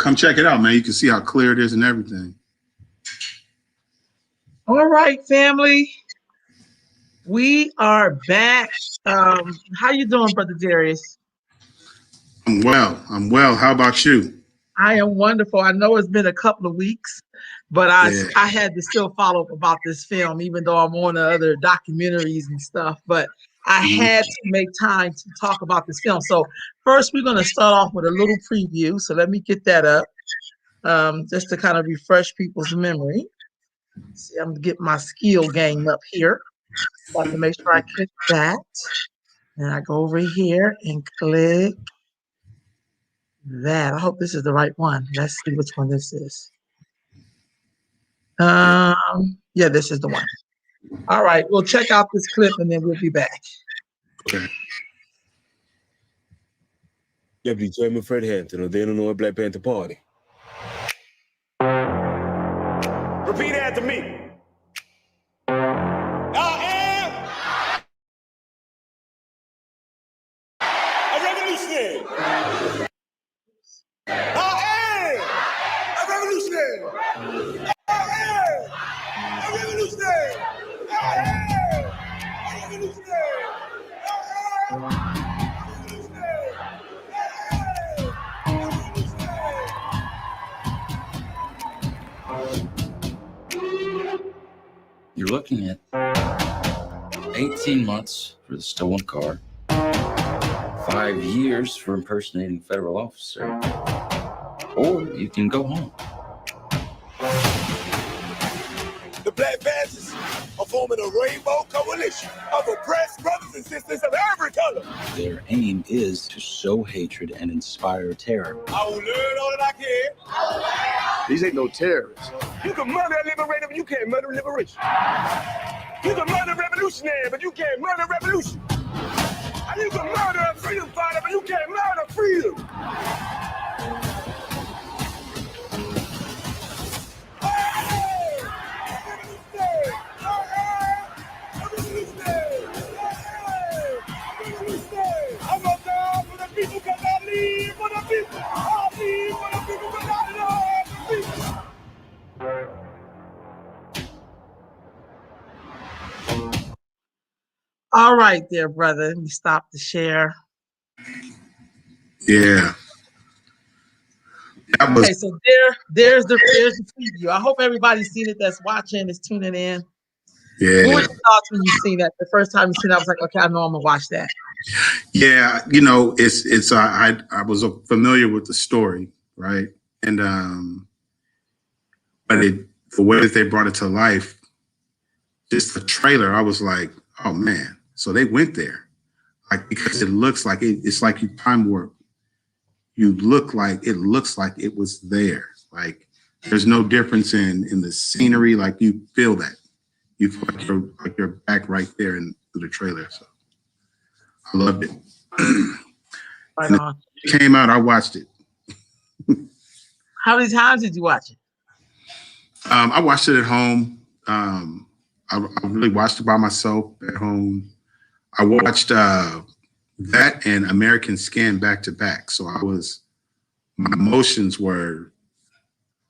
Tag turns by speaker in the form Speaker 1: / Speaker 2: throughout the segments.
Speaker 1: come check it out, man. You can see how clear it is and everything.
Speaker 2: All right, family. We are back. How you doing, Brother Darius?
Speaker 1: I'm well. I'm well. How about you?
Speaker 2: I am wonderful. I know it's been a couple of weeks, but
Speaker 1: Yeah.
Speaker 2: I had to still follow up about this film, even though I'm on the other documentaries and stuff. But I had to make time to talk about this film. So first, we're going to start off with a little preview. So let me get that up, just to kind of refresh people's memory. See, I'm getting my skill game up here. Got to make sure I click that. And I go over here and click that. I hope this is the right one. Let's see which one this is. Yeah, this is the one. All right, we'll check out this clip and then we'll be back.
Speaker 1: Okay.
Speaker 3: Deputy Chairman Fred Hampton of the Illinois Black Panther Party. Repeat after me. I am a revolutionary. I am a revolutionary. I am a revolutionary. I am a revolutionary. I am a revolutionary.
Speaker 4: You're looking at 18 months for the stolen car, 5 years for impersonating a federal officer, or you can go home.
Speaker 3: The Black Panthers are forming a rainbow coalition of oppressed brothers and sisters of every color.
Speaker 4: Their aim is to sow hatred and inspire terror.
Speaker 3: I will learn all that I can.
Speaker 5: These ain't no terrorists.
Speaker 3: You can murder a liberator, but you can't murder liberation. You can murder a revolutionary, but you can't murder revolution. And you can murder a freedom fighter, but you can't murder freedom. I'm a God for the people because I live for the people. I live for the people because I love the people.
Speaker 2: All right, there, brother. Let me stop the share.
Speaker 1: Yeah. That was
Speaker 2: Okay, so there's the preview. I hope everybody's seen it that's watching, is tuning in. What were
Speaker 1: yeah.
Speaker 2: your thoughts when you seen that? The first time you seen it, I was like, okay, I know I'm gonna watch that.
Speaker 1: Yeah, you know, it's I was familiar with the story, right? And but the way that they brought it to life, just the trailer, I was like, oh man. So they went there. Like, because it looks like it's like you time warp. It looks like it was there. Like, there's no difference in the scenery. Like, you feel that. You feel like you're back right there in the trailer. So I loved it.
Speaker 2: Right on.
Speaker 1: It came out, I watched it.
Speaker 2: How many times did you watch it?
Speaker 1: I watched it at home. I really watched it by myself at home. I watched that and American Skin back to back. So my emotions were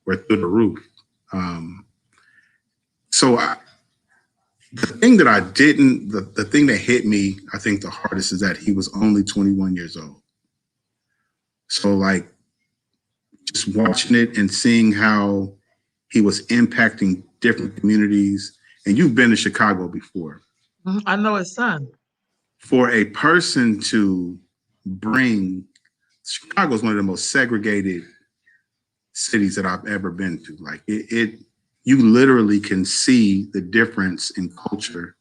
Speaker 1: through the roof. The thing that the thing that hit me, I think the hardest, is that he was only 21 years old. So, like, just watching it and seeing how he was impacting different communities. And you've been to Chicago before.
Speaker 2: I know his son.
Speaker 1: For a person to Chicago is one of the most segregated cities that I've ever been to. Like, you literally can see the difference in culture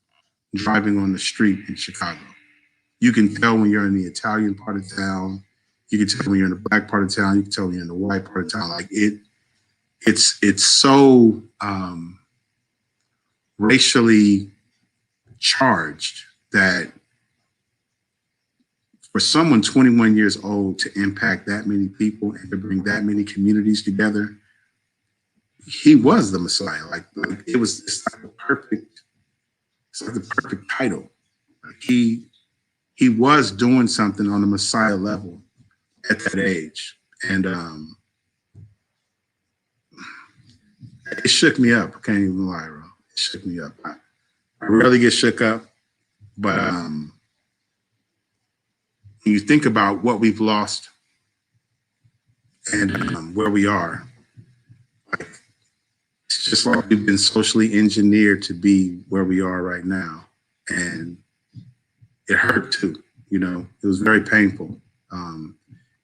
Speaker 1: driving on the street in Chicago. You can tell when you're in the Italian part of town. You can tell when you're in the black part of town. You can tell when you're in the white part of town. Like, it's so racially charged that for someone 21 years old to impact that many people and to bring that many communities together, he was the Messiah. Like it's like the perfect title. Like he was doing something on the Messiah level at that age. And It shook me up. I can't even lie, bro. It shook me up. I rarely get shook up, but when you think about what we've lost and where we are, like, it's just like we've been socially engineered to be where we are right now. And it hurt too, you know, it was very painful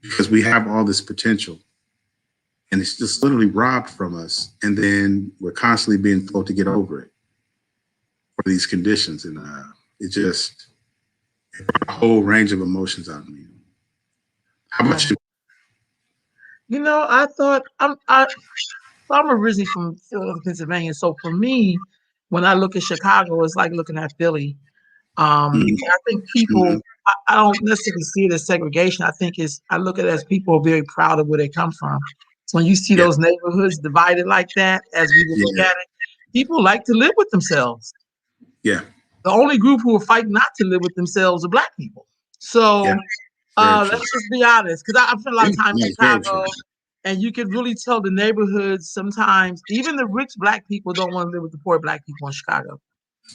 Speaker 1: because we have all this potential and it's just literally robbed from us. And then we're constantly being told to get over it for these conditions. And it brought a whole range of emotions out of me. How about you?
Speaker 2: You know, I thought I'm originally from Philadelphia, Pennsylvania. So for me, when I look at Chicago, it's like looking at Philly. I think people, I don't necessarily see it as segregation. I look at it as people are very proud of where they come from. So when you see those neighborhoods divided like that, as we would look at it, people like to live with themselves.
Speaker 1: Yeah.
Speaker 2: The only group who are fighting not to live with themselves are Black people. So let's just be honest, because I spent a lot of time in Chicago, and you could really tell the neighborhoods sometimes, even the rich Black people don't want to live with the poor Black people in Chicago.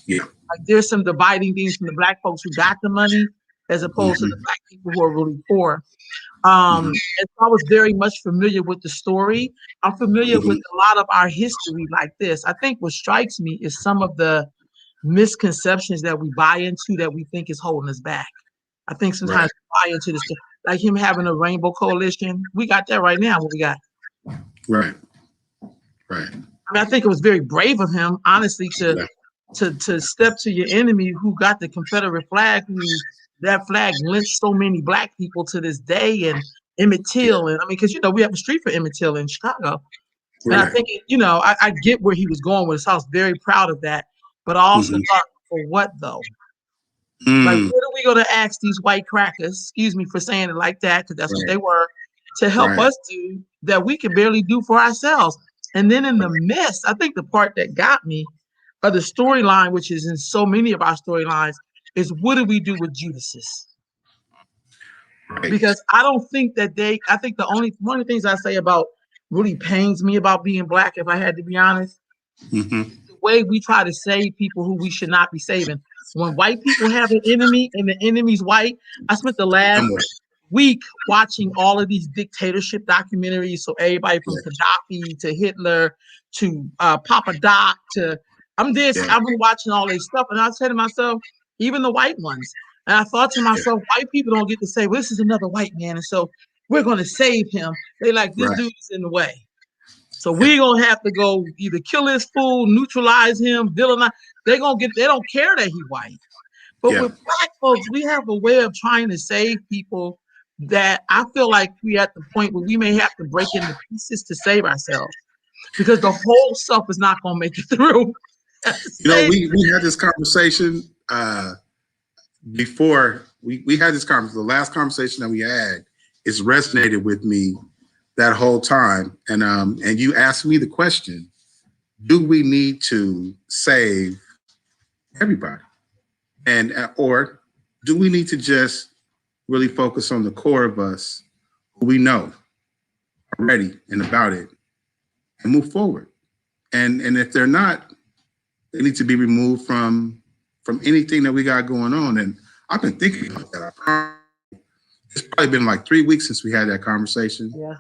Speaker 1: Yeah.
Speaker 2: Like there's some dividing things from the Black folks who got the money as opposed to the Black people who are really poor. And so I was very much familiar with the story. I'm familiar with a lot of our history like this. I think what strikes me is some of the misconceptions that we buy into that we think is holding us back. I think sometimes we buy into this, like him having a rainbow coalition. We got that right now. What we got?
Speaker 1: Right.
Speaker 2: I mean, I think it was very brave of him, honestly, to step to your enemy who got the Confederate flag, who that flag lynched so many Black people to this day, and Emmett Till, and I mean, because you know we have a street for Emmett Till in Chicago, and I think I get where he was going with this. I was very proud of that, but I also thought, for what though? Like, what are we going to ask these white crackers? Excuse me for saying it like that, because that's what they were, to help us do that we could barely do for ourselves. And then in the midst, I think the part that got me, of the storyline, which is in so many of our storylines, is what do we do with Judases? Because I don't think that I think one of the things I say about really pains me about being Black, if I had to be honest, the way we try to save people who we should not be saving. When white people have an enemy and the enemy's white, I spent the last week watching all of these dictatorship documentaries. So everybody from Gaddafi to Hitler to Papa Doc to I've been watching all this stuff, and I said to myself, even the white ones. And I thought to myself, white people don't get to say, well, this is another white man, and so we're going to save him. They like, this dude is in the way. So we're going to have to go either kill this fool, neutralize him, villainize. They don't care that he's white. But with Black folks, we have a way of trying to save people that I feel like we're at the point where we may have to break into pieces to save ourselves, because the whole stuff is not going to make it through.
Speaker 1: You know, we had this conversation before. We had this conversation. The last conversation that we had, it's resonated with me that whole time. And you asked me the question, do we need to save everybody? And or do we need to just really focus on the core of us who we know already and about it and move forward? And if they're not, they need to be removed from anything that we got going on. And I've been thinking about that. It's probably been like 3 weeks since we had that conversation.
Speaker 2: Yeah.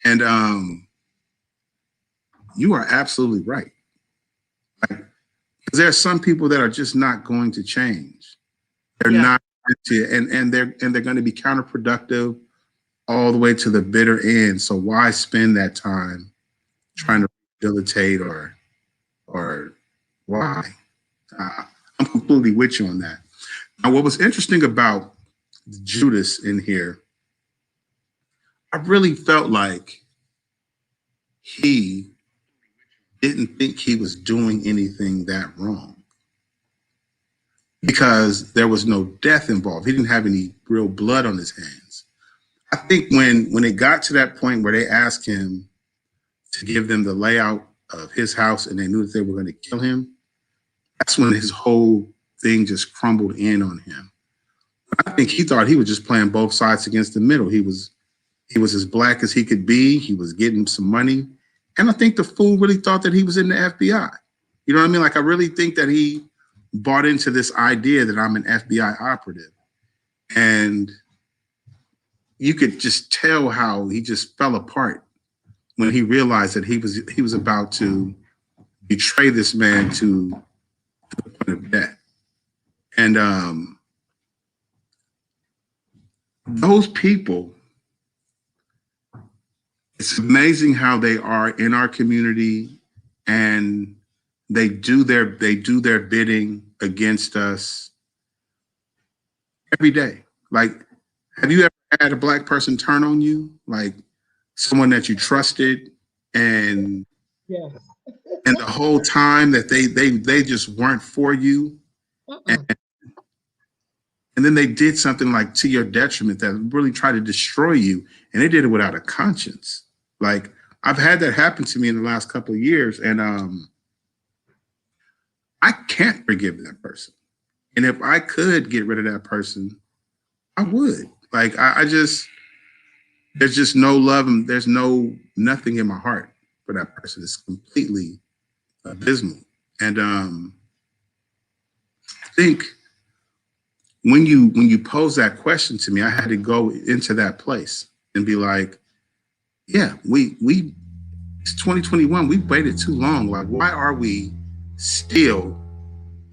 Speaker 1: And you are absolutely right. Like, there are some people that are just not going to change. They're not and they're going to be counterproductive all the way to the bitter end. So why spend that time trying to rehabilitate or why? I'm completely with you on that. Now, what was interesting about Judas in here, I really felt like he didn't think he was doing anything that wrong because there was no death involved. He didn't have any real blood on his hands. I think when it got to that point where they asked him to give them the layout of his house and they knew that they were going to kill him, that's when his whole thing just crumbled in on him. I think he thought he was just playing both sides against the middle. He was as Black as he could be. He was getting some money, And I think the fool really thought that he was in the FBI. You know what I mean? Like, I really think that he bought into this idea that I'm an FBI operative. And you could just tell how he just fell apart when he realized that he was about to betray this man to the point of death. And those people, it's amazing how they are in our community, and they do their bidding against us every day. Like, have you ever had a Black person turn on you? Like, someone that you trusted, and
Speaker 2: Yes.
Speaker 1: and the whole time that they just weren't for you, and then they did something like to your detriment that really tried to destroy you, and they did it without a conscience. Like, I've had that happen to me in the last couple of years, and I can't forgive that person. And if I could get rid of that person, I would. Like, I just, there's just no love, and there's nothing in my heart for that person. It's completely abysmal. And I think when you pose that question to me, I had to go into that place and be like, yeah, it's 2021. We've waited too long. Like, why are we still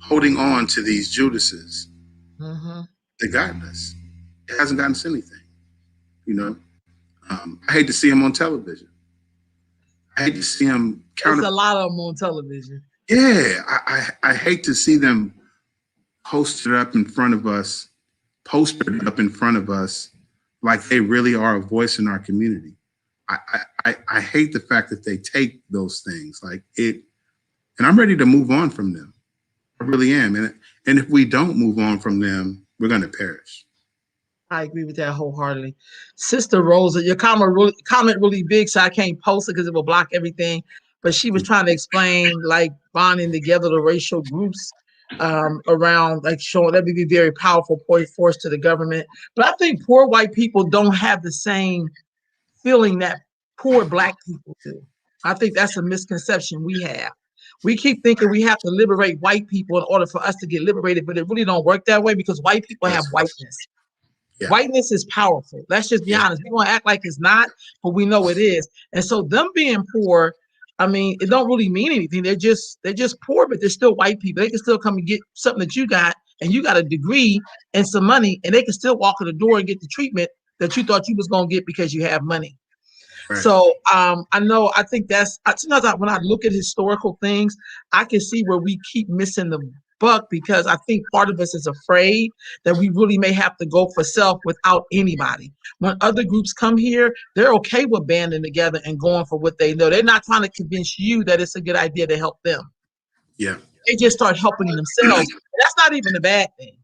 Speaker 1: holding on to these Judases that gotten us? It hasn't gotten us anything. You know, I hate to see him on television. I hate to see him
Speaker 2: There's a lot of them on television.
Speaker 1: Yeah, I hate to see them posted up in front of us like they really are a voice in our community. I hate the fact that they take those things like it, and I'm ready to move on from them. I really am. And if we don't move on from them, we're going to perish.
Speaker 2: I agree with that wholeheartedly. Sister Rosa, your comment really big, so I can't post it because it will block everything. But she was trying to explain like bonding together the racial groups around, like showing that would be very powerful force to the government. But I think poor white people don't have the same feeling that poor Black people do. I think that's a misconception we have. We keep thinking we have to liberate white people in order for us to get liberated, but it really don't work that way because white people have whiteness. Yeah. Whiteness is powerful. Let's just be honest. We want to act like it's not, but we know it is. And so them being poor, I mean, it don't really mean anything. They're just poor, but they're still white people. They can still come and get something that you got, and you got a degree and some money, and they can still walk in the door and get the treatment that you thought you was going to get because you have money. Right. So I think that's sometimes when I look at historical things, I can see where we keep missing the buck because I think part of us is afraid that we really may have to go for self without anybody. When other groups come here, they're okay with banding together and going for what they know. They're not trying to convince you that it's a good idea to help them. Yeah. They just start helping themselves. That's not even a bad thing.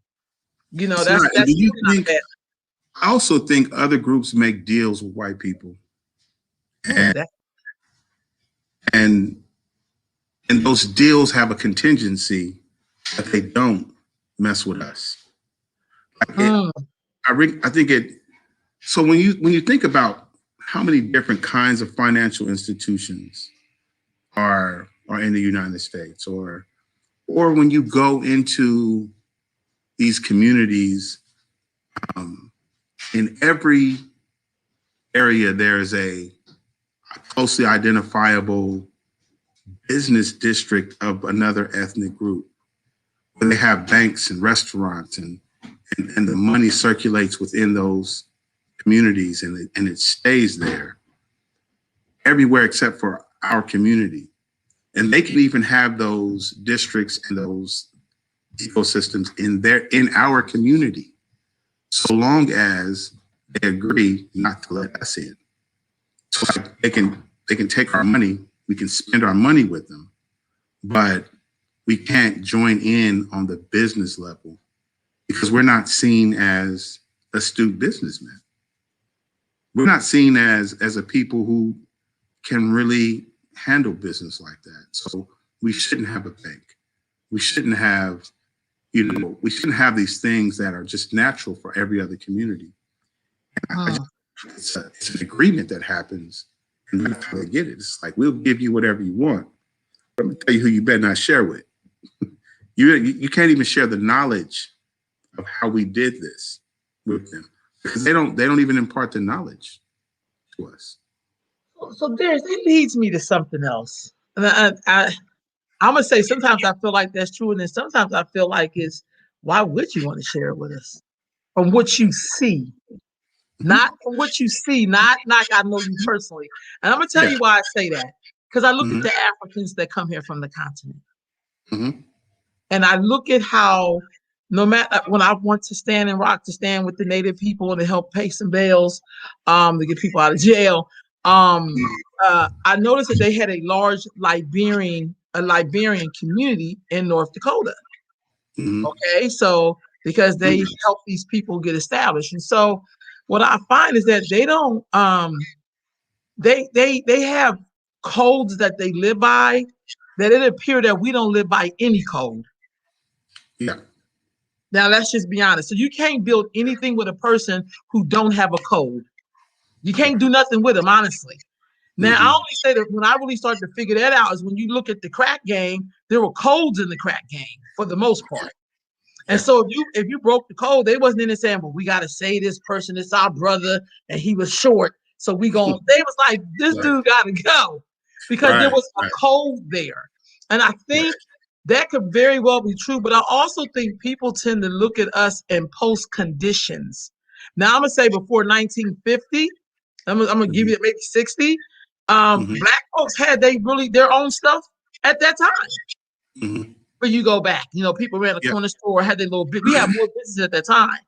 Speaker 2: You know, that's really not bad.
Speaker 1: I also think other groups make deals with white people. And those deals have a contingency that they don't mess with us. I think it. So when you think about how many different kinds of financial institutions are in the United States, or when you go into these communities, in every area there is a closely identifiable business district of another ethnic group, where they have banks and restaurants, and the money circulates within those communities, and it stays there everywhere except for our community. And they can even have those districts and those ecosystems in our community, so long as they agree not to let us in. So like they can take our money, we can spend our money with them, but we can't join in on the business level because we're not seen as astute businessmen. We're not seen as a people who can really handle business like that. So we shouldn't have a bank. We shouldn't have, we shouldn't have these things that are just natural for every other community. It's an agreement that happens And that's how they get it. It's like, we'll give you whatever you want. But I'm gonna tell you who you better not share with. You can't even share the knowledge of how we did this with them, because they don't even impart the knowledge to us.
Speaker 2: So there's it leads me to something else. And I'm gonna say sometimes I feel like that's true, and then sometimes I feel like it's why would you want to share it with us? From what you see, not from what you see, not I know you personally. And I'm gonna tell
Speaker 1: Yeah.
Speaker 2: you why I say that. Because I look
Speaker 1: Mhm.
Speaker 2: at the Africans that come here from the continent.
Speaker 1: Mhm.
Speaker 2: And I look at how no matter when I want to stand and rock to stand with the native people and to help pay some bails, to get people out of jail. I noticed that they had a large Liberian community in North Dakota.
Speaker 1: Mhm.
Speaker 2: Okay, so because they help these people get established, and so what I find is that they don't they have codes that they live by that it appear that we don't live by any code.
Speaker 1: Yeah.
Speaker 2: Now let's just be honest. So you can't build anything with a person who don't have a code. You can't do nothing with them, honestly. Now I
Speaker 1: Mhm.
Speaker 2: only say that when I really started to figure that out is when you look at the crack game, there were codes in the crack game for the most part. And
Speaker 1: Yeah.
Speaker 2: so if you broke the code, they wasn't in there saying, well, we gotta say this person, it's our brother, and he was short. So they was like, this
Speaker 1: Right.
Speaker 2: dude gotta go. Because there
Speaker 1: Right.
Speaker 2: was a
Speaker 1: Right.
Speaker 2: code there. And I think that could very well be true, but I also think people tend to look at us in post conditions. Now I'm gonna say before 1950, I'm gonna give you maybe 60.
Speaker 1: Mhm.
Speaker 2: Black folks had their own stuff at that time.
Speaker 1: Mhm.
Speaker 2: But you go back, people ran a
Speaker 1: Yeah.
Speaker 2: corner store, had their little bit. We had more business at that time.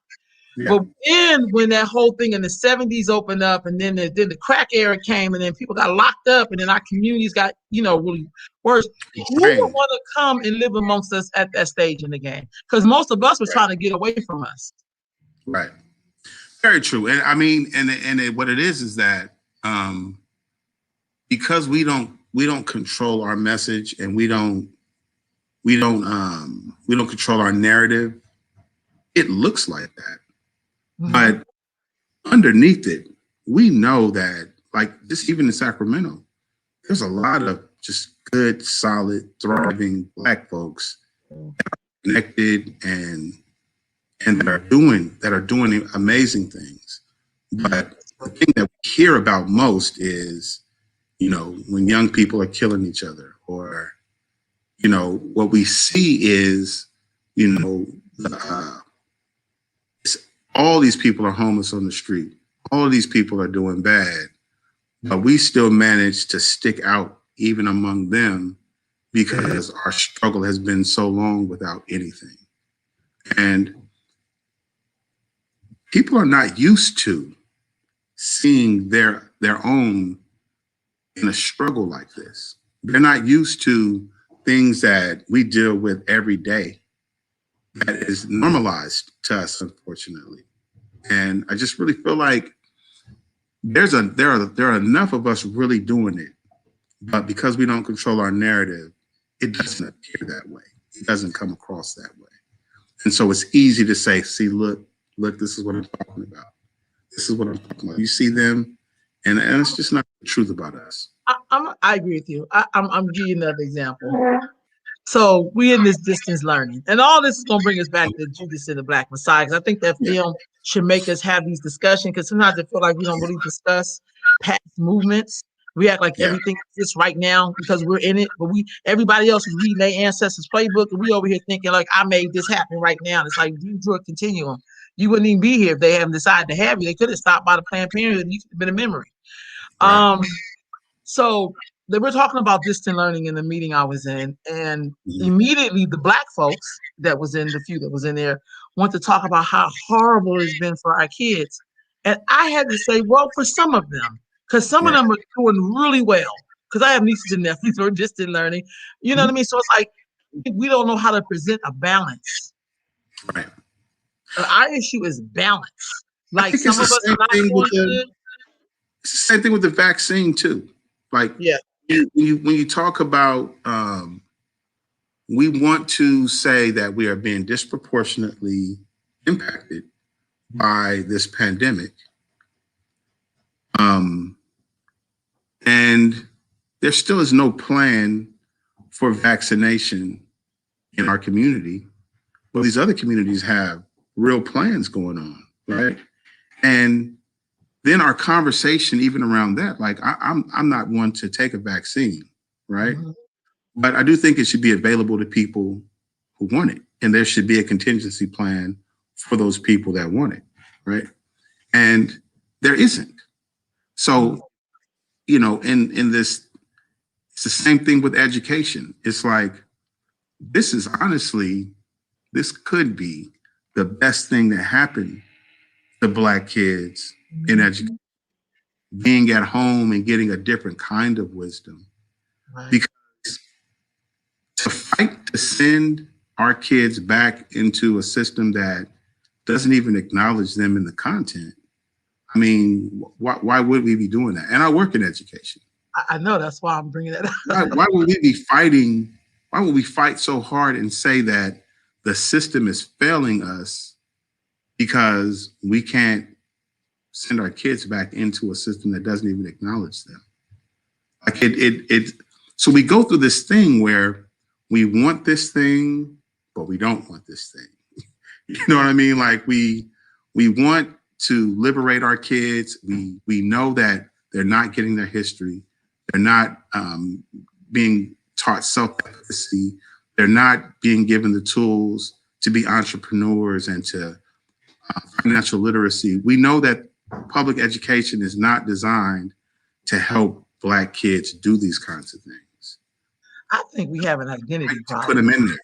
Speaker 1: Yeah.
Speaker 2: But then when that whole thing in the 70s opened up, and then the crack era came, and then people got locked up, and then our communities got, really worse. Who would
Speaker 1: Right.
Speaker 2: want to come and live amongst us at that stage in the game? Because most of us were trying to get away from us.
Speaker 1: Right. Very true. And I mean, what it is that because we don't control our message, and we don't control our narrative, it looks like that.
Speaker 2: Mhm.
Speaker 1: But underneath it, we know that, like, just even in Sacramento, there's a lot of just good, solid, thriving Black folks connected and that are doing amazing things. But the thing that we hear about most is, when young people are killing each other, or, what we see is, all these people are homeless on the street. All of these people are doing bad, but we still manage to stick out even among them because our struggle has been so long without anything. And people are not used to seeing their own in a struggle like this. They're not used to things that we deal with every day that is normalized to us, unfortunately. And I just really feel like there are enough of us really doing it, but because we don't control our narrative, it doesn't appear that way. It doesn't come across that way. And so it's easy to say, see, look, this is what I'm talking about. This is what I'm talking about. You see them, and it's just not the truth about us.
Speaker 2: I agree with you. I'm giving you another example. So we in this distance learning, and all this is going to bring us back to Judas and the Black Messiah. Because I think that
Speaker 1: Yeah.
Speaker 2: film should make us have these discussions. Because sometimes I feel like we don't really discuss past movements. We act like
Speaker 1: Yeah.
Speaker 2: everything exists right now because we're in it. But everybody else is reading their ancestors' playbook, and we over here thinking like, I made this happen right now. And it's like you drew a continuum. You wouldn't even be here if they hadn't decided to have you. They could have stopped by the Planned Parenthood, and you could have been a memory.
Speaker 1: Right.
Speaker 2: So they were talking about distant learning in the meeting I was in, and
Speaker 1: Mhm.
Speaker 2: immediately the Black folks that was in the few that was in there want to talk about how horrible it's been for our kids. And I had to say, well, for some of them, because some of
Speaker 1: Yeah.
Speaker 2: them are doing really well. Because I have nieces and nephews who are distant learning. You know what I mean? So it's like we don't know how to present a balance.
Speaker 1: Right.
Speaker 2: Our issue is balance.
Speaker 1: I
Speaker 2: Like
Speaker 1: think it's
Speaker 2: some
Speaker 1: the
Speaker 2: of us
Speaker 1: same
Speaker 2: are not
Speaker 1: thing with
Speaker 2: doing good.
Speaker 1: it's the same thing with the vaccine too. Like,
Speaker 2: Yeah.
Speaker 1: when you talk about, we want to say that we are being disproportionately impacted by this pandemic. And there still is no plan for vaccination in our community. Well, these other communities have real plans going on, right? And then our conversation, even around that, like I'm not one to take a vaccine, right?
Speaker 2: Mm-hmm.
Speaker 1: But I do think it should be available to people who want it, and there should be a contingency plan for those people that want it, right? And there isn't. So, you know, in this, it's the same thing with education. It's like, this is honestly, this could be the best thing that happened to Black kids in education, being at home and getting a different kind of wisdom.
Speaker 2: Right.
Speaker 1: Because to fight to send our kids back into a system that doesn't even acknowledge them in the content, I mean, why would we be doing that? And I work in education.
Speaker 2: I know, that's why I'm bringing that up.
Speaker 1: Why would we be fighting? Why would we fight so hard and say that the system is failing us because we can't send our kids back into a system that doesn't even acknowledge them? Like so we go through this thing where we want this thing, but we don't want this thing. You know what I mean? Like we want to liberate our kids. We know that they're not getting their history. They're not being taught self-efficacy. They're not being given the tools to be entrepreneurs and to financial literacy. We know that public education is not designed to help Black kids do these kinds of things.
Speaker 2: I think we have an identity problem.
Speaker 1: Put them in there.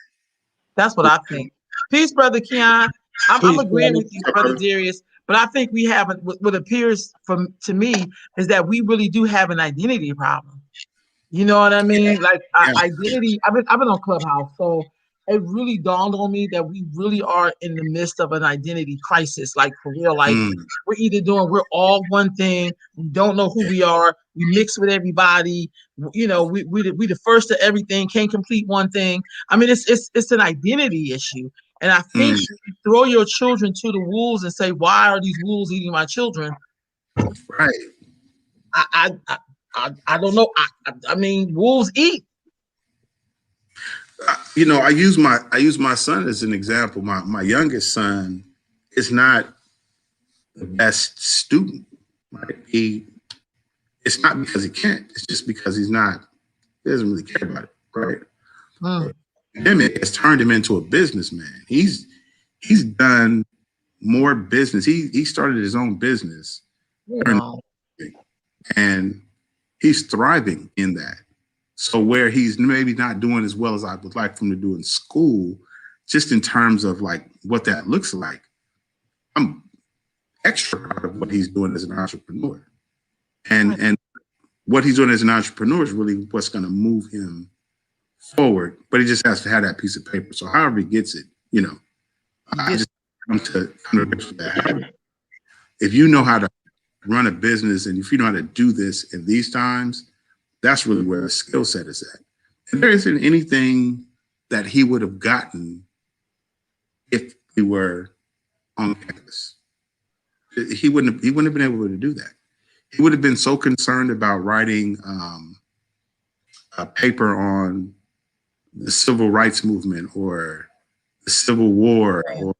Speaker 2: That's what I think. Peace, Brother Keon. I'm agreeing with you, Brother Darius, but I think we have what appears to me is that we really do have an identity problem. You know what I mean? Like identity. I've been on Clubhouse, so it really dawned on me that we really are in the midst of an identity crisis. Like for real, like we're all one thing. We don't know who we are. We mix with everybody. You know, we the first of everything. Can't complete one thing. I mean, it's an identity issue. And I think if you throw your children to the wolves and say, "Why are these wolves eating my children?"
Speaker 1: Right.
Speaker 2: I don't know. I mean, wolves eat.
Speaker 1: You know, I use my son as an example. My youngest son is not the best student. Right? It's not because he can't. It's just because he doesn't really care about it. Right. Pandemic has turned him into a businessman. He's done more business. He started his own business, and he's thriving in that. So where he's maybe not doing as well as I would like for him to do in school, just in terms of like what that looks like, I'm extra proud of what he's doing as an entrepreneur, and what he's doing as an entrepreneur is really what's going to move him forward. But he just has to have that piece of paper. So however he gets it, you know, I just come to that. If you know how to run a business and if you know how to do this in these times, that's really where his skill set is at. And there isn't anything that he would have gotten if he were on campus. He wouldn't have been able to do that. He would have been so concerned about writing a paper on the civil rights movement or the Civil War or,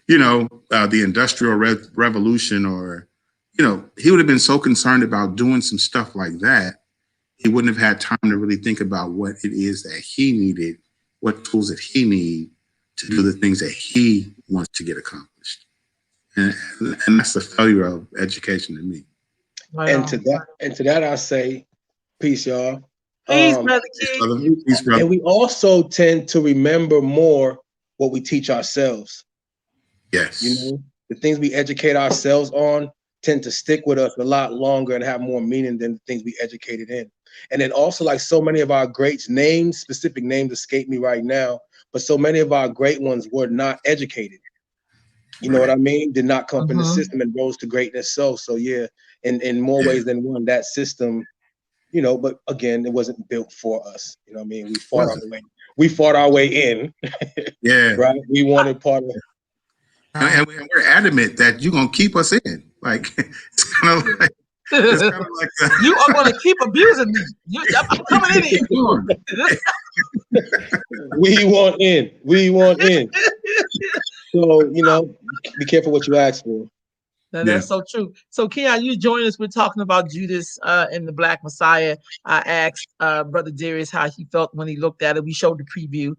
Speaker 1: you know, the Industrial Revolution, or, you know, he would have been so concerned about doing some stuff like that, he wouldn't have had time to really think about what it is that he needed, what tools that he need to do the things that he wants to get accomplished. And that's the failure of education to me.
Speaker 5: And to that, I say, peace, y'all.
Speaker 2: Peace, Brother King.
Speaker 1: Peace, brother.
Speaker 5: And we also tend to remember more what we teach ourselves.
Speaker 1: Yes.
Speaker 5: You know, the things we educate ourselves on tend to stick with us a lot longer and have more meaning than the things we educated in. And then also, like so many of our greats, specific names escape me right now, but so many of our great ones were not educated. You know what I mean? Did not come from the system and rose to greatness. So yeah, in more ways than one, that system, you know, but again, it wasn't built for us. You know what I mean? We fought our way in.
Speaker 1: Yeah.
Speaker 5: Right? We wanted part of it.
Speaker 1: And we're adamant that you're going to keep us in. Like, it's kind of like, It's kind of like that.
Speaker 2: You are going to keep abusing me. I'm coming in here.
Speaker 5: We want in. We want in. So, be careful what you ask for.
Speaker 2: That's so true. So, Keon, you join us. We're talking about Judas and the Black Messiah. I asked Brother Darius how he felt when he looked at it. We showed the preview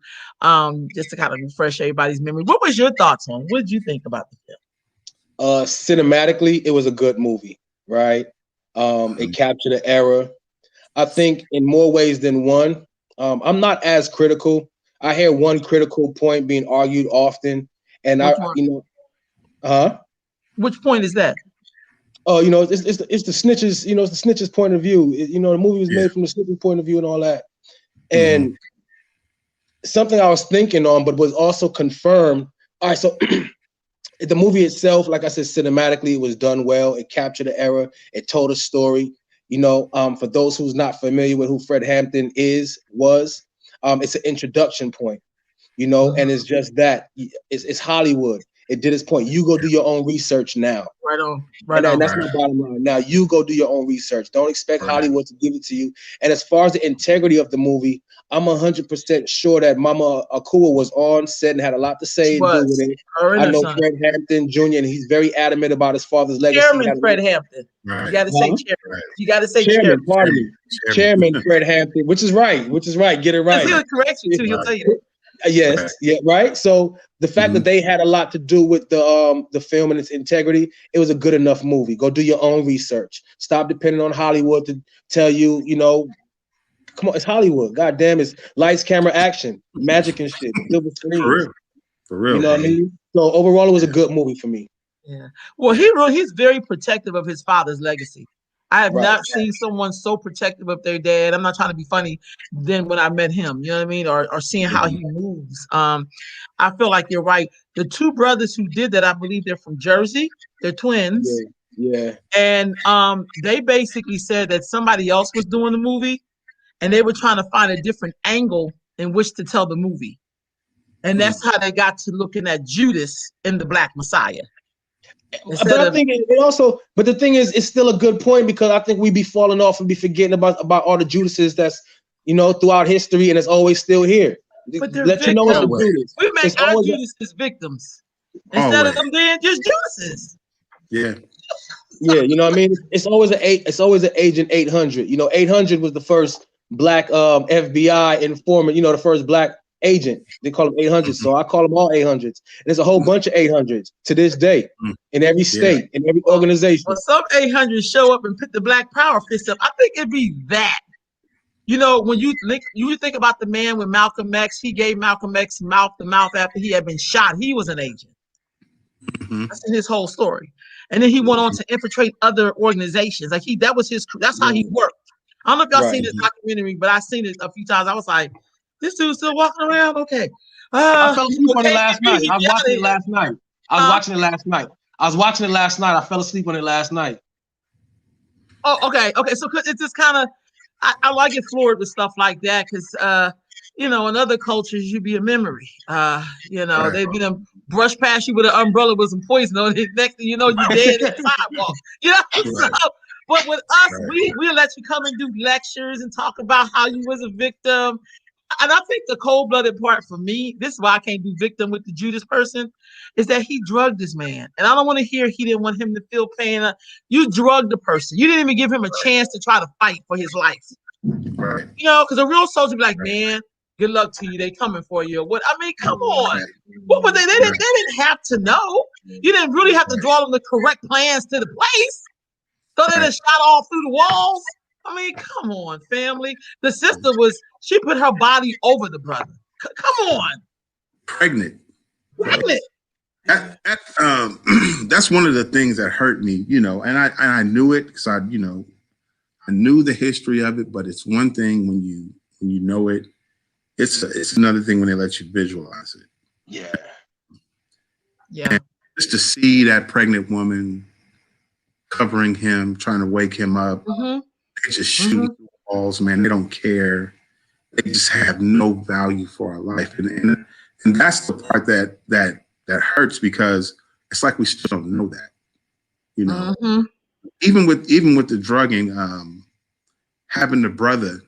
Speaker 2: just to kind of refresh everybody's memory. What was your thoughts on it? What did you think about the film?
Speaker 5: Cinematically, it was a good movie, right? It captured the era. I think in more ways than one. I'm not as critical. I hear one critical point being argued often, and
Speaker 2: Which point is that?
Speaker 5: Oh, it's the snitches. It's the snitches' point of view. The movie was made from the snitches' point of view and all that. And something I was thinking on, but was also confirmed. All right, so the movie itself, like I said, cinematically, it was done well. It captured the era. It told a story. For those who's not familiar with who Fred Hampton was, it's an introduction point. And it's just that it's Hollywood. It did its point. You go do your own research now.
Speaker 2: Right on.
Speaker 5: And that's my bottom line. Now you go do your own research. Don't expect Hollywood to give it to you. And as far as the integrity of the movie, I'm 100% sure that Mama Akua was on set and had a lot to say and do with it. I know Fred Hampton Jr. and he's very adamant about his father's legacy.
Speaker 2: Chairman Fred Hampton. You got to say chairman. You got to say
Speaker 5: chairman. Pardon me. Chairman Fred Hampton, which is right. Get it right.
Speaker 2: He'll correct you too. He'll tell you that.
Speaker 5: Yes, yeah, right. So the fact that they had a lot to do with the film and its integrity, it was a good enough movie. Go do your own research. Stop depending on Hollywood to tell you, come on, it's Hollywood. God damn, it's lights, camera, action, magic and shit, silver screens.
Speaker 1: For real.
Speaker 5: You know what I mean? So overall, it was a good movie for me.
Speaker 2: Yeah. Well, he's very protective of his father's legacy. I have not seen someone so protective of their dad. I'm not trying to be funny than when I met him, you know what I mean? Or seeing how he moves. I feel like you're right. The two brothers who did that, I believe they're from Jersey. They're twins.
Speaker 5: Yeah.
Speaker 2: And they basically said that somebody else was doing the movie and they were trying to find a different angle in which to tell the movie. And that's how they got to looking at Judas in the Black Messiah.
Speaker 5: But I think it also, but the thing is, it's still a good point because I think we be falling off and be forgetting about all the Judases that's, throughout history and it's always still here.
Speaker 2: But they're
Speaker 5: let you know it's a Judas.
Speaker 2: We make our Judas victims instead of them being just Judases.
Speaker 5: Yeah. Yeah, you know what I mean? It's always an Agent 800. 800 was the first black FBI informant, the first black agent. They call them 800s. So I call them all 800s. And there's a whole bunch of 800s to this day in every state, in every organization.
Speaker 2: Well, some 800s show up and put the Black Power fist up. I think it'd be that. When you think about the man with Malcolm X, he gave Malcolm X mouth to mouth after he had been shot. He was an agent. That's in his whole story. And then he went on to infiltrate other organizations. That's how he worked. I don't know if y'all seen this documentary, but I've seen it a few times. I was like, this dude's still walking around? Okay.
Speaker 5: I fell asleep on it last night. I was watching it last night. I fell asleep on it last night.
Speaker 2: Oh, okay. So it's just kind of, I like it floored with stuff like that because, in other cultures, you'd be a memory. They'd be them brush past you with an umbrella with some poison on it. Next thing you know, you're dead in the sidewalk. So, but with us, we'll let you come and do lectures and talk about how you was a victim. And I think the cold-blooded part for me, this is why I can't do victim with the Judas person, is that he drugged this man. And I don't want to hear he didn't want him to feel pain. You drugged the person. You didn't even give him a chance to try to fight for his life.
Speaker 1: Right.
Speaker 2: Because a real soldier be like, man, good luck to you. They coming for you. What? I mean, come on. What were they didn't have to know. You didn't really have to draw them the correct plans to the place. So they just shot all through the walls. I mean, come on, family. The sister she put her body over the brother. Come on.
Speaker 1: Pregnant. That's one of the things that hurt me, and I knew it because I knew the history of it, but it's one thing when you know it. It's another thing when they let you visualize it.
Speaker 2: Yeah.
Speaker 1: And just to see that pregnant woman covering him, trying to wake him up. They just shoot through walls, man. They don't care. They just have no value for our life, and that's the part that hurts because it's like we still don't know that, even with the drugging, having a brother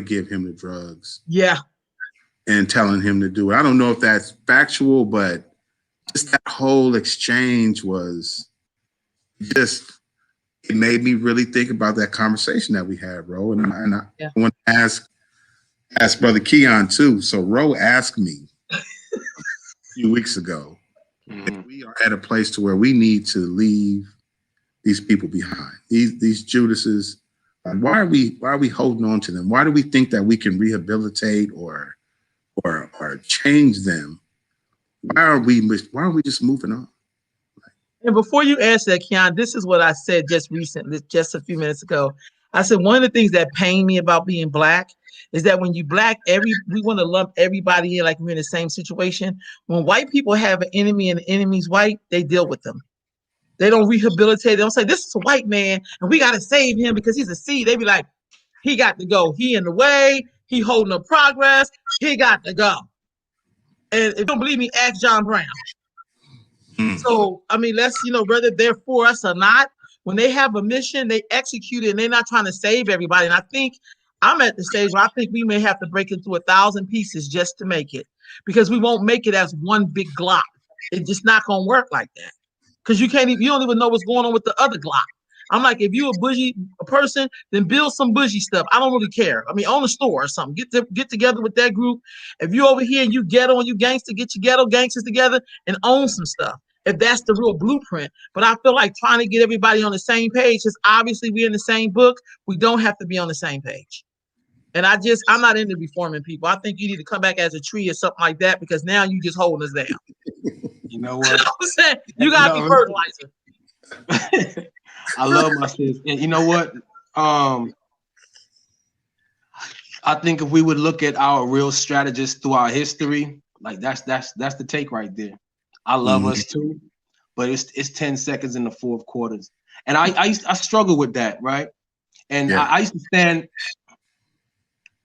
Speaker 1: give him the drugs.
Speaker 2: Yeah.
Speaker 1: And telling him to do it. I don't know if that's factual, but just that whole exchange was just, it made me really think about that conversation that we had, Ro. And I want to ask Brother Keon too. So Ro asked me a few weeks ago if we are at a place to where we need to leave these people behind, these Judases. Why are we holding on to them? Why do we think that we can rehabilitate or change them? Why are we just moving on?
Speaker 2: And before you answer that, Keon, this is what I said just a few minutes ago. I said one of the things that pain me about being Black is that when you Black, we want to lump everybody in like we're in the same situation. When white people have an enemy and the enemy's white, they deal with them. They don't rehabilitate. They don't say, this is a white man and we got to save him because he's a C. They be like, he got to go. He in the way. He holding up progress. He got to go. And if you don't believe me, ask John Brown. So, I mean, let's, whether they're for us or not, when they have a mission, they execute it and they're not trying to save everybody. And I think I'm at the stage where I think we may have to break into 1,000 pieces just to make it, because we won't make it as one big glock. It's just not going to work like that. Because you don't even know what's going on with the other glock. I'm like, if you're a person, then build some bougie stuff. I don't really care. I mean, own a store or something. Get together with that group. If you over here and you ghetto and you gangster, get your ghetto gangsters together and own some stuff. If that's the real blueprint. But I feel like trying to get everybody on the same page, because obviously we're in the same book. We don't have to be on the same page. And I'm not into reforming people. I think you need to come back as a tree or something like that, because now you just holding us down.
Speaker 5: You know what?
Speaker 2: You know what I'm saying? You gotta be fertilizer.
Speaker 5: I love my sis. And you know what? I think if we would look at our real strategists through our history, like that's the take right there. I love us too, but it's 10 seconds in the fourth quarters. And I struggle with that, right? And I used to stand,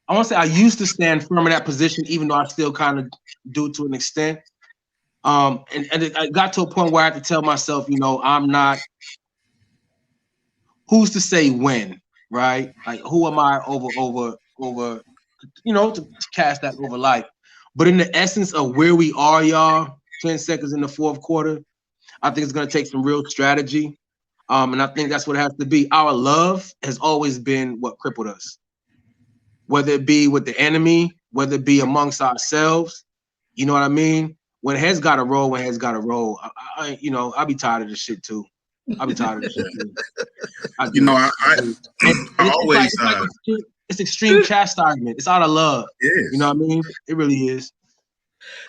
Speaker 5: I want to say I used to stand firm in that position, even though I still kind of do to an extent. And I got to a point where I had to tell myself, I'm not, who's to say when, right? Like, who am I over, to cast that over life? But in the essence of where we are, y'all, 10 seconds in the fourth quarter, I think it's going to take some real strategy. And I think that's what it has to be. Our love has always been what crippled us, whether it be with the enemy, whether it be amongst ourselves. You know what I mean? When heads got to roll, I'll be tired of this shit too. I'll be tired of this shit too.
Speaker 1: I always
Speaker 5: it's extreme chastisement. It's out of love.
Speaker 1: It is.
Speaker 5: You know what I mean? It really is.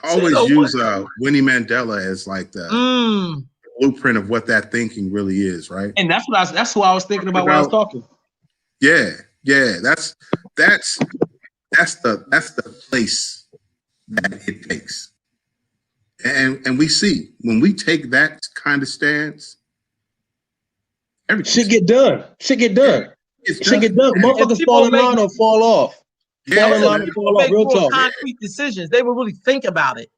Speaker 1: I always use Winnie Mandela as like the blueprint of what that thinking really is, right?
Speaker 5: And that's who I was thinking about when I was talking.
Speaker 1: Yeah, that's the place that it takes. And we see when we take that kind of stance,
Speaker 5: everything get done. Shit get done. Motherfuckers fall in line or fall off.
Speaker 2: Fall in line or fall off. Real talk. Concrete decisions. They will really think about it.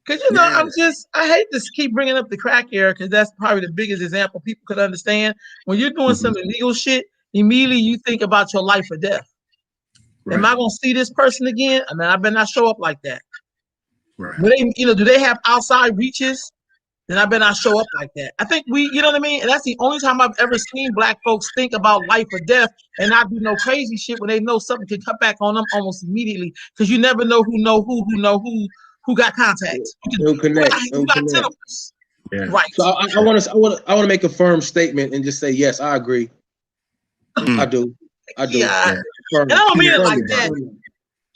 Speaker 2: Because I hate to keep bringing up the crack era, because that's probably the biggest example people could understand. When you're doing some illegal shit, immediately you think about your life or death. Right. Am I gonna see this person again? I mean, I better not show up like that. Right. But do they have outside reaches? Then I better not show up like that. I think you know what I mean? And that's the only time I've ever seen Black folks think about life or death and not do no crazy shit when they know something can cut back on them almost immediately. Because you never know who got contacts.
Speaker 5: Who connect.
Speaker 2: Who got tentacles.
Speaker 5: Yeah. Right. So I want to make a firm statement and just say, yes, I agree. I do.
Speaker 2: Yeah. And I don't mean it like that.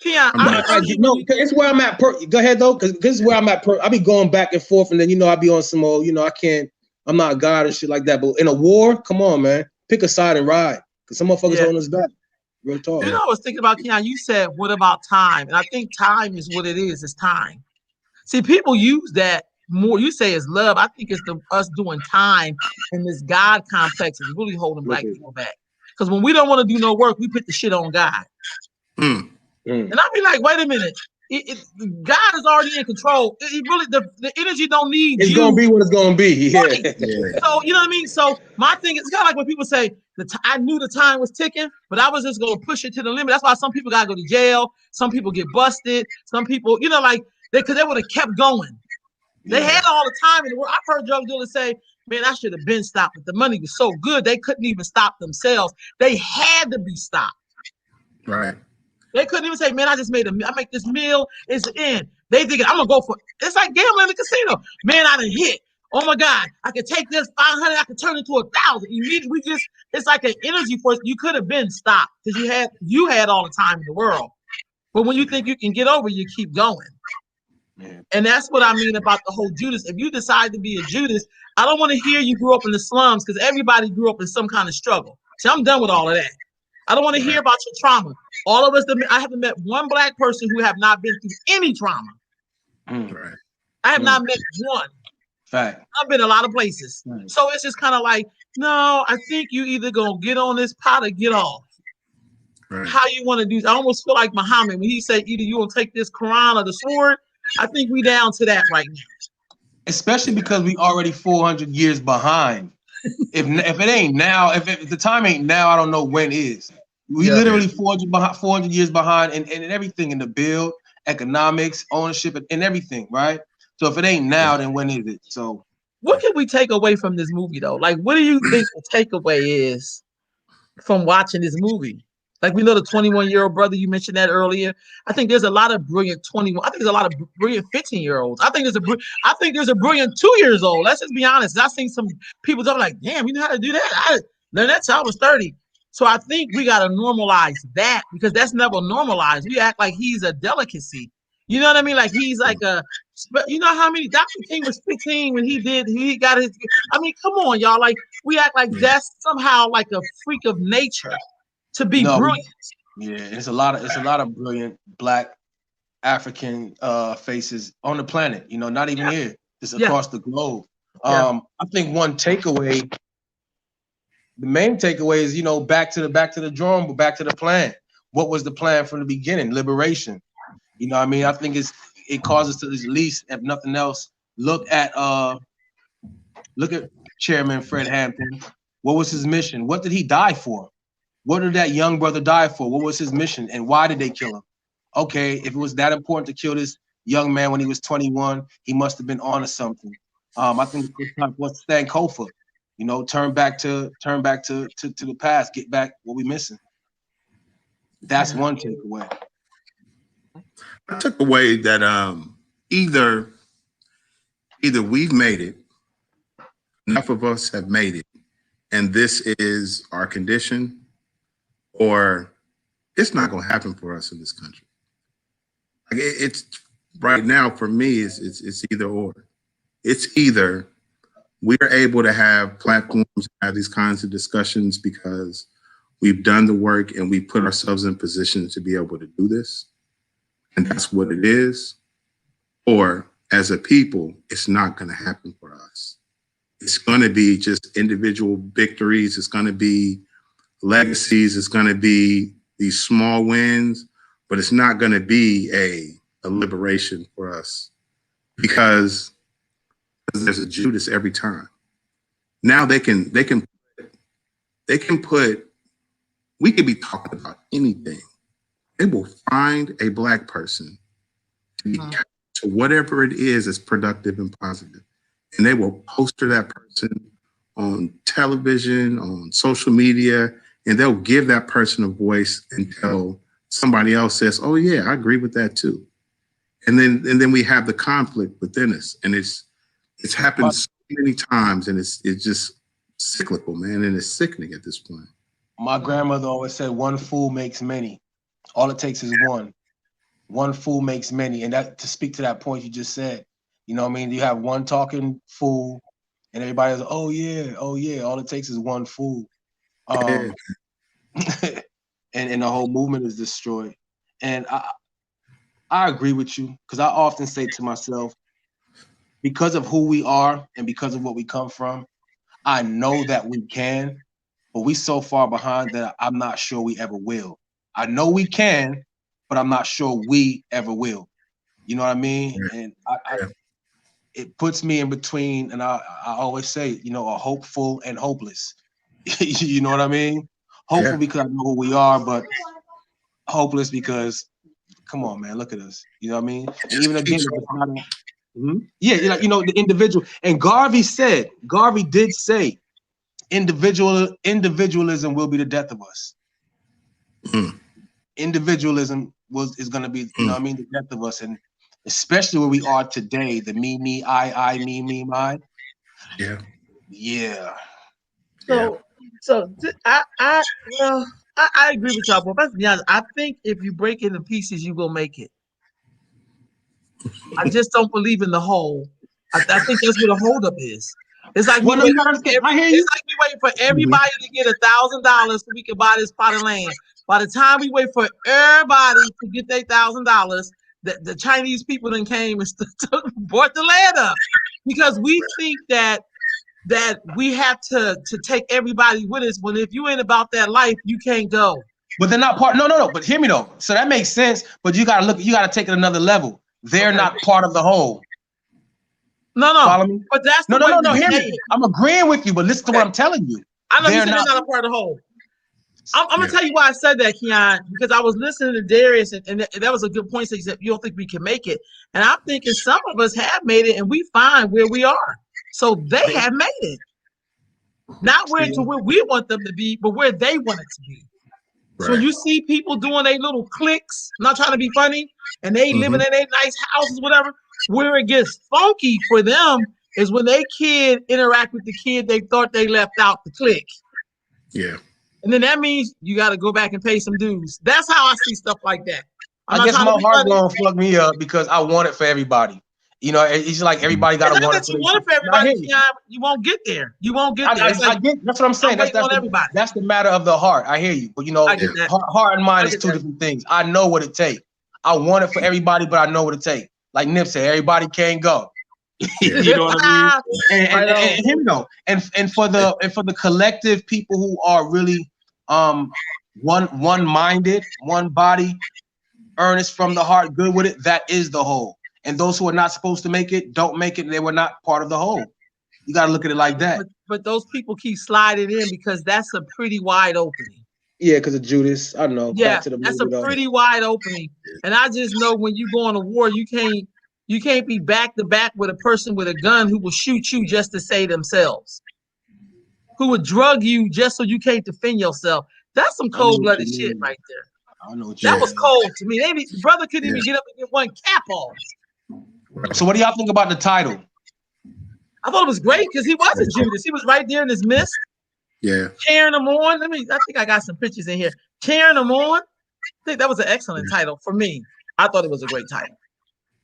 Speaker 2: Yeah,
Speaker 5: it's where I'm at. Go ahead though, because this is where I'm at. I be going back and forth, and then I be on some old. I'm not God and shit like that. But in a war, come on, man, pick a side and ride, because some motherfuckers on us back. Real talk.
Speaker 2: I was thinking about Keon. You said, "What about time?" And I think time is what it is. It's time. See, people use that more. You say it's love. I think it's us doing time, and this God complex is really holding Black people back. Because when we don't want to do no work, we put the shit on God. And I'll be like, wait a minute. God is already in control. It really the energy don't need
Speaker 5: It's
Speaker 2: you.
Speaker 5: gonna be what it's gonna be. Yeah.
Speaker 2: Right. So you know what I mean. So my thing is kind of like when people say I knew the time was ticking, but I was just gonna push it to the limit. That's why some people gotta go to jail. Some people get busted. Some people, you know, like because they would have kept going. They had all the time in the world. I've heard drug dealers say, "Man, I should have been stopped, but the money was so good they couldn't even stop themselves. They had to be stopped."
Speaker 1: Right.
Speaker 2: They couldn't even say, "Man, I make this meal. It's in." They thinking, "I'm gonna go for it." It's like gambling in the casino. Man, I done hit. Oh my God, I could take this 500, I could turn it to 1,000. Immediately, it's like an energy force. You could have been stopped because you had all the time in the world. But when you think you can get over, you keep going. Yeah. And that's what I mean about the whole Judas. If you decide to be a Judas, I don't want to hear you grew up in the slums because everybody grew up in some kind of struggle. See, I'm done with all of that. I don't want to hear about your trauma. All of us, I haven't met one Black person who have not been through any trauma.
Speaker 1: Right.
Speaker 2: I have not met one.
Speaker 5: Fact.
Speaker 2: I've been a lot of places. So it's just kind of like, no, I think you either gonna get on this pot or get off. Right. How you want to do? I almost feel like Muhammad when he said either you gonna take this Quran or the sword. I think we down to that right now.
Speaker 5: Especially because we already 400 years behind. If it ain't now, if the time ain't now, I don't know when is. We literally 400 years behind in everything in the build, economics, ownership, and everything, right? So if it ain't now, then when is it? So
Speaker 2: what can we take away from this movie though? Like, what do you think the takeaway is from watching this movie? Like we know the 21-year-old brother, you mentioned that earlier. I think there's a lot of brilliant 21. I think there's a lot of brilliant 15-year-olds. I think there's a brilliant 2 years old. Let's just be honest. I've seen some people talk like, damn, you know how to do that? I learned that till I was 30. So I think we gotta normalize that because that's never normalized. We act like he's a delicacy. You know what I mean? Like he's like you know how many Dr. King was 15 when he got his. I mean, come on, y'all. Like we act like that's somehow like a freak of nature. To be brilliant.
Speaker 5: Yeah, it's a lot of brilliant Black African faces on the planet, you know, not even here, just across the globe. I think one takeaway, the main takeaway is, you know, back to the drawing board, back to the plan. What was the plan from the beginning? Liberation. You know what I mean? I think it causes to at least, if nothing else, look at Chairman Fred Hampton. What was his mission? What did he die for? What did that young brother die for? What was his mission? And why did they kill him? Okay, if it was that important to kill this young man when he was 21, he must have been on to something. I think the first time was Sankofa. You know, turn back to the past, get back what we missing. That's one takeaway.
Speaker 1: I took away that either we've made it, enough of us have made it, and this is our condition, or it's not going to happen for us in this country. Like it's right now for me, it's either or. It's either we are able to have platforms, have these kinds of discussions because we've done the work and we put ourselves in position to be able to do this, and that's what it is. Or as a people, it's not going to happen for us. It's going to be just individual victories. It's going to be legacies. It's going to be these small wins, but it's not going to be a liberation for us because there's a Judas every time. Now they can put, we could be talking about anything. They will find a Black person to whatever it is that's productive and positive. And they will poster that person on television, on social media, and they'll give that person a voice until somebody else says, oh yeah, I agree with that too. And then we have the conflict within us. And it's happened so many times, and it's just cyclical, man, and it's sickening at this point.
Speaker 5: My grandmother always said, one fool makes many. All it takes is one. One fool makes many. And that, to speak to that point you just said, you know what I mean? You have one talking fool, and everybody's like, oh yeah. All it takes is one fool. And the whole movement is destroyed. And I agree with you, because I often say to myself, because of who we are and because of what we come from, I know that we can, but we so far behind that I'm not sure we ever will. I know we can, but I'm not sure we ever will. You know what I mean?
Speaker 1: Yeah.
Speaker 5: And
Speaker 1: Yeah.
Speaker 5: it puts me in between, and I always say, you know, a hopeful and hopeless. You know what I mean? Hopeful
Speaker 1: Yeah.
Speaker 5: because I know who we are, but hopeless because, come on, man, look at us. You know what I mean? And even again, if it's not yeah, like, you know, the individual. And Garvey did say, individualism will be the death of us.
Speaker 1: Mm.
Speaker 5: Individualism is going to be, you know what I mean, the death of us. And especially where we are today, the me, I, me, my.
Speaker 1: Yeah.
Speaker 5: Yeah.
Speaker 2: I agree with y'all, but let's be honest. I think if you break it into pieces, you will make it. I just don't believe in the whole. I think that's where the holdup is. It's like
Speaker 5: Well, no, you gotta understand. I hear you.
Speaker 2: It's like we waiting for everybody to get $1,000 so we can buy this plot of land. By the time we wait for everybody to get their $1,000, the Chinese people then came and bought the land up because we think that we have to take everybody with us. When if you ain't about that life, you can't go.
Speaker 5: But they're not part. No. But hear me though. So that makes sense. But you gotta look. You gotta take it another level. They're not part of the whole.
Speaker 2: No.
Speaker 5: Follow me?
Speaker 2: But that's
Speaker 5: no. Hear me. I'm agreeing with you, but listen to what I'm telling you.
Speaker 2: I know you said they're not a part of the whole. I'm gonna tell you why I said that, Keon, because I was listening to Darius, and that was a good point. So he said you don't think we can make it, and I'm thinking some of us have made it, and we find where we are. So they have made it, not where to where we want them to be, but where they want it to be. Right. So you see people doing their little cliques, not trying to be funny, and they living in their nice houses, whatever. Where it gets funky for them is when they kid interact with the kid they thought they left out the clique.
Speaker 1: Yeah.
Speaker 2: And then that means you got to go back and pay some dues. That's how I see stuff like that.
Speaker 5: I guess my heart gonna fuck me up because I want it for everybody. You know, it's like everybody got to want it.
Speaker 2: You want it for everybody. You won't get there. You won't get there.
Speaker 5: I get. That's what I'm saying. That's the matter of the heart. I hear you, but you know, heart and mind is two different things. I know what it takes. I want it for everybody, but I know what it takes. Like Nip said, everybody can't go. You know what I mean? And him though, and for the collective people who are really one-minded, one body, earnest from the heart, good with it, that is the whole. And those who are not supposed to make it, don't make it, and they were not part of the whole. You got to look at it like that.
Speaker 2: But those people keep sliding in because that's a pretty wide opening.
Speaker 5: Yeah, because of Judas. I know.
Speaker 2: Yeah, that's a pretty wide opening. And I just know when you go on a war, you can't be back to back with a person with a gun who will shoot you just to save themselves, who would drug you just so you can't defend yourself. That's some cold-blooded shit right there.
Speaker 5: I know
Speaker 2: that was cold to me. The brother couldn't even get up and get one cap off.
Speaker 5: So what do y'all think about the title?
Speaker 2: I thought it was great because he was a Judas. He was right there in his mist.
Speaker 1: Yeah.
Speaker 2: Cheering them on. I think I got some pictures in here. Cheering them on. I think that was an excellent title for me. I thought it was a great title.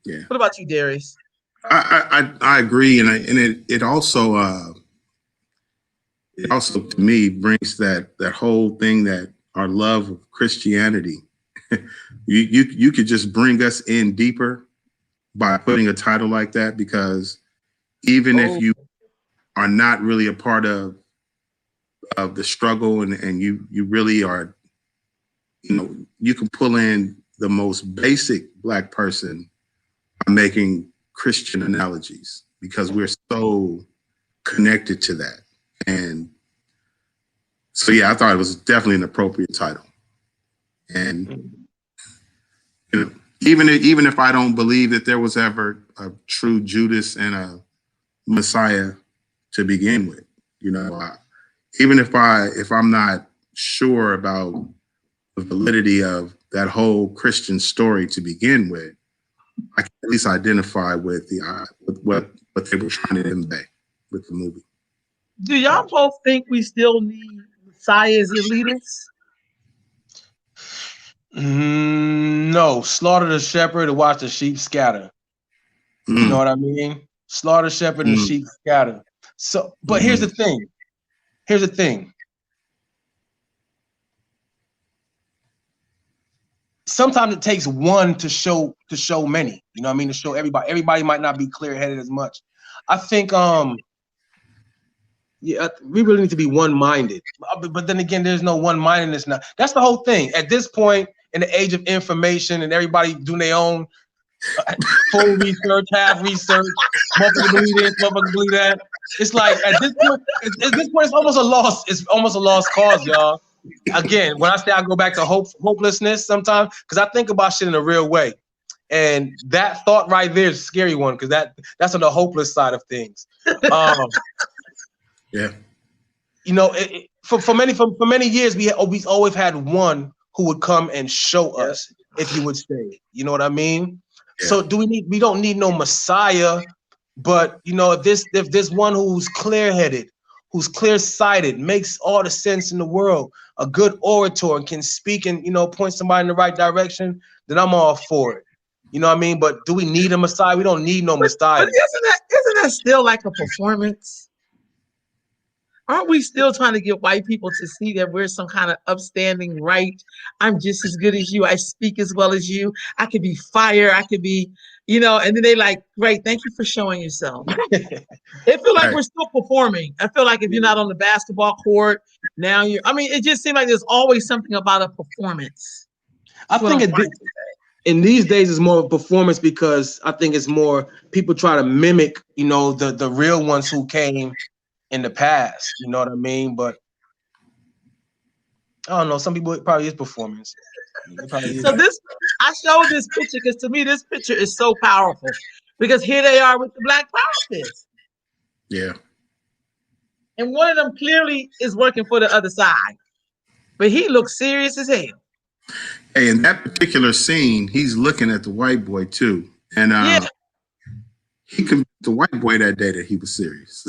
Speaker 1: Yeah.
Speaker 2: What about you, Darius?
Speaker 1: I agree, and it also to me brings that whole thing that our love of Christianity. you could just bring us in deeper by putting a title like that, because even if you are not really a part of the struggle and you really are, you know, you can pull in the most basic Black person by making Christian analogies, because we're so connected to that. And so, yeah, I thought it was definitely an appropriate title. And, you know, even if I don't believe that there was ever a true Judas and a Messiah to begin with, you know, even if I'm not sure about the validity of that whole Christian story to begin with, I can at least identify with what they were trying to convey with the movie.
Speaker 2: Do y'all both think we still need Messiahs and leaders?
Speaker 5: No. Slaughter the shepherd and watch the sheep scatter. You know what I mean? Slaughter the shepherd and the sheep scatter. So, but here's the thing. Sometimes it takes one to show many. You know what I mean? To show everybody. Everybody might not be clear-headed as much. I think we really need to be one-minded. But then again, there's no one-mindedness now. That's the whole thing. At this point, in the age of information and everybody doing their own, Full research, half research, motherfucker believe this, motherfucker believe that. It's like at this point, it's almost a lost. It's almost a lost cause, y'all. Again, when I say I go back to hopelessness sometimes, because I think about shit in a real way, and that thought right there is a scary one because that's on the hopeless side of things.
Speaker 1: Yeah.
Speaker 5: You know, for many years we always had one who would come and show us if you would stay. You know what I mean? Yeah. So we don't need no Messiah, but you know, if there's one who's clear-headed, who's clear-sighted, makes all the sense in the world, a good orator and can speak and, you know, point somebody in the right direction, then I'm all for it. You know what I mean? But do we need a Messiah? We don't need no Messiah.
Speaker 2: But isn't that still like a performance? Aren't we still trying to get white people to see that we're some kind of upstanding right? I'm just as good as you. I speak as well as you. I could be fire. I could be, you know, and then they like, great, thank you for showing yourself. It feel like we're still performing. I feel like if you're not on the basketball court, now it just seems like there's always something about a performance.
Speaker 5: I think in these days it's more of a performance because I think it's more people try to mimic, you know, the real ones who came in the past, you know what I mean? But I don't know. Some people, it probably is performance.
Speaker 2: So I showed this picture because to me this picture is so powerful because here they are with the Black Power fist.
Speaker 1: Yeah.
Speaker 2: And one of them clearly is working for the other side, but he looks serious as hell.
Speaker 1: Hey, in that particular scene, he's looking at the white boy too, and he convinced the white boy that day that he was serious.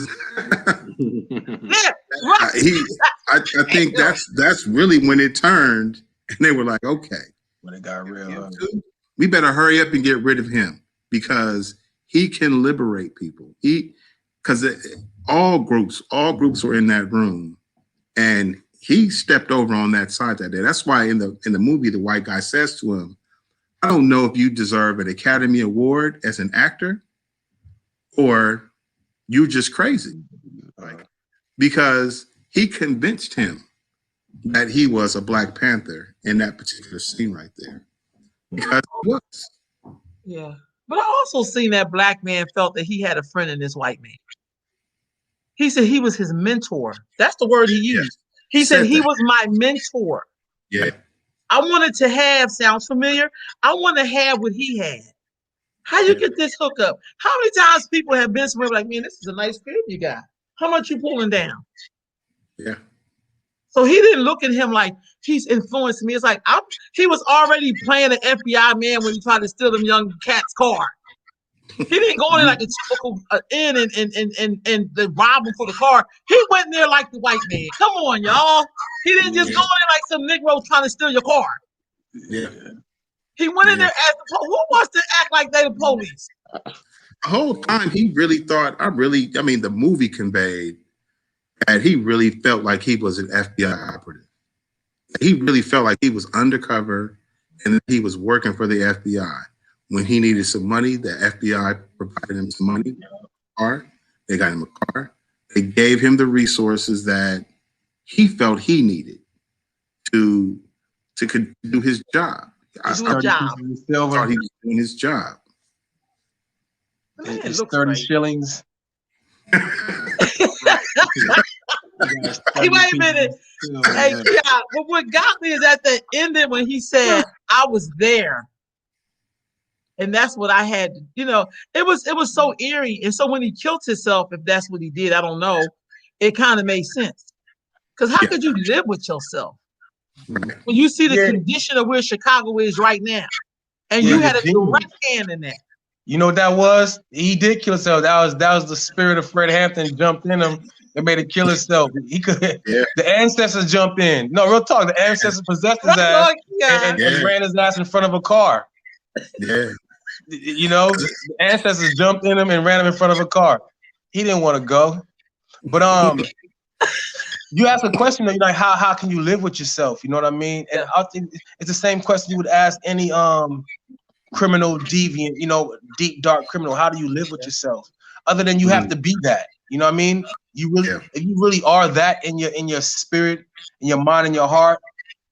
Speaker 2: Yeah, right.
Speaker 1: I think that's really when it turned, and they were like, okay,
Speaker 5: when it got real,
Speaker 1: we better hurry up and get rid of him because he can liberate people. Because all groups were in that room, and he stepped over on that side that day. That's why in the movie, the white guy says to him, "I don't know if you deserve an Academy Award as an actor, or you're just crazy." Like, because he convinced him that he was a Black Panther in that particular scene right there. Because he was.
Speaker 2: Yeah. But I also seen that Black man felt that he had a friend in this white man. He said he was his mentor. That's the word he used. He said he was my mentor.
Speaker 1: Yeah.
Speaker 2: I wanted to have, sounds familiar, I want to have what he had. How you get this hookup? How many times people have been somewhere like, man, this is a nice crib you got. How much you pulling down?
Speaker 1: Yeah.
Speaker 2: So he didn't look at him like he's influencing me. It's like he was already playing an FBI man when he tried to steal them young cat's car. He didn't go in like a typical inn and rob him for the car. He went in there like the white man. Come on, y'all. He didn't just go in like some Negro trying to steal your car.
Speaker 1: Yeah.
Speaker 2: He went in there as who wants to act like they the police?
Speaker 1: The whole time he really thought, the movie conveyed that he really felt like he was an FBI operative. He really felt like he was undercover and that he was working for the FBI. When he needed some money, the FBI provided him some money. They got him a car. They gave him the resources that he felt he needed to do his job. I thought he was doing his job.
Speaker 5: Man, it's 30 shillings.
Speaker 2: Hey, wait a minute. Hey, yeah, but what got me is at the end when he said, I was there. And that's what I had, it was so eerie. And so when he killed himself, if that's what he did, I don't know, it kind of made sense. Because how could you live with yourself? When you see the condition of where Chicago is right now, and you had a direct hand in that.
Speaker 5: You know what that was? He did kill himself. That was the spirit of Fred Hampton jumped in him and made him kill himself. He could. Yeah. The ancestors jumped in. No, real talk. The ancestors possessed his ass and ran his ass in front of a car.
Speaker 1: Yeah.
Speaker 5: The ancestors jumped in him and ran him in front of a car. He didn't want to go. But you ask a question, like how can you live with yourself? You know what I mean? And I think it's the same question you would ask any criminal deviant, deep dark criminal. How do you live with yourself? Other than you have to be that. You know what I mean? If you really are that in your spirit, in your mind, in your heart,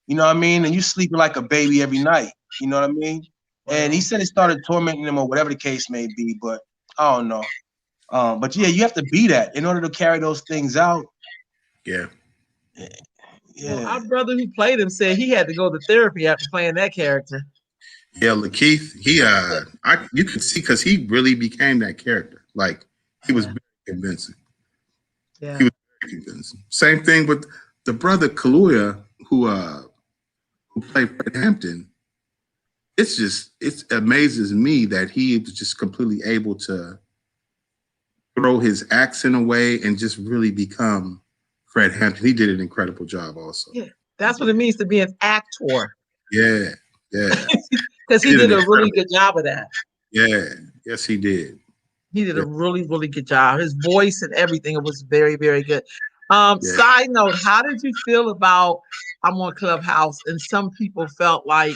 Speaker 5: you know what I mean? And you sleeping like a baby every night. You know what I mean? And he said it started tormenting him or whatever the case may be, but I don't know. But yeah, you have to be that in order to carry those things out.
Speaker 1: Yeah.
Speaker 5: Yeah.
Speaker 2: Well, our brother who played him said he had to go to therapy after playing that character.
Speaker 1: Yeah, Lakeith, you could see because he really became that character. Like he was very convincing.
Speaker 2: Yeah.
Speaker 1: He was very convincing. Same thing with the brother Kaluuya, who played Fred Hampton. It amazes me that he was just completely able to throw his accent away and just really become Fred Hampton. He did an incredible job also.
Speaker 2: Yeah, that's what it means to be an actor.
Speaker 1: Yeah.
Speaker 2: Because he did a really good job of that.
Speaker 1: Yeah, yes, he did.
Speaker 2: He did a really, really good job. His voice and everything, it was very, very good. Side note, how did you feel about I'm on Clubhouse and some people felt like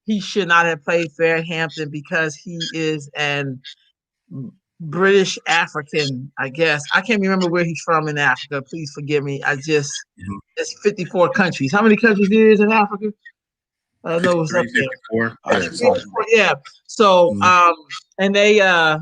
Speaker 2: he should not have played Fred Hampton because he is an British African, I guess. I can't remember where he's from in Africa. Please forgive me. It's 54 countries. How many countries there is in Africa? I don't know what's up there.
Speaker 1: 54.
Speaker 2: Yeah. So, and I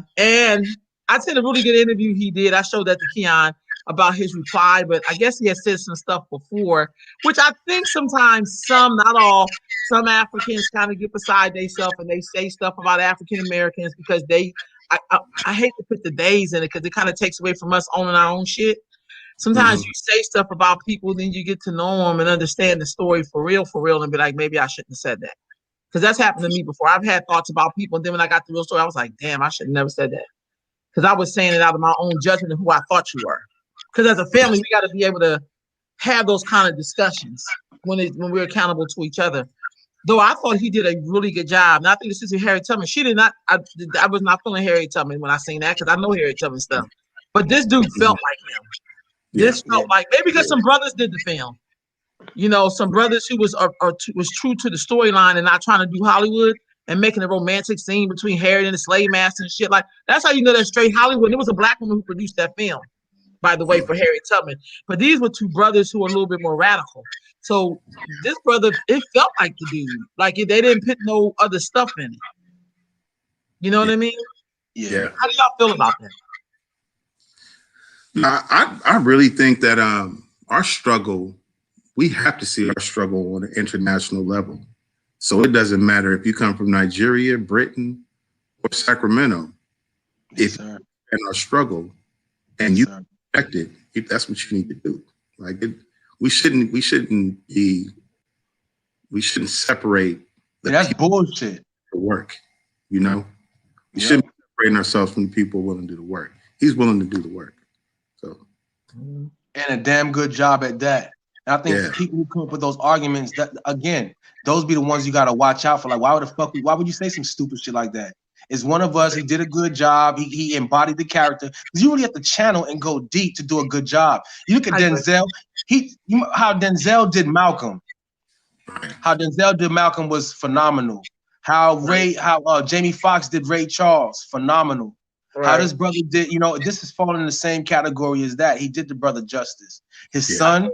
Speaker 2: did a really good interview he did. I showed that to Keon about his reply, but I guess he had said some stuff before, which I think sometimes not all, some Africans kind of get beside themselves and they say stuff about African Americans because I hate to put the days in it because it kind of takes away from us owning our own shit. Sometimes you say stuff about people, then you get to know them and understand the story for real, and be like, maybe I shouldn't have said that. Because that's happened to me before. I've had thoughts about people, and then when I got the real story, I was like, damn, I should have never said that. Because I was saying it out of my own judgment of who I thought you were. Because as a family, we got to be able to have those kind of discussions when we're accountable to each other. Though I thought he did a really good job. And I think this is Harry Tubman. She did not, I was not feeling Harry Tubman when I seen that because I know Harry Tubman stuff. But this dude felt like him. This felt like maybe because some brothers did the film. You know, some brothers who was true to the storyline and not trying to do Hollywood and making a romantic scene between Harry and the slave master and shit. Like, that's how you know that's straight Hollywood. And it was a black woman who produced that film, by the way, for Harry Tubman. But these were two brothers who were a little bit more radical. So this brother, it felt like the dude. Like they didn't put no other stuff in it. You know what I mean?
Speaker 1: Yeah.
Speaker 2: How do y'all feel about that?
Speaker 1: I really think that our struggle, we have to see our struggle on an international level. So it doesn't matter if you come from Nigeria, Britain, or Sacramento. If you're in our struggle and you respect it, that's what you need to do. Like we shouldn't separate.
Speaker 5: That's bullshit.
Speaker 1: The work, you know, we shouldn't be separating ourselves from the people willing to do the work. He's willing to do the work. So,
Speaker 5: and a damn good job at that. And I think people who come up with those arguments, that again, those be the ones you gotta watch out for. Like, why would you say some stupid shit like that? It's one of us. He did a good job. He embodied the character. Because you really have to channel and go deep to do a good job. You look at Denzel. How Denzel did Malcolm. How Denzel did Malcolm was phenomenal. How Jamie Foxx did Ray Charles, phenomenal. Right. How this brother did, this is falling in the same category as that. He did the brother justice. His son,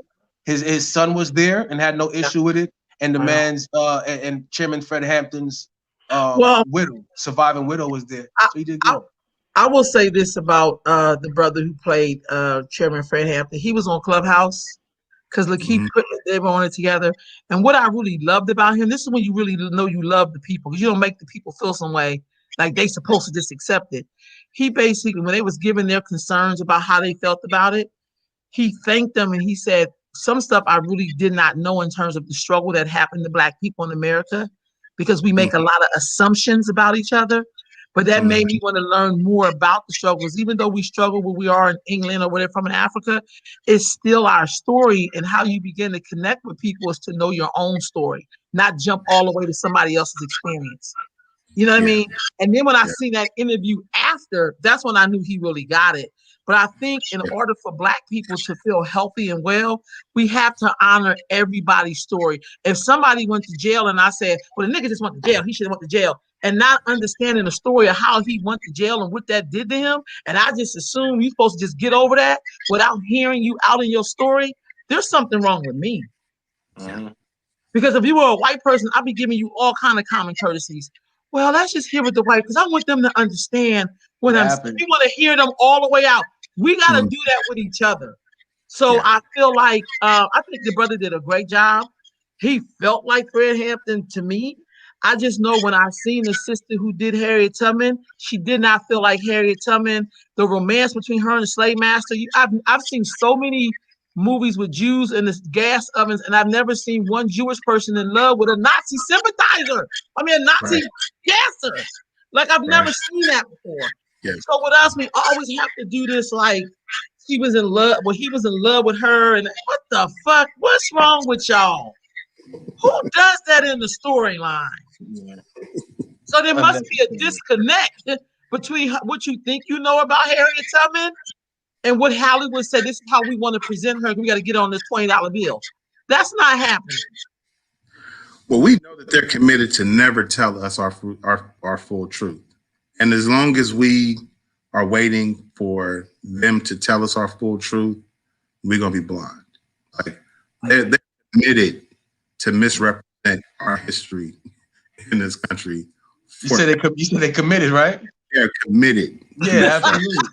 Speaker 5: his son was there and had no issue with it. And the man's and Chairman Fred Hampton's widow, surviving widow, was there. So he did good.
Speaker 2: I will say this about the brother who played Chairman Fred Hampton. He was on Clubhouse because Lakeith put them on it together. And what I really loved about him, this is when you really know you love the people, because you don't make the people feel some way like they supposed to just accept it. He basically, when they was giving their concerns about how they felt about it, he thanked them and he said, some stuff I really did not know in terms of the struggle that happened to Black people in America, because we make a lot of assumptions about each other. But that made me want to learn more about the struggles. Even though we struggle where we are in England or whatever from in Africa, it's still our story. And how you begin to connect with people is to know your own story, not jump all the way to somebody else's experience. You know what I mean? And then when I seen that interview after, that's when I knew he really got it. But I think in order for Black people to feel healthy and well, we have to honor everybody's story. If somebody went to jail and I said, well, the nigga just went to jail, he should have went to jail, and not understanding the story of how he went to jail and what that did to him, and I just assume you're supposed to just get over that without hearing you out in your story, there's something wrong with me. Because if you were a white person, I'd be giving you all kind of common courtesies. well, let's just hear what the white, because I want them to understand what
Speaker 5: What
Speaker 2: I'm saying.
Speaker 5: happened?
Speaker 2: We want to hear them all the way out. We got to
Speaker 1: Mhm.
Speaker 2: do that with each other. So
Speaker 1: Yeah.
Speaker 2: I feel like I think the brother did a great job. He felt like Fred Hampton to me. I just know when I seen the sister who did Harriet Tubman, she did not feel like Harriet Tubman. The romance between her and the slave master. I've seen so many movies with Jews in the gas ovens, and I've never seen one Jewish person in love with a Nazi sympathizer. I mean, a Nazi
Speaker 1: Right.
Speaker 2: gasser. Like I've
Speaker 1: Right.
Speaker 2: never seen that before.
Speaker 1: Yeah.
Speaker 2: So with us, we always have to do this like she was in love, well, he was in love with her, and what the fuck? What's wrong with y'all? Who does that in the storyline?
Speaker 5: Yeah.
Speaker 2: So there must be a
Speaker 5: Unnecessary.
Speaker 2: disconnect between what you think you know about Harriet Tubman and what Hollywood said. This is how we want to present her. We got to get on this $20 bill. That's not happening.
Speaker 1: Well, we know that they're committed to never tell us our full truth. And as long as we are waiting for them to tell us our full truth, we're going to be blind. Like they're committed to misrepresent our history in this country.
Speaker 5: You said they committed, right?
Speaker 1: They're committed.
Speaker 5: Yeah, absolutely.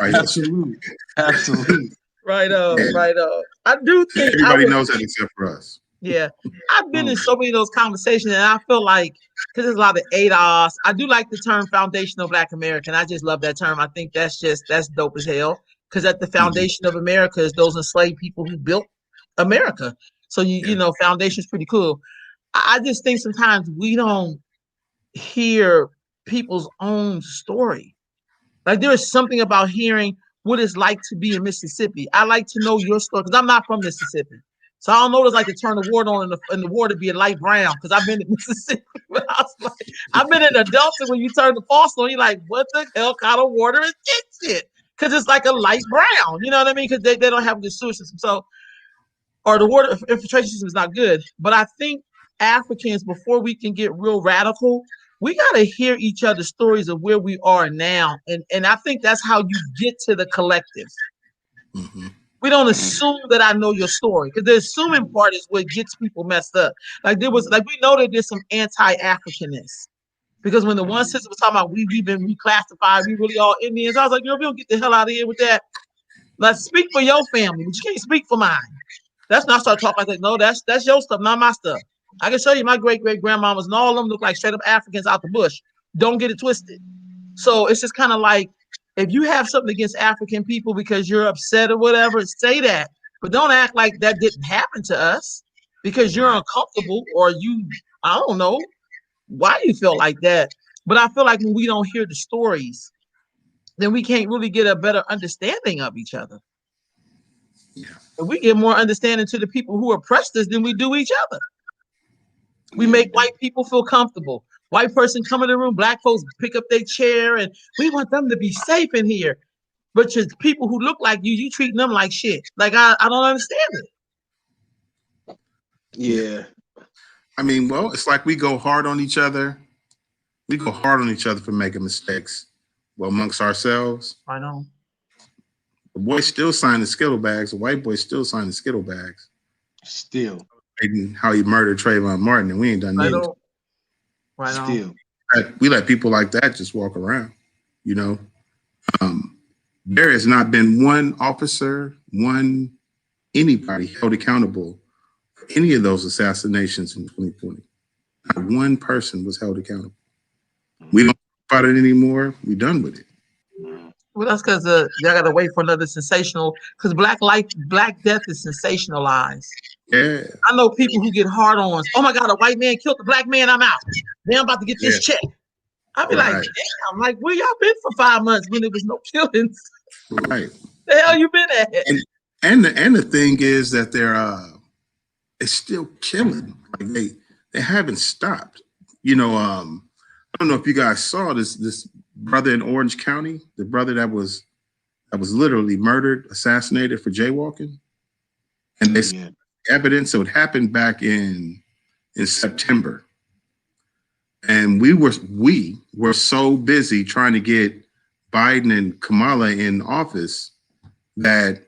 Speaker 1: Right.
Speaker 5: Absolutely. Absolutely.
Speaker 2: Right on,
Speaker 1: Yeah.
Speaker 2: right on. I do think
Speaker 1: Everybody knows that except for us.
Speaker 2: Yeah, I've been in so many of those conversations, and I feel like because there's a lot of ADOS. I do like the term foundational Black American. I just love that term. I think that's dope as hell. Because at the foundation of America is those enslaved people who built America. So you know, foundation is pretty cool. I just think sometimes we don't hear people's own story. Like there is something about hearing what it's like to be in Mississippi. I like to know your story because I'm not from Mississippi. So I don't know what it's like to turn the water on in the water be a light brown because I've been in Mississippi. But I was like, I've been in the Delta when you turn the faucet on, you're like, what the hell kind of water is this shit? Because it's like a light brown. You know what I mean? Because they don't have the sewer system. So, or the water infiltration system is not good. But I think Africans, before we can get real radical, we got to hear each other's stories of where we are now. And I think that's how you get to the collective.
Speaker 1: Mm-hmm.
Speaker 2: We don't assume that I know your story because the assuming part is what gets people messed up. Like we know that there's some anti-Africanness because when the one sister was talking about we've been reclassified, we really all Indians. I was like, we don't get the hell out of here with that. Let's speak for your family, but you can't speak for mine. That's not start talking like that. No, that's your stuff, not my stuff. I can show you my great grandmamas and all of them look like straight up Africans out the bush. Don't get it twisted. So it's just kind of like if you have something against African people because you're upset or whatever, say that. But don't act like that didn't happen to us because you're uncomfortable or I don't know why you feel like that. But I feel like when we don't hear the stories, then we can't really get a better understanding of each other.
Speaker 1: Yeah.
Speaker 2: And we get more understanding to the people who oppressed us than we do each other. We make white people feel comfortable. White person come in the room, black folks pick up their chair, and we want them to be safe in here. But your people who look like you treating them like shit. Like I don't understand it.
Speaker 5: Yeah.
Speaker 1: I mean, well, it's like we go hard on each other. We go hard on each other for making mistakes. Well, amongst ourselves.
Speaker 2: I know.
Speaker 1: The boy still signing Skittle bags. The white boy still signing Skittle bags.
Speaker 5: Still.
Speaker 1: How he murdered Trayvon Martin, and we ain't done nothing.
Speaker 2: Right
Speaker 5: Still.
Speaker 1: We let people like that just walk around, you know. There has not been one officer, anybody held accountable for any of those assassinations in 2020. Not one person was held accountable. We don't talk about it anymore. We're done with it.
Speaker 2: Well, that's because y'all got to wait for another sensational. Because black death is sensationalized.
Speaker 1: Yeah.
Speaker 2: I know people who get hard-ons. Oh my God, a white man killed a black man. I'm out. Then I'm about to get this check. I'll be like, damn, like where y'all been for 5 months when there was no killings?
Speaker 1: Right.
Speaker 2: The hell you been at?
Speaker 1: And the thing is that they're still killing. Like they haven't stopped. You know, I don't know if you guys saw this brother in Orange County, the brother that was literally murdered, assassinated for jaywalking. And they evidence, so it happened back in September. And we were so busy trying to get Biden and Kamala in office that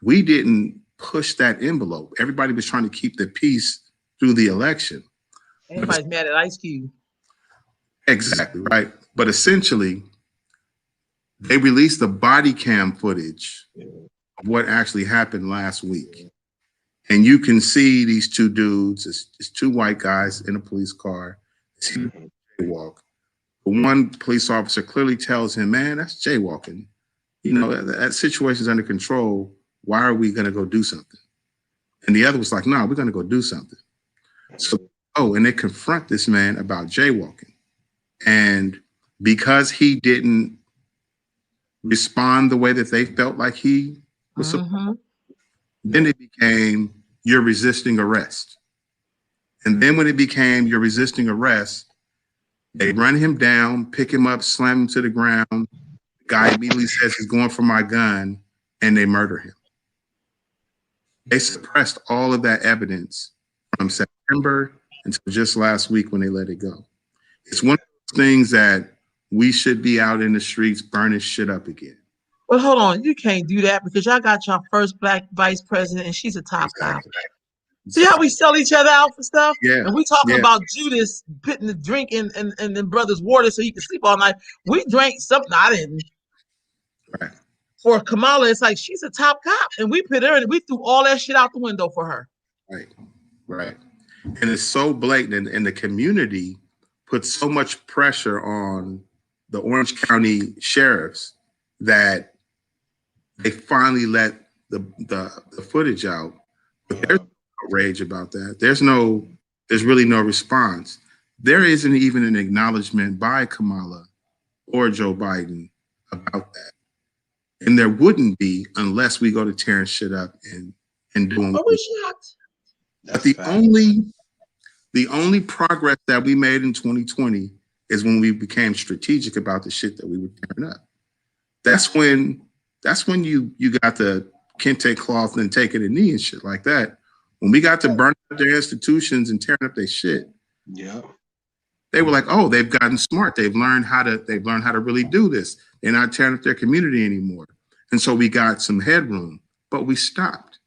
Speaker 1: we didn't push that envelope. Everybody was trying to keep the peace through the election.
Speaker 2: Everybody's mad at Ice Cube.
Speaker 1: Exactly, right? But essentially, they released the body cam footage of what actually happened last week. And you can see these two dudes, it's two white guys in a police car. See them jaywalk. One police officer clearly tells him, man, that's jaywalking. You know, that situation's under control. Why are we going to go do something? And the other was like, no, we're going to go do something. So, and they confront this man about jaywalking. And because he didn't respond the way that they felt like he was supposed, then it became, you're resisting arrest. And then when it became, you're resisting arrest, they run him down, pick him up, slam him to the ground. The guy immediately says he's going for my gun, and they murder him. They suppressed all of that evidence from September until just last week when they let it go. It's one of those things that we should be out in the streets burning shit up again.
Speaker 2: Well, hold on. You can't do that because y'all got your first black vice president and she's a top cop. See how we sell each other out for stuff?
Speaker 1: Yeah.
Speaker 2: And we talking about Judas putting the drink in brother's water so he can sleep all night. We drank something. I didn't.
Speaker 1: Right.
Speaker 2: For Kamala, it's like she's a top cop. And we put her in, we threw all that shit out the window for her.
Speaker 1: Right. Right. And it's so blatant, and the community put so much pressure on the Orange County sheriffs that they finally let the footage out. But there's outrage about that. There's really no response. There isn't even an acknowledgement by Kamala or Joe Biden about that. And there wouldn't be unless we go to tearing shit up and doing what we shocked. But the only progress that we made in 2020 is when we became strategic about the shit that we were tearing up. That's when you got the kente cloth and taking a knee and shit like that. When we got to burn up their institutions and tearing up their shit, they were like, oh, they've gotten smart. They've learned how to really do this. They're not tearing up their community anymore. And so we got some headroom, but we stopped.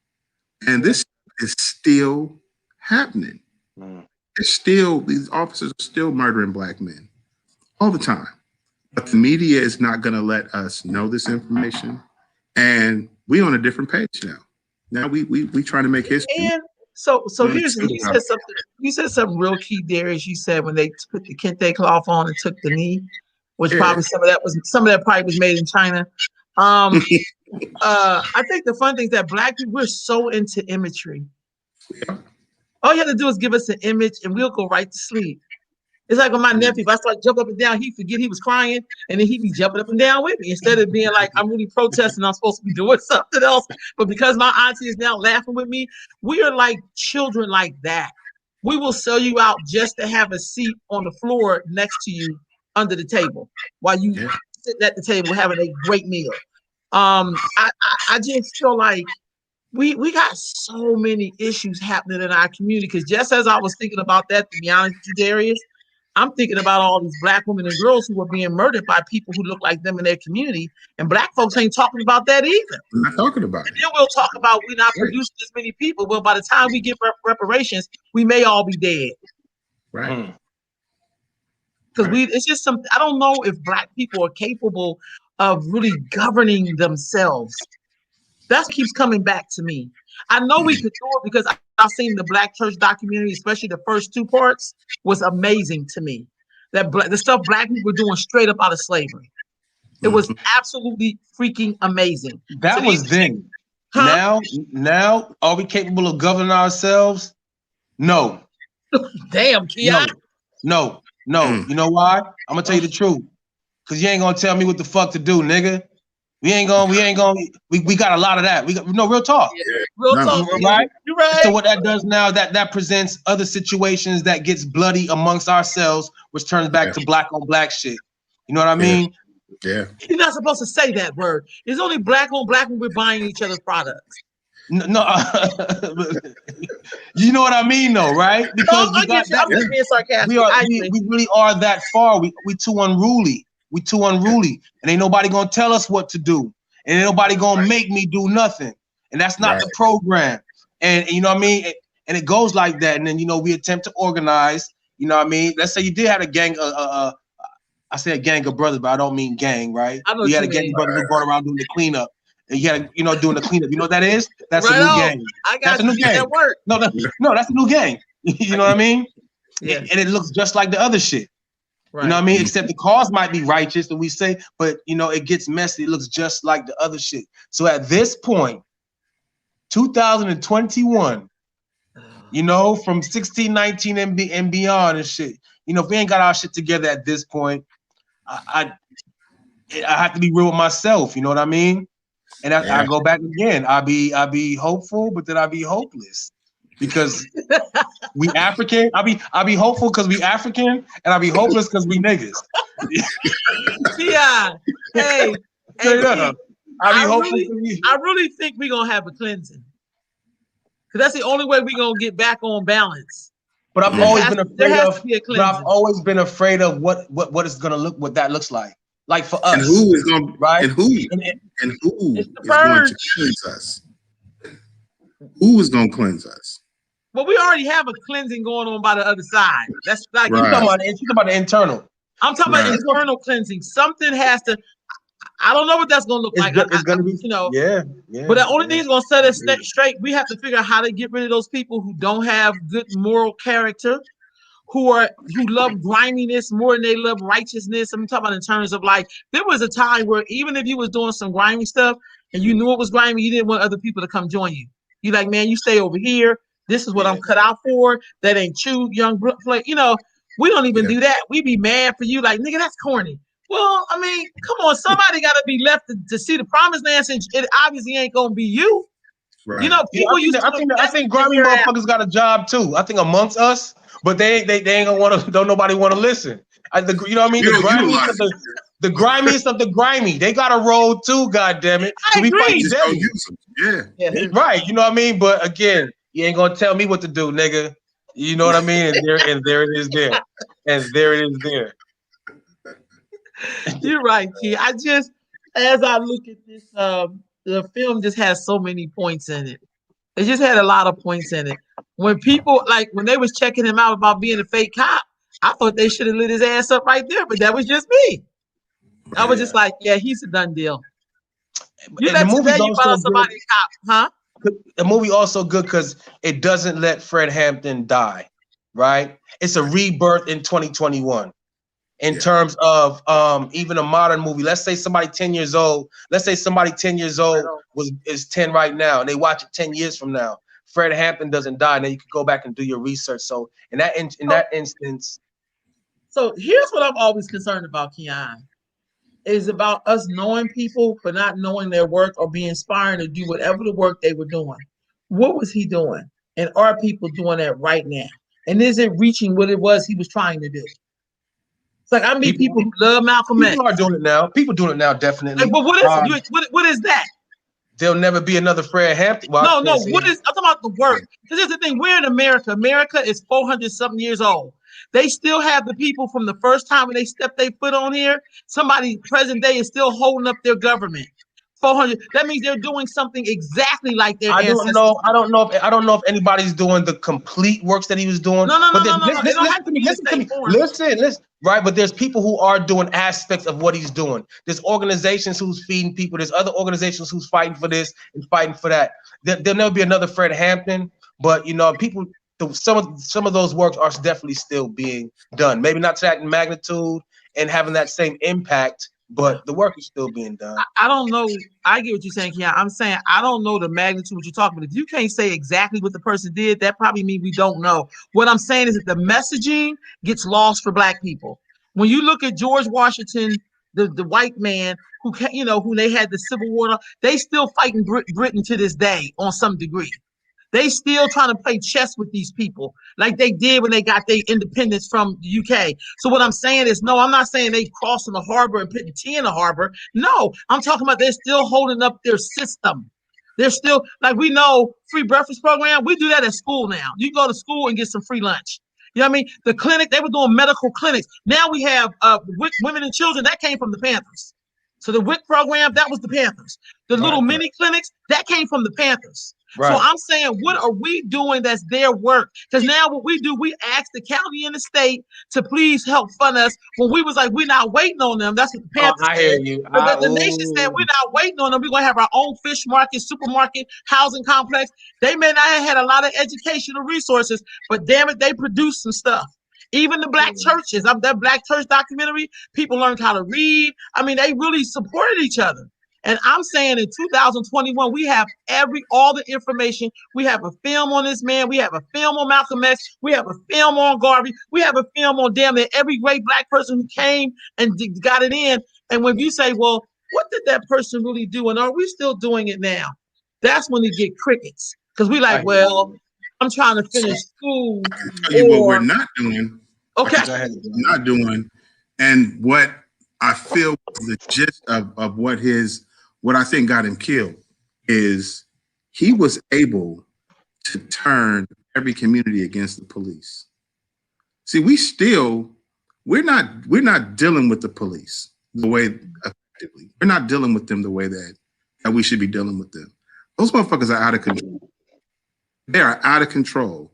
Speaker 1: And this is still happening. These officers are still murdering black men all the time. But the media is not going to let us know this information. And we on a different page now. Now we trying to make history.
Speaker 2: And so here's you said something real key, Darius. You said when they put the kente cloth on and took the knee, which probably some of that probably was made in China. I think the fun thing is that black people, we're so into imagery.
Speaker 1: Yeah.
Speaker 2: All you have to do is give us an image and we'll go right to sleep. It's like with my nephew, if I start jumping up and down, he'd forget he was crying and then he'd be jumping up and down with me instead of being like, I'm really protesting, I'm supposed to be doing something else. But because my auntie is now laughing with me, we are like children like that. We will sell you out just to have a seat on the floor next to you under the table while you sitting at the table having a great meal. I just feel like we got so many issues happening in our community because just as I was thinking about that, to be honest with you, Darius, I'm thinking about all these black women and girls who are being murdered by people who look like them in their community, and black folks ain't talking about that either.
Speaker 1: We're not talking about it.
Speaker 2: And then we'll talk about we're not producing as many people. Well, by the time we get reparations, we may all be dead.
Speaker 1: Right.
Speaker 2: Because it's just something, I don't know if black people are capable of really governing themselves. That keeps coming back to me. I know we could do it because I've seen the Black Church documentary, especially the first two parts, was amazing to me. The stuff black people were doing straight up out of slavery. It was absolutely freaking amazing.
Speaker 5: That was then. Huh? Now, are we capable of governing ourselves? No.
Speaker 2: Damn, Keon.
Speaker 5: No. You know why? I'm gonna tell you the truth. Cause you ain't gonna tell me what the fuck to do, nigga. We got a lot of that. Real talk.
Speaker 2: Yeah, real talk,
Speaker 5: right?
Speaker 2: You're right.
Speaker 5: So what that does now, that presents other situations that gets bloody amongst ourselves, which turns back to black on black shit. You know what I mean?
Speaker 1: Yeah.
Speaker 2: You're not supposed to say that word. It's only black on black when we're buying each other's products.
Speaker 5: No, you know what I mean, though, right? Because
Speaker 2: I'm just being sarcastic.
Speaker 5: We really are that far. We too unruly. We too unruly, and ain't nobody gonna tell us what to do, and ain't nobody gonna make me do nothing, and that's not the program. And you know what I mean? And it goes like that, and then we attempt to organize. You know what I mean? Let's say you did have a gang, a I said gang of brothers, but I don't mean gang, right?
Speaker 2: I know
Speaker 5: We had a
Speaker 2: what you
Speaker 5: gang
Speaker 2: mean.
Speaker 5: of brothers who going around doing the cleanup. And you had, doing the cleanup. You know what that is? That's
Speaker 2: Right
Speaker 5: a new
Speaker 2: on.
Speaker 5: gang.
Speaker 2: I got
Speaker 5: That's a new gang.
Speaker 2: that work.
Speaker 5: No, that's a new gang. You know what I mean?
Speaker 2: Yeah.
Speaker 5: And it looks just like the other shit.
Speaker 2: Right.
Speaker 5: You know what I mean? Except the cause might be righteous, that we say, but it gets messy. It looks just like the other shit. So at this point, 2021, from 1619 and beyond and shit. If we ain't got our shit together at this point, I have to be real with myself. You know what I mean? And I go back again. I be hopeful, but then I be hopeless because we African. I be hopeful because we African, and I be hopeless because we niggas.
Speaker 2: Yeah. Hey.
Speaker 5: Straight up. I
Speaker 2: really think we're gonna have a cleansing. Because that's the only way we're gonna get back on balance.
Speaker 5: But I've always been afraid of.
Speaker 2: But I've
Speaker 5: always been afraid of what it's gonna look, what that looks like. Like for us,
Speaker 1: and who is going
Speaker 5: right?
Speaker 1: And who is going to cleanse us? Who is going to cleanse us?
Speaker 2: Well, we already have a cleansing going on by the other side. That's like
Speaker 5: you're talking about the internal.
Speaker 2: I'm talking about internal cleansing. Something has to. I don't know what that's going to look like.
Speaker 5: It's going to be, yeah.
Speaker 2: But the only thing that's going to set us straight, we have to figure out how to get rid of those people who don't have good moral character, who love griminess more than they love righteousness. I'm talking about in terms of like, there was a time where even if you was doing some grimy stuff and you knew it was grimy, you didn't want other people to come join you. You like, man, you stay over here. This is what I'm cut out for. That ain't you, young play. We don't even do that. We be mad for you, like, nigga, that's corny. Well, I mean, come on, somebody got to be left to see the promised land, since it obviously ain't gonna be you.
Speaker 1: Right.
Speaker 2: People
Speaker 5: I think grimy motherfuckers got a job too. I think amongst us, but they ain't gonna want to. Don't nobody want to listen. You know what I mean? The grimiest of the grimy, they got a role too. God damn it!
Speaker 2: I agree.
Speaker 1: Yeah.
Speaker 5: Right. You know what I mean? But again, you ain't gonna tell me what to do, nigga. You know what I mean? And there it is there. And there it is there.
Speaker 2: You're right, T. As I look at this, the film just has so many points in it. It just had a lot of points in it. When people, when they was checking him out about being a fake cop, I thought they should have lit his ass up right there, but that was just me. I was just like, yeah, he's a done deal. You let you follow somebody cop, huh?
Speaker 5: The movie also good because it doesn't let Fred Hampton die, right? It's a rebirth in 2021. In terms of even a modern movie, let's say somebody 10 years old. Let's say somebody 10 years old is 10 right now, and they watch it 10 years from now. Fred Hampton doesn't die, and then you could go back and do your research. So in that instance.
Speaker 2: So here's what I'm always concerned about, Keon, is about us knowing people but not knowing their work or being inspired to do whatever the work they were doing. What was he doing? And are people doing that right now? And is it reaching what it was he was trying to do? Like I meet people who love Malcolm X.
Speaker 5: People are doing it now. People doing it now, definitely.
Speaker 2: But what is that?
Speaker 5: There'll never be another Fred Hampton. Well,
Speaker 2: no. I'm talking about the work. Because here's the thing: we're in America. America is 400-something years old. They still have the people from the first time when they stepped their foot on here. Somebody present day is still holding up their government. 400. That means they're doing something exactly like their ancestors.
Speaker 5: I don't know if anybody's doing the complete works that he was doing.
Speaker 2: No.
Speaker 5: Listen. Right, but there's people who are doing aspects of what he's doing. There's organizations who's feeding people. There's other organizations who's fighting for this and fighting for that. There'll never be another Fred Hampton, but people. Some of those works are definitely still being done. Maybe not to that magnitude and having that same impact, but the work is still being done.
Speaker 2: I don't know. I get what you're saying, Keon. I'm saying I don't know the magnitude what you're talking about. If you can't say exactly what the person did, that probably means we don't know. What I'm saying is that the messaging gets lost for Black people. When you look at George Washington, the white man who they had the Civil War, they still fighting Britain to this day on some degree. They still trying to play chess with these people like they did when they got their independence from the UK. So what I'm saying is, no, I'm not saying they crossing the harbor and putting tea in the harbor. No, I'm talking about they're still holding up their system. They're still, like, we know free breakfast program. We do that at school now. You go to school and get some free lunch. You know what I mean? The clinic, they were doing medical clinics. Now we have women and children. That came from the Panthers. So the WIC program, that was the Panthers. The little mini clinics, that came from the Panthers. So
Speaker 5: Right.
Speaker 2: I'm saying, what are we doing that's their work? Because now what we do, we ask the county and the state to please help fund us. When we was like, we're not waiting on them. That's what the
Speaker 5: Oh,
Speaker 2: Panthers
Speaker 5: I
Speaker 2: said.
Speaker 5: hear you.
Speaker 2: But the nation said, we're not waiting on them. We're going to have our own fish market, supermarket, housing complex. They may not have had a lot of educational resources, but damn it, they produced some stuff. Even the black churches, that black church documentary, people learned how to read. I mean, they really supported each other. And I'm saying in 2021, we have all the information. We have a film on this man. We have a film on Malcolm X. We have a film on Garvey. We have a film on damn near every great black person who came and got it in. And when you say, well, what did that person really do? And are we still doing it now? That's when you get crickets. Because we like, well, I'm trying to finish school.
Speaker 1: I can tell you what we're not doing.
Speaker 2: Okay.
Speaker 1: Not doing. And what I feel the gist of what I think got him killed is he was able to turn every community against the police. See, we're not dealing with the police the way effectively. We're not dealing with them the way that we should be dealing with them. Those motherfuckers are out of control. They are out of control.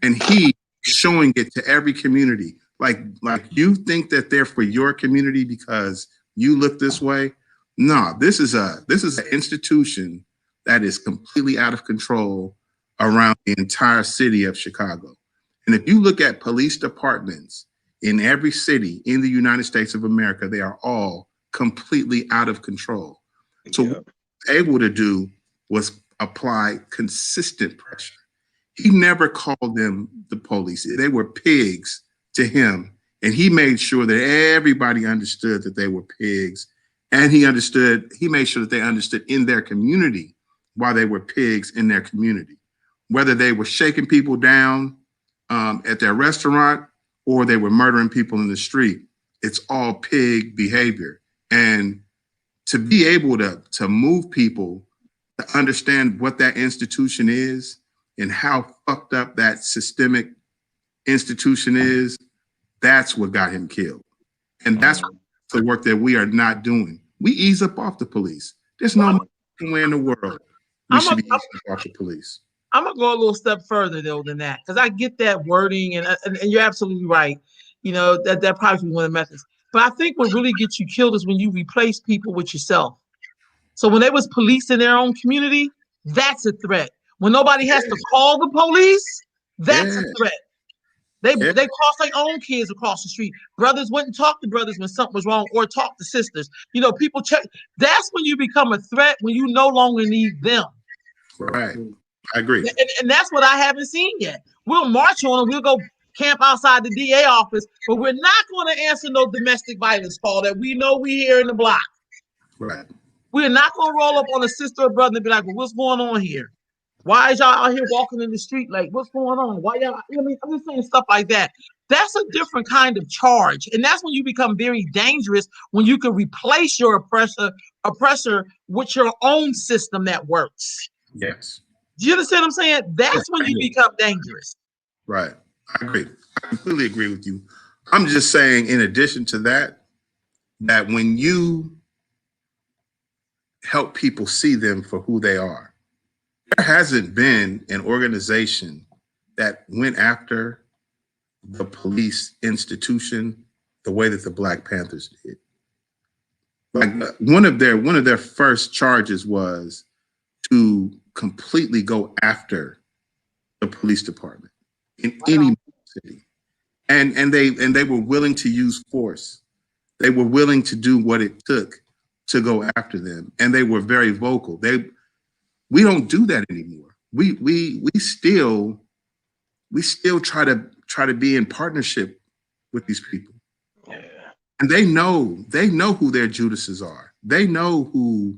Speaker 1: And he showing it to every community. Like you think that they're for your community because you look this way. No, this is an institution that is completely out of control around the entire city of Chicago. And if you look at police departments in every city in the United States of America, they are all completely out of control. So what he was able to do was apply consistent pressure. He never called them the police. They were pigs to him. And he made sure that everybody understood that they were pigs. And he made sure that they understood in their community why they were pigs in their community. Whether they were shaking people down at their restaurant or they were murdering people in the street, it's all pig behavior. And to be able to move people to understand what that institution is and how fucked up that systemic institution is, that's what got him killed. And that's the work that we are not doing. We ease up off the police. There's no way in the world we should be easing up off the police.
Speaker 2: I'm gonna go a little step further though than that, because I get that wording, and you're absolutely right. You know, that probably be one of the methods. But I think what really gets you killed is when you replace people with yourself. So when they was policing their own community, that's a threat. When nobody has to call the police, that's a threat. They crossed their own kids across the street. Brothers wouldn't talk to brothers when something was wrong, or talk to sisters. You know, people check. That's when you become a threat, when you no longer need them.
Speaker 1: Right. I agree.
Speaker 2: And that's what I haven't seen yet. We'll march on them. We'll go camp outside the DA office, but we're not going to answer no domestic violence call that we know we hear in the block.
Speaker 1: Right.
Speaker 2: We're not going to roll up on a sister or brother and be like, well, what's going on here? Why is y'all out here walking in the street? Like, what's going on? Why y'all? I mean, I'm just saying stuff like that. That's a different kind of charge. And that's when you become very dangerous, when you can replace your oppressor with your own system that works.
Speaker 1: Yes.
Speaker 2: Do you understand what I'm saying? That's when you become dangerous.
Speaker 1: Right. I agree. I completely agree with you. I'm just saying, in addition to that, that when you help people see them for who they are, there hasn't been an organization that went after the police institution the way that the Black Panthers did. Like one of their first charges was to completely go after the police department in any city, and they were willing to use force. They were willing to do what it took to go after them, and they were very vocal. We don't do that anymore. We still try to be in partnership with these people, and they know who their Judases are. They know who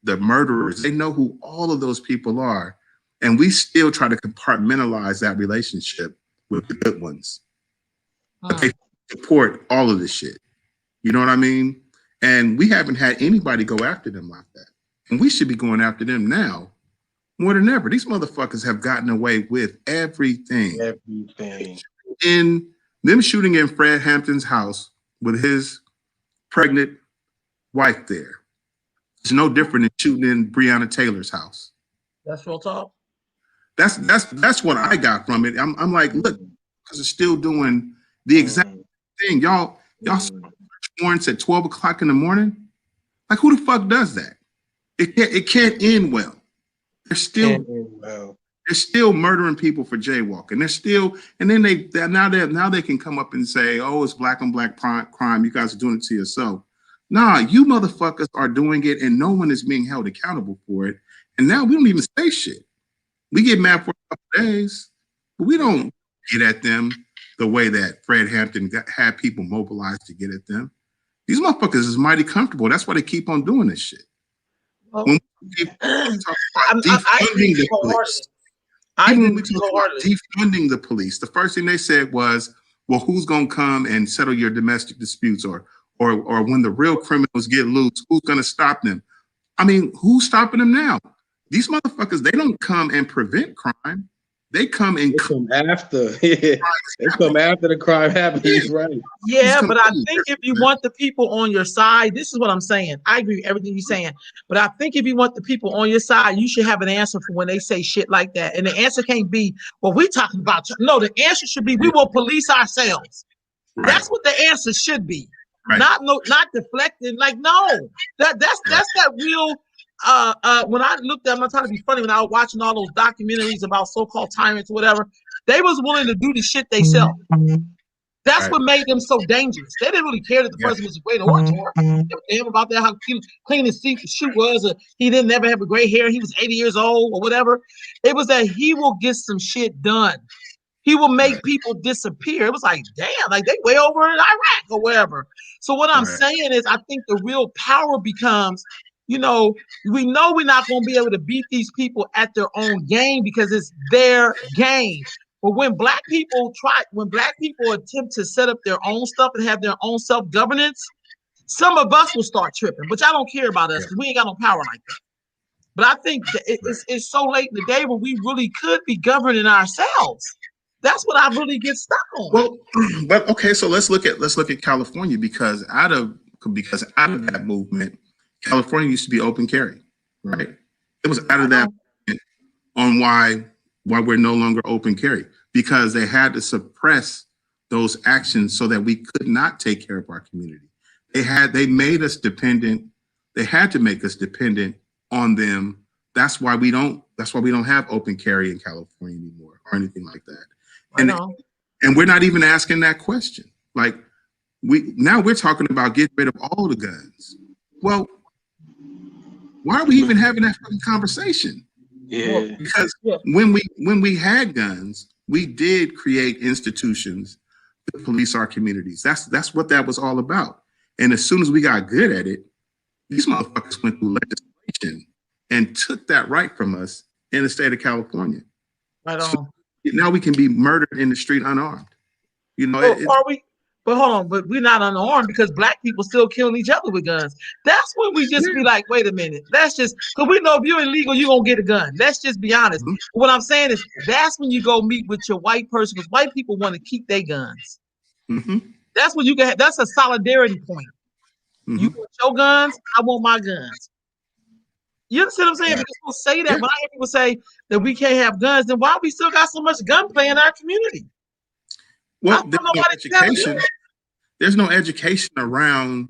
Speaker 1: the murderers. They know who all of those people are, and we still try to compartmentalize that relationship with the good ones. But they support all of this shit. You know what I mean? And we haven't had anybody go after them like that. And we should be going after them now more than ever. These motherfuckers have gotten away with everything. In them shooting in Fred Hampton's house with his pregnant wife there. It's no different than shooting in Breonna Taylor's house.
Speaker 2: That's real talk.
Speaker 1: That's what I got from it. I'm like, look, because it's still doing the exact thing. Y'all warrants at 12 o'clock in the morning. Like, who the fuck does that? It can't end well. They're still murdering people for jaywalking. They're still, and then now they can come up and say, oh, it's black on black crime. You guys are doing it to yourself. Nah, you motherfuckers are doing it, and no one is being held accountable for it. And now we don't even say shit. We get mad for a couple of days, but we don't get at them the way that Fred Hampton had people mobilized to get at them. These motherfuckers is mighty comfortable. That's why they keep on doing this shit.
Speaker 2: Well,
Speaker 1: When we talk about defunding the police, even when we talk about defunding the police, the first thing they said was, well, who's going to come and settle your domestic disputes, or when the real criminals get loose, who's going to stop them? I mean, who's stopping them now? These motherfuckers, they don't come and prevent crime. They come
Speaker 5: after. They come after the crime happens, right?
Speaker 2: Yeah, but I think if you want the people on your side, this is what I'm saying. I agree with everything you're saying. But I think if you want the people on your side, you should have an answer for when they say shit like that. And the answer can't be, well, we're talking about. No, the answer should be, we will police ourselves. Right. That's what the answer should be. Right. Not deflecting. Like, no, that's that real. When I looked at, I'm not trying to be funny, when I was watching all those documentaries about so-called tyrants or whatever, they was willing to do the shit themselves. That's what made them so dangerous. They didn't really care that the person was a great orator. They were damn about that, how clean his shoe was, or he didn't ever have a gray hair, he was 80 years old or whatever. It was that he will get some shit done. He will make people disappear. It was like, damn, like they way over in Iraq or wherever. So what I'm saying is, I think the real power becomes, we know we're not going to be able to beat these people at their own game because it's their game. But when black people attempt to set up their own stuff and have their own self-governance, some of us will start tripping. But y'all don't care about us because we ain't got no power like that. But I think that it's so late in the day when we really could be governing ourselves. That's what I really get stuck on.
Speaker 1: Well, but okay, so let's look at California, because out of that movement, California used to be open carry, right? It was out of that on why we're no longer open carry, because they had to suppress those actions so that we could not take care of our community. They made us dependent. They had to make us dependent on them. That's why we don't have open carry in California anymore or anything like that. And we're not even asking that question. Like we're talking about getting rid of all the guns. Well, why are we even having that conversation?
Speaker 5: Yeah,
Speaker 1: because when we had guns, we did create institutions to police our communities. That's what that was all about. And as soon as we got good at it, these motherfuckers went through legislation and took that right from us in the state of California.
Speaker 2: Right on.
Speaker 1: So now we can be murdered in the street unarmed.
Speaker 2: But hold on, but we're not unarmed because black people still killing each other with guns. That's when we just be like, wait a minute. That's just because we know if you're illegal, you're gonna get a gun. Let's just be honest. Mm-hmm. What I'm saying is that's when you go meet with your white person, because white people want to keep their guns.
Speaker 1: Mm-hmm.
Speaker 2: That's when that's a solidarity point. Mm-hmm. You want your guns, I want my guns. You understand what I'm saying? Because people say that. When I hear people say that we can't have guns, then why we still got so much gunplay in our community?
Speaker 1: Well, there's no education around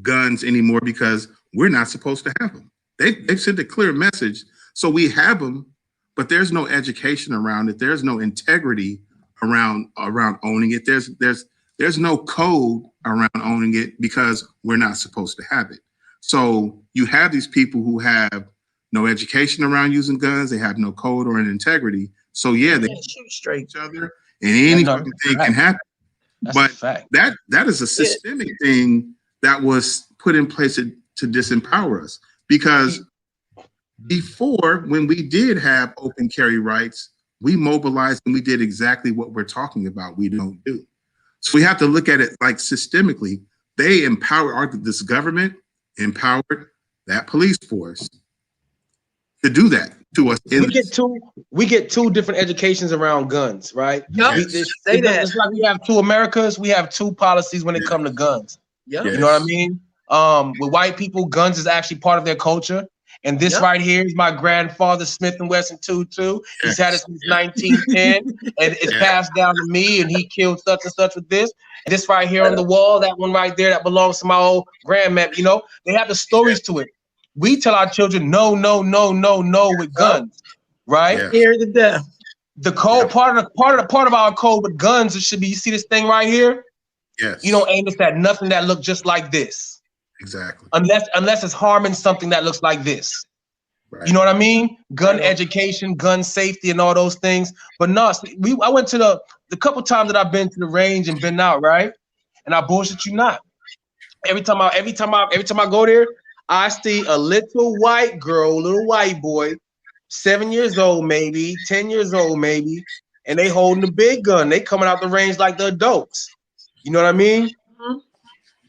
Speaker 1: guns anymore because we're not supposed to have them. They've sent a clear message. So we have them, but there's no education around it. There's no integrity around owning it. There's no code around owning it because we're not supposed to have it. So you have these people who have no education around using guns. They have no code or an integrity. So they
Speaker 2: shoot straight
Speaker 1: each other. And any fucking thing can happen.
Speaker 5: That's
Speaker 1: but that is a systemic thing that was put in place to disempower us. Because before, when we did have open carry rights, we mobilized and we did exactly what we're talking about we don't do. So we have to look at it like systemically. They this government empowered that police force to do that to us.
Speaker 5: We get two different educations around guns, right?
Speaker 2: Yep.
Speaker 5: It's like we have two Americas. We have two policies when it comes to guns.
Speaker 2: Yep.
Speaker 5: You know what I mean? With white people, guns is actually part of their culture. And this right here is my grandfather, Smith & Wesson 22. He's had it since 1910, and it's passed down to me, and he killed such and such with this. And this right here on the wall, that one right there, that belongs to my old grandma. You know, they have the stories to it. We tell our children, no, no, no, no, no with guns, right?
Speaker 1: Yeah.
Speaker 2: Here to death.
Speaker 5: The code, part of our code with guns, it should be, you see this thing right here?
Speaker 1: Yes.
Speaker 5: You don't aim this at nothing that look just like this.
Speaker 1: Exactly.
Speaker 5: Unless it's harming something that looks like this.
Speaker 1: Right.
Speaker 5: You know what I mean? Gun education, gun safety, and all those things. But no, I went to the couple times that I've been to the range and been out, right? And I bullshit you not. Every time I go there, I see a little white girl, little white boy, 7 years old, maybe 10 years old, maybe, and they holding the big gun. They coming out the range like the adults. You know what I mean? Mm-hmm.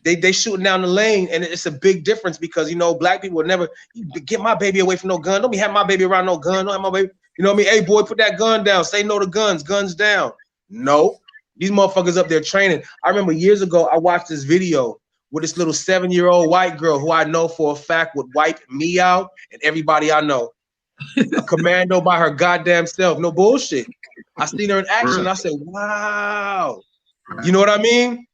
Speaker 5: They shooting down the lane, and it's a big difference because, you know, black people would never get my baby away from no gun. Don't be having my baby around no gun. Don't have my baby. You know what I mean? Hey, boy, put that gun down. Say no to guns. Guns down. No. These motherfuckers up there training. I remember years ago, I watched this video with this little 7-year-old white girl who I know for a fact would wipe me out and everybody I know. A commando by her goddamn self. No bullshit. I seen her in action. I said, wow. You know what I mean?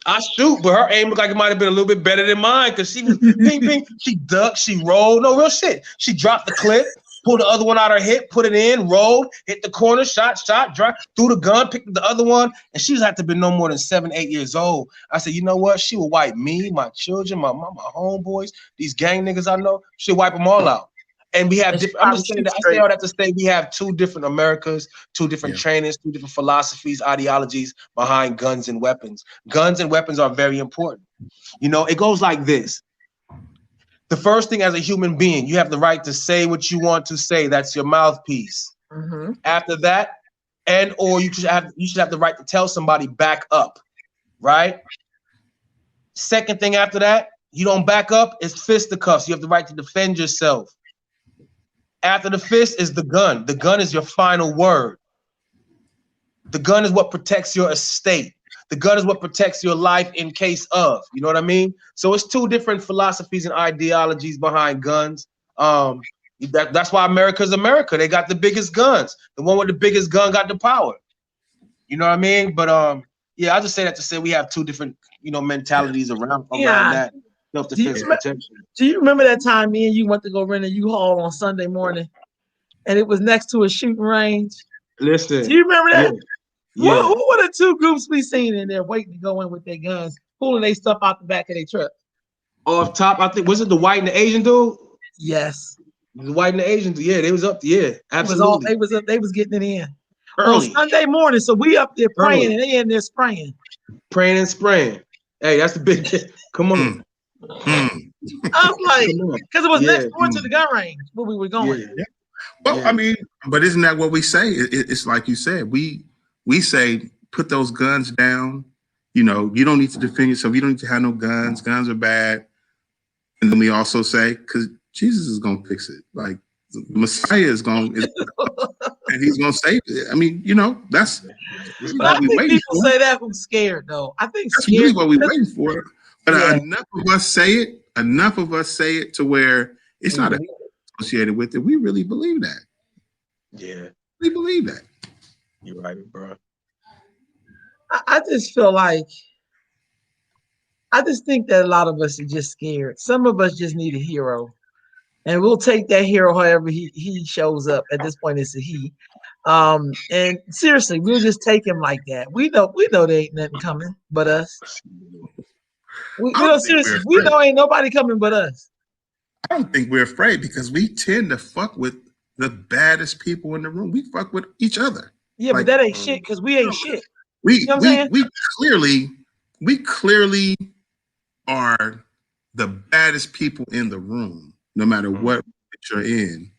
Speaker 5: I shoot, but her aim looked like it might have been a little bit better than mine because she was ping, ping. She ducked, she rolled. No real shit. She dropped the clip, pulled the other one out of her hip, put it in, rolled, hit the corner, shot, dropped, threw the gun, picked up the other one, and she was had to be no more than 7, 8 years old. I said, you know what? She will wipe me, my children, my mom, my homeboys, these gang niggas I know. She'll wipe them all out. And we have different, I'm just saying that, I say all that to say we have two different Americas, two different trainings, two different philosophies, ideologies behind guns and weapons. Guns and weapons are very important. You know, it goes like this. The first thing as a human being, you have the right to say what you want to say. That's your mouthpiece. Mm-hmm. After that, or you should have the right to tell somebody back up, right? Second thing after that, you don't back up, it's fisticuffs. You have the right to defend yourself. After the fist is the gun. The gun is your final word. The gun is what protects your estate. The gun is what protects your life in case of. You know what I mean? So it's two different philosophies and ideologies behind guns. That's why America's America. They got the biggest guns. The one with the biggest gun got the power. You know what I mean? But yeah, I just say that to say we have two different, you know, mentalities around that. Self-defense protection.
Speaker 2: Do you remember that time me and you went to go rent a U-Haul on Sunday morning, and it was next to a shooting range?
Speaker 5: Listen.
Speaker 2: Do you remember that?
Speaker 5: Yeah.
Speaker 2: Who were the two groups we seen in there waiting to go in with their guns, pulling their stuff out the back of their truck?
Speaker 5: Off top, I think, was it the white and the Asian dude?
Speaker 2: Yes.
Speaker 5: The white and the Asian dude. Yeah, they was up. Yeah, absolutely.
Speaker 2: They was getting it in
Speaker 5: early
Speaker 2: on Sunday morning. So we up there praying, and they in there spraying.
Speaker 5: Praying and spraying. Hey, that's the big thing. Come on.
Speaker 2: I was like, because it was next door to the gun range where we were going.
Speaker 1: Yeah. Well, I mean, but isn't that what we say? It's like you said, we say put those guns down. You know, you don't need to defend yourself. You don't need to have no guns. Guns are bad. And then we also say, because Jesus is going to fix it. Like the Messiah is going to, and he's going to save it. I mean, you know, that's
Speaker 2: but I think people say that who's scared, though. I think
Speaker 1: that's really what we're waiting for. But enough of us say it to where it's not associated with it. We really believe that.
Speaker 5: Yeah.
Speaker 1: We believe that.
Speaker 5: You're right, bro.
Speaker 2: I just feel like, I just think that a lot of us are just scared. Some of us just need a hero. And we'll take that hero however he shows up. At this point, it's a he. And seriously, we'll just take him like that. We know there ain't nothing coming but us. We know ain't nobody coming but us.
Speaker 1: I don't think we're afraid because we tend to fuck with the baddest people in the room. We fuck with each other.
Speaker 2: Yeah, like, but that ain't shit because we ain't shit.
Speaker 1: We clearly are the baddest people in the room, no matter what you're in.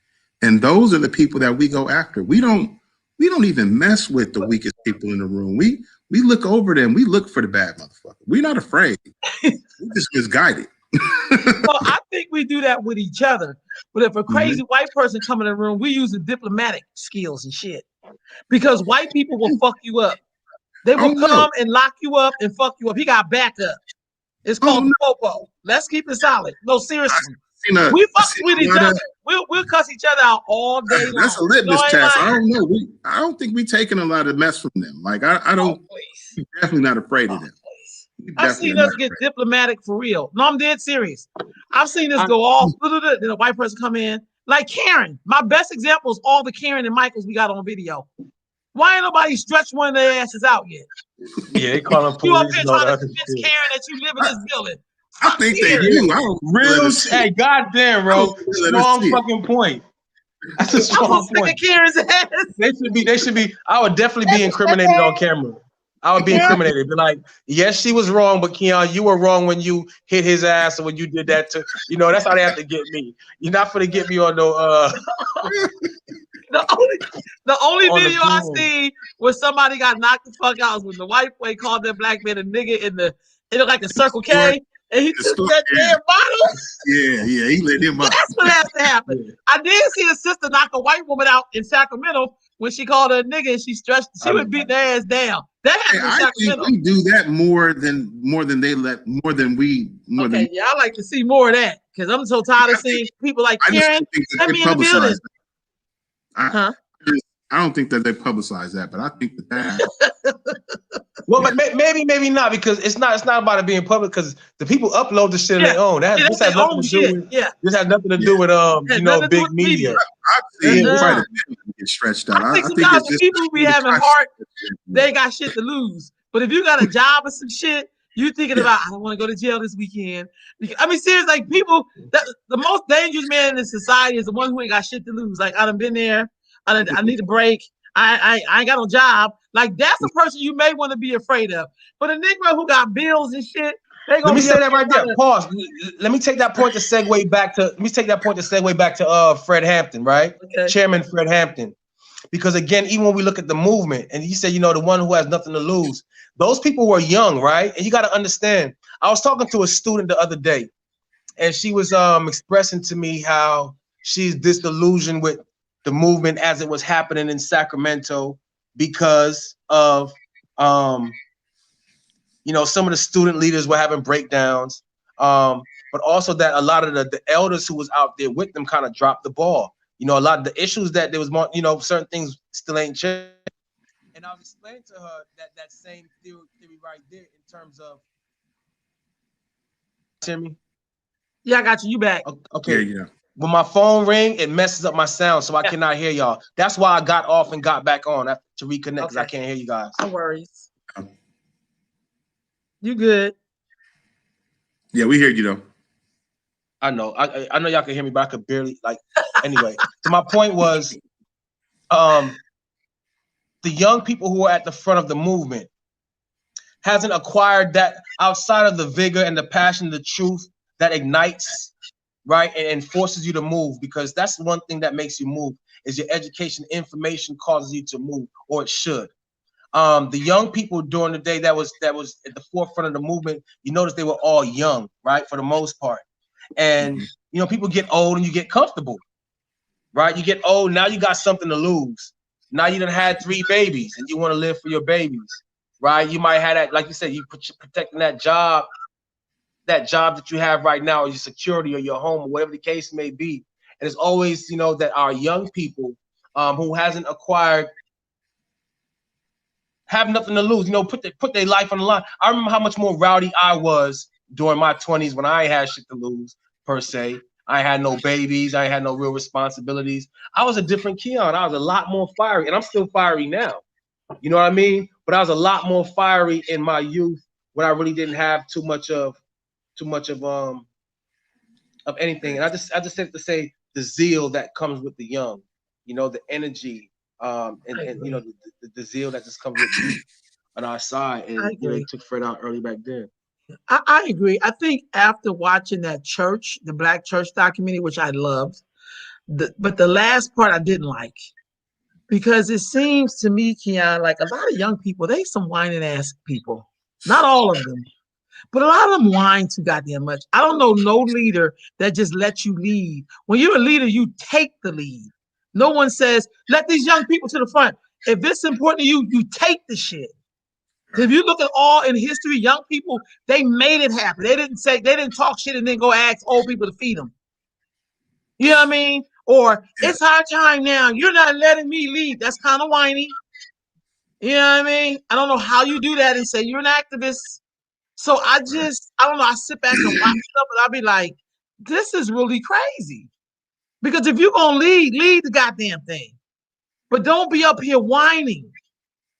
Speaker 1: And those are the people that we go after. We don't even mess with the weakest people in the room. We look over them. We look for the bad motherfucker. We're not afraid. We're just misguided.
Speaker 2: Well, I think we do that with each other. But if a crazy white person come in the room, we use the diplomatic skills and shit. Because white people will fuck you up. They will come and lock you up and fuck you up. He got backup. It's called popo. Let's keep it solid. No, seriously. We fuck with each other. We'll cuss each other out all day long.
Speaker 1: That's a litmus test. I don't know. I don't think we taking a lot of mess from them. Like I don't. We're definitely not afraid of them.
Speaker 2: I've seen us get diplomatic for real. No, I'm dead serious. I've seen us go all then a white person come in like Karen. My best example is all the Karen and Michaels we got on video. Why ain't nobody stretched one of their asses out yet?
Speaker 5: Yeah, they call them
Speaker 2: You up
Speaker 5: police.
Speaker 2: here trying to convince Karen that you live in this building.
Speaker 1: I think they do. I don't
Speaker 5: Real, hey, goddamn, bro. Strong fucking point. That's a strong point.
Speaker 2: Karen's ass.
Speaker 5: They should be. I would definitely be incriminated on camera. I would be incriminated. Be like, yes, she was wrong, but Keon, you were wrong when you hit his ass or when you did that to, that's how they have to get me. You're not gonna get me on no
Speaker 2: The only video I see where somebody got knocked the fuck out was when the white boy called that black man a nigga it looked like a Circle K. And he took that damn bottle.
Speaker 1: Yeah, he let him up.
Speaker 2: That's what has to happen. Yeah. I did see a sister knock a white woman out in Sacramento when she called her a nigga and she would beat their ass down. That happened in Sacramento.
Speaker 1: I think we do that more than we.
Speaker 2: I like to see more of that because I'm so tired of seeing people like Karen. Let me in the building.
Speaker 1: I don't think that they publicize that, but I think that.
Speaker 5: Well, but maybe not because it's not about it being public because the people upload the shit on their own. This has nothing to do with this has nothing to do with big media.
Speaker 1: Get stretched out.
Speaker 2: I think sometimes the people who be having heart, they got shit to lose. But if you got a job or some shit, you thinking about I don't want to go to jail this weekend. I mean, seriously, like people, the most dangerous man in society is the one who ain't got shit to lose. Like I done been there. I need a break. I ain't got no job. Like that's a person you may want to be afraid of. But a Negro who got bills and shit, they gonna.
Speaker 5: Let me say that right there. Pause. Let me take that point to segue back to. Fred Hampton, right? Okay. Chairman Fred Hampton, because again, even when we look at the movement, and you say the one who has nothing to lose, those people were young, right? And you got to understand. I was talking to a student the other day, and she was expressing to me how she's disillusioned with the movement as it was happening in Sacramento because of some of the student leaders were having breakdowns, but also that a lot of the elders who was out there with them kind of dropped the ball. A lot of the issues that there was more, certain things still ain't changed. And I was explaining to her that same theory right there in terms of. Timmy?
Speaker 2: Yeah, I got you. You back?
Speaker 5: Okay. Yeah. When my phone ring, it messes up my sound, so I cannot hear y'all. That's why I got off and got back on to reconnect because I can't hear you guys.
Speaker 2: No worries. You good?
Speaker 1: Yeah, we hear you though.
Speaker 5: I know. I know y'all can hear me, but I could barely anyway. So my point was, the young people who are at the front of the movement hasn't acquired that outside of the vigor and the passion, the truth that ignites. Right, and forces you to move because that's one thing that makes you move is your education. Information causes you to move, or it should. The young people during the day that was at the forefront of the movement, you notice they were all young, right, for the most part. And people get old and you get comfortable, right? You get old now, you got something to lose. Now you done had 3 babies and you want to live for your babies, right? You might have that, like you said, you protecting that job that you have right now, or your security or your home, or whatever the case may be. And it's always, that our young people who hasn't acquired have nothing to lose, put their life on the line. I remember how much more rowdy I was during my 20s when I ain't had shit to lose, per se. I had no babies. I had no real responsibilities. I was a different Keon. I was a lot more fiery, and I'm still fiery now. You know what I mean? But I was a lot more fiery in my youth when I really didn't have too much of anything. And I just have to say the zeal that comes with the young, the energy, and the zeal that just comes with youth on our side. And they took Fred out early back then.
Speaker 2: I agree. I think after watching that the Black Church documentary, which I loved, but the last part I didn't like because it seems to me, Keon, like a lot of young people, they some whining ass people. Not all of them. But a lot of them whine too goddamn much. I don't know no leader that just lets you lead. When you're a leader, you take the lead. No one says, let these young people to the front. If it's important to you, you take the shit. If you look at all in history, young people, they made it happen. They didn't talk shit and then go ask old people to feed them. You know what I mean? Or it's our time now. You're not letting me lead. That's kind of whiny. You know what I mean? I don't know how you do that and say you're an activist. So I don't know. I sit back and watch stuff and I'll be like, this is really crazy. Because if you're going to lead the goddamn thing. But don't be up here whining.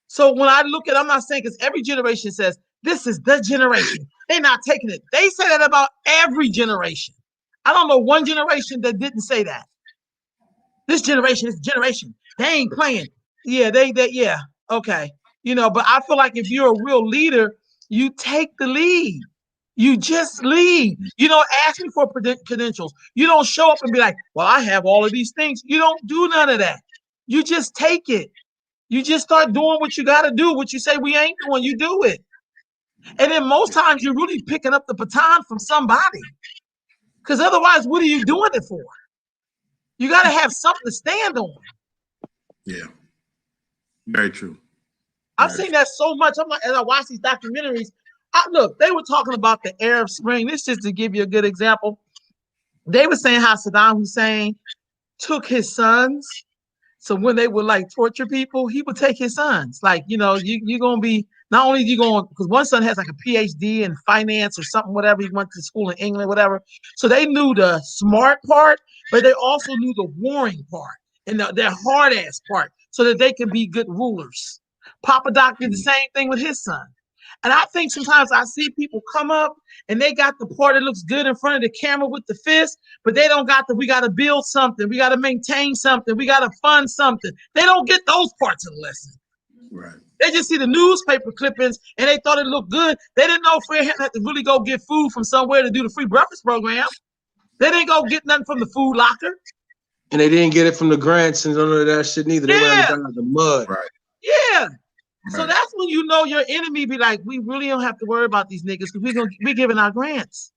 Speaker 2: So when I look at, I'm not saying because every generation says, this is the generation. They're not taking it. They say that about every generation. I don't know one generation that didn't say that. This generation, they ain't playing. Yeah, yeah, okay. You know, but I feel like if you're a real leader, you take the lead. You just lead. You don't ask me for credentials. You don't show up and be like, well, I have all of these things. You don't do none of that. You just take it. You just start doing what you got to do. What you say we ain't doing, you do it. And then most times you're really picking up the baton from somebody. Because otherwise, what are you doing it for? You got to have something to stand on.
Speaker 1: Yeah. Very true.
Speaker 2: I've seen that so much. I'm like, as I watch these documentaries, look, they were talking about the Arab Spring. This is to give you a good example. They were saying how Saddam Hussein took his sons. So when they would like torture people, he would take his sons. Like, you know, you're going to be, not only you going, because one son has like a PhD in finance or something, whatever. He went to school in England, whatever. So they knew the smart part, but they also knew the warring part and their hard ass part so that they can be good rulers. Papa Doc did the same thing with his son. And I think sometimes I see people come up and they got the part that looks good in front of the camera with the fist, but they don't got we got to build something. We got to maintain something. We got to fund something. They don't get those parts of the lesson.
Speaker 1: Right.
Speaker 2: They just see the newspaper clippings and they thought it looked good. They didn't know Fred had to really go get food from somewhere to do the free breakfast program. They didn't go get nothing from the food locker.
Speaker 5: And they didn't get it from the grants and none of that shit neither. They went down in the mud.
Speaker 1: Right.
Speaker 2: Yeah.
Speaker 1: Right.
Speaker 2: So that's when you know your enemy be like, we really don't have to worry about these niggas because we're giving our grants.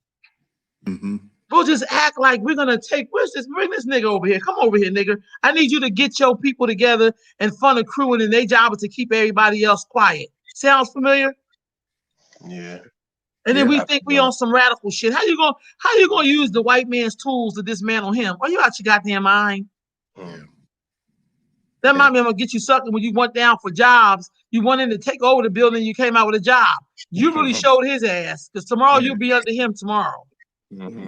Speaker 1: Mm-hmm.
Speaker 2: We'll just act like we're gonna bring this nigga over here. Come over here, nigga. I need you to get your people together and fund a crew, and then their job is to keep everybody else quiet. Sounds familiar?
Speaker 5: Yeah.
Speaker 2: And then we think we on some radical shit. How you gonna use the white man's tools to dismantle him? Are you out your goddamn mind?
Speaker 1: Yeah.
Speaker 2: That might be gonna get you sucking when you went down for jobs. You wanted to take over the building, you came out with a job. You really showed his ass because tomorrow you'll be under him tomorrow.
Speaker 5: Mm-hmm.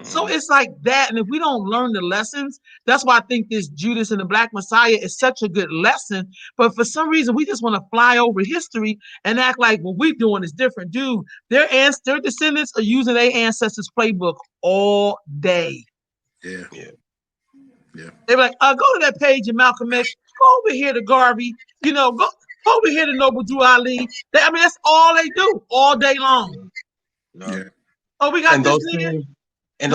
Speaker 2: So it's like that. And if we don't learn the lessons, that's why I think this Judas and the Black Messiah is such a good lesson. But for some reason, we just want to fly over history and act like what we're doing is different. Dude, their descendants are using their ancestors' playbook all day.
Speaker 1: Yeah.
Speaker 2: They're like, go to that page in Malcolm X. Go over here to Garvey. You know, go over here to Noble Drew Ali. That's all they do all day long.
Speaker 1: Yeah.
Speaker 2: Oh, we got
Speaker 5: and
Speaker 2: this
Speaker 5: those
Speaker 2: nigga.
Speaker 5: same, and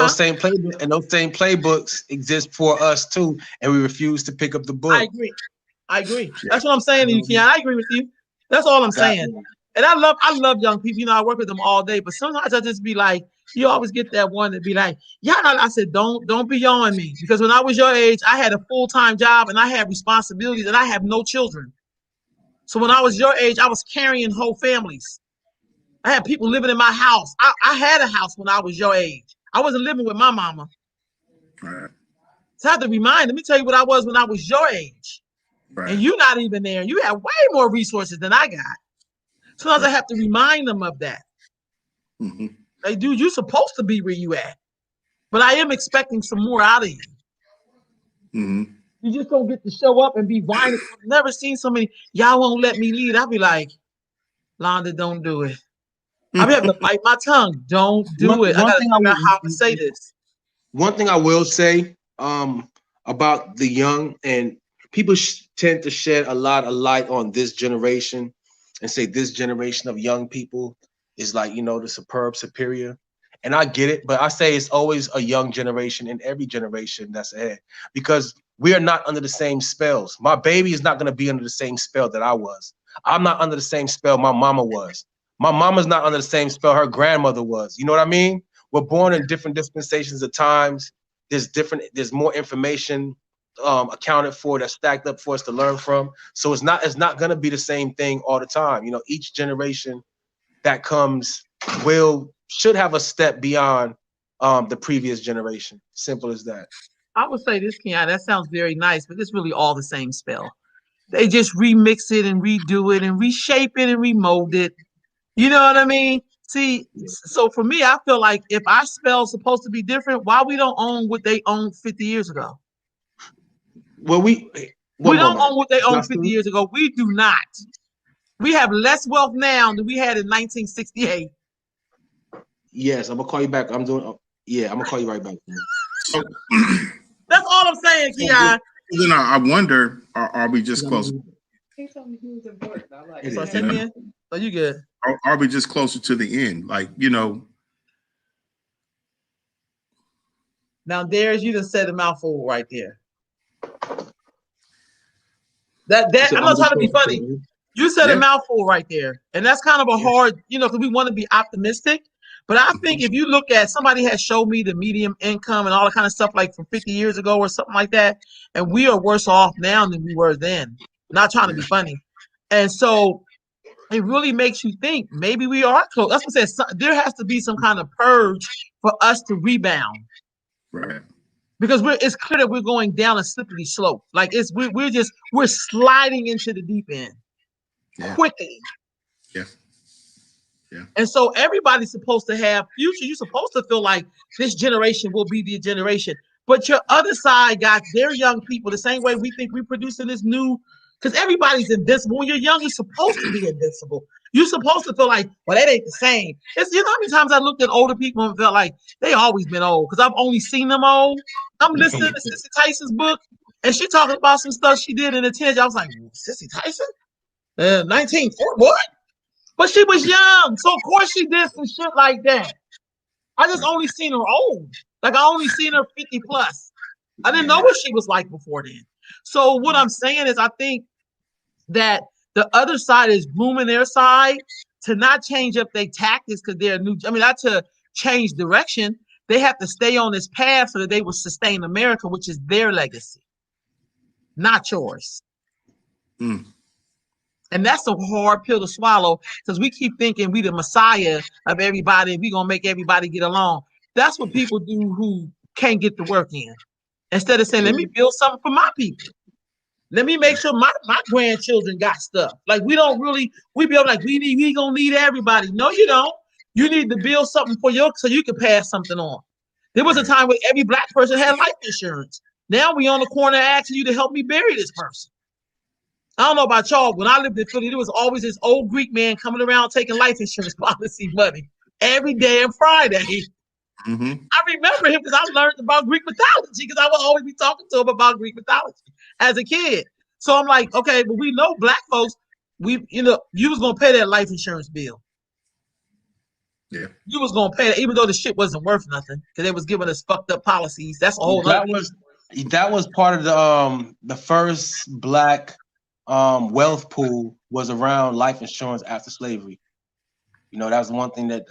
Speaker 5: those same playbooks exist for us too, and we refuse to pick up the book.
Speaker 2: I agree. That's what I'm saying to you, Keon. I agree with you. That's all I'm saying. And I love young people. You know, I work with them all day, but sometimes I just be like, you always get that one that be like, yeah, I said, don't be yawing me. Because when I was your age, I had a full-time job and I had responsibilities and I have no children. So when I was your age, I was carrying whole families. I had people living in my house. I had a house when I was your age. I wasn't living with my mama.
Speaker 1: Right.
Speaker 2: So I have to remind, let me tell you what I was when I was your age.
Speaker 1: Right.
Speaker 2: And you're not even there. You have way more resources than I got. Sometimes I have to remind them of that.
Speaker 1: Mm-hmm.
Speaker 2: Like, dude, you're supposed to be where you at. But I am expecting some more out of you.
Speaker 1: Mm-hmm.
Speaker 2: You just don't get to show up and be whining. I've never seen so many, y'all won't let me lead. I'll be like, Londa, don't do it. I'll be having to bite my tongue. Don't do it. I got to figure out how to say this.
Speaker 5: One thing I will say about the young, and people tend to shed a lot of light on this generation and say this generation of young people is like, you know, the superb superior. And I get it, but I say it's always a young generation in every generation that's ahead because we are not under the same spells. My baby is not going to be under the same spell that I was. I'm not under the same spell my mama was. My mama's not under the same spell her grandmother was. You know what I mean? We're born in different dispensations of times. There's more information accounted for that's stacked up for us to learn from. So it's not going to be the same thing all the time. You know, each generation that comes should have a step beyond the previous generation. Simple as that.
Speaker 2: I would say this, Keon, that sounds very nice, but it's really all the same spell. They just remix it and redo it and reshape it and remold it. You know what I mean? See, so for me, I feel like if our spell's supposed to be different, why we don't own what they owned 50 years ago?
Speaker 5: Well,
Speaker 2: We
Speaker 5: one
Speaker 2: don't
Speaker 5: moment.
Speaker 2: own what they owned 50
Speaker 5: Justin?
Speaker 2: years ago. We do not. We have less wealth now than we had in 1968.
Speaker 5: Yes, I'm gonna call you back. I'm gonna call you right back.
Speaker 1: So,
Speaker 2: That's all I'm saying, Keon.
Speaker 1: then I wonder, are we just close?
Speaker 6: He told me he was important. I like
Speaker 5: It
Speaker 2: So
Speaker 5: is.
Speaker 2: say again. Oh, you good?
Speaker 1: Are we just closer to the end? Like,
Speaker 2: Now, Darius, you just said a mouthful right there. That
Speaker 5: So
Speaker 2: I'm not trying to be
Speaker 5: close
Speaker 2: funny.
Speaker 5: to-
Speaker 2: You said
Speaker 1: Yeah.
Speaker 2: a mouthful right there. And that's kind of a hard, because we want to be optimistic. But I think if you look at somebody has showed me the medium income and all the kind of stuff like from 50 years ago or something like that, and we are worse off now than we were then. Not trying to be funny. And so it really makes you think maybe we are close. That's what I said. There has to be some kind of purge for us to rebound.
Speaker 1: Right.
Speaker 2: Because it's clear that we're going down a slippery slope. Like we're sliding into the deep end quickly.
Speaker 1: Yeah.
Speaker 2: And so everybody's supposed to have future. You're supposed to feel like this generation will be the generation. But your other side got their young people the same way we think we're producing this new, because everybody's invincible. When you're young, you're supposed to be invincible. You're supposed to feel like, well, that ain't the same. It's, you know how many times I looked at older people and felt like they always been old because I've only seen them old. I'm listening to Sissy Tyson's book, and she talking about some stuff she did in the teenage. I was like, Sissy Tyson? 1940, what? But she was young, so of course she did some shit like that. I just only seen her old. Like I only seen her 50 plus. I didn't know what she was like before then. So what I'm saying is I think that the other side is grooming their side to not change up their tactics because they're new. I mean, not to change direction. They have to stay on this path so that they will sustain America, which is their legacy, not yours. And that's a hard pill to swallow because we keep thinking we the messiah of everybody and we're going to make everybody get along. That's what people do who can't get the work in. Instead of saying, let me build something for my people. Let me make sure my grandchildren got stuff. Like we be like, we gonna need everybody. No, you don't. You need to build something for so you can pass something on. There was a time where every black person had life insurance. Now we on the corner asking you to help me bury this person. I don't know about y'all. When I lived in Philly, there was always this old Greek man coming around taking life insurance policy money every damn Friday.
Speaker 1: Mm-hmm.
Speaker 2: I remember him because I learned about Greek mythology because I would always be talking to him about Greek mythology as a kid. So I'm like, okay, but we know black folks, you was gonna pay that life insurance bill.
Speaker 1: Yeah.
Speaker 2: You was gonna pay that, even though the shit wasn't worth nothing because they was giving us fucked up policies. That's a whole
Speaker 5: that was part of the first black wealth pool was around life insurance after slavery. That was one thing that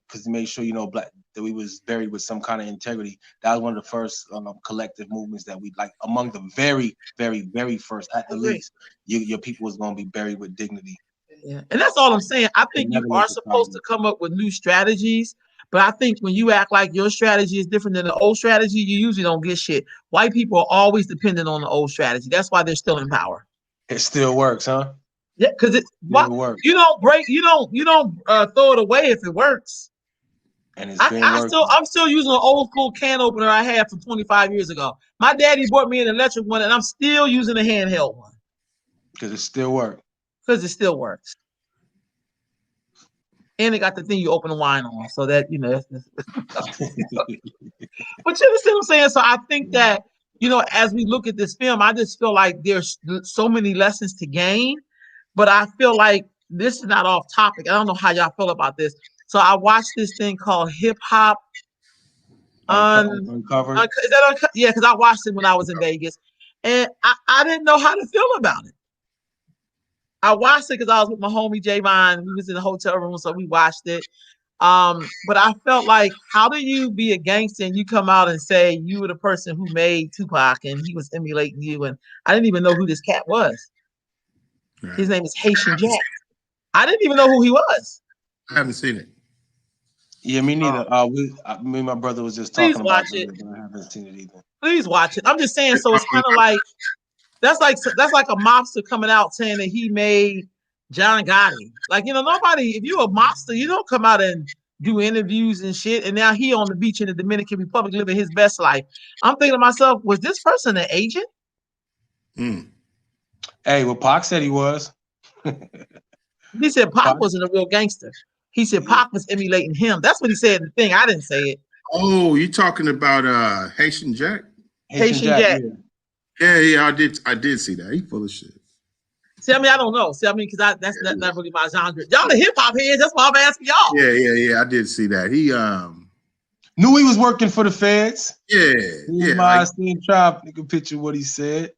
Speaker 5: because he made sure black that we was buried with some kind of integrity. That was one of the first collective movements that we like among the very, very, very first at the least. Your people was gonna be buried with dignity.
Speaker 2: Yeah, and that's all I'm saying. I think you are supposed to come up with new strategies, but I think when you act like your strategy is different than the old strategy, you usually don't get shit. White people are always dependent on the old strategy. That's why they're still in power.
Speaker 5: It still works, huh?
Speaker 2: Yeah, because
Speaker 5: works.
Speaker 2: You don't throw it away if it works.
Speaker 5: And it's been working.
Speaker 2: I'm still using an old school can opener I had from 25 years ago. My daddy bought me an electric one, and I'm still using a handheld one
Speaker 5: because it still works.
Speaker 2: Because it still works. And it got the thing you open the wine on, so that but you understand what I'm saying? So I think that as we look at this film, I just feel like there's so many lessons to gain. But I feel like this is not off topic. I don't know how y'all feel about this. So I watched this thing called Hip Hop
Speaker 5: Uncovered.
Speaker 2: Is that uncovered? Yeah, because I watched it when I was in Vegas, and I didn't know how to feel about it. I watched it because I was with my homie Javon. We was in the hotel room, so we watched it. But I felt like, how do you be a gangster and you come out and say you were the person who made Tupac and he was emulating you? And I didn't even know who this cat was. Right. His name is Haitian Jack. I didn't even know who he was.
Speaker 1: I haven't seen it.
Speaker 5: Yeah, me neither. Me and my brother was just
Speaker 2: Please
Speaker 5: talking about
Speaker 2: watch it.
Speaker 5: it, but I haven't seen it either.
Speaker 2: Please watch it. I'm just saying. So it's kind of like that's like a mobster coming out saying that he made John Gotti. Like, nobody. If you're a mobster, you don't come out and do interviews and shit. And now he on the beach in the Dominican Republic living his best life. I'm thinking to myself, was this person an agent?
Speaker 1: Mm.
Speaker 5: Hey, well, Pac said he was.
Speaker 2: He said Pac
Speaker 5: Pac?
Speaker 2: wasn't a real gangster. He said Pac was emulating him. That's what he said in the thing. I didn't say it.
Speaker 1: Oh, you talking about Haitian Jack?
Speaker 5: Haitian
Speaker 2: Jack.
Speaker 1: Yeah, I did see that. He full of shit.
Speaker 2: See, I mean, I don't know. See, I mean, because that's not really my genre. Y'all the hip hop heads. That's why I'm asking y'all.
Speaker 1: Yeah. I did see that. He
Speaker 5: knew he was working for the feds.
Speaker 1: Yeah.
Speaker 5: I seen Trump. You can picture what he said.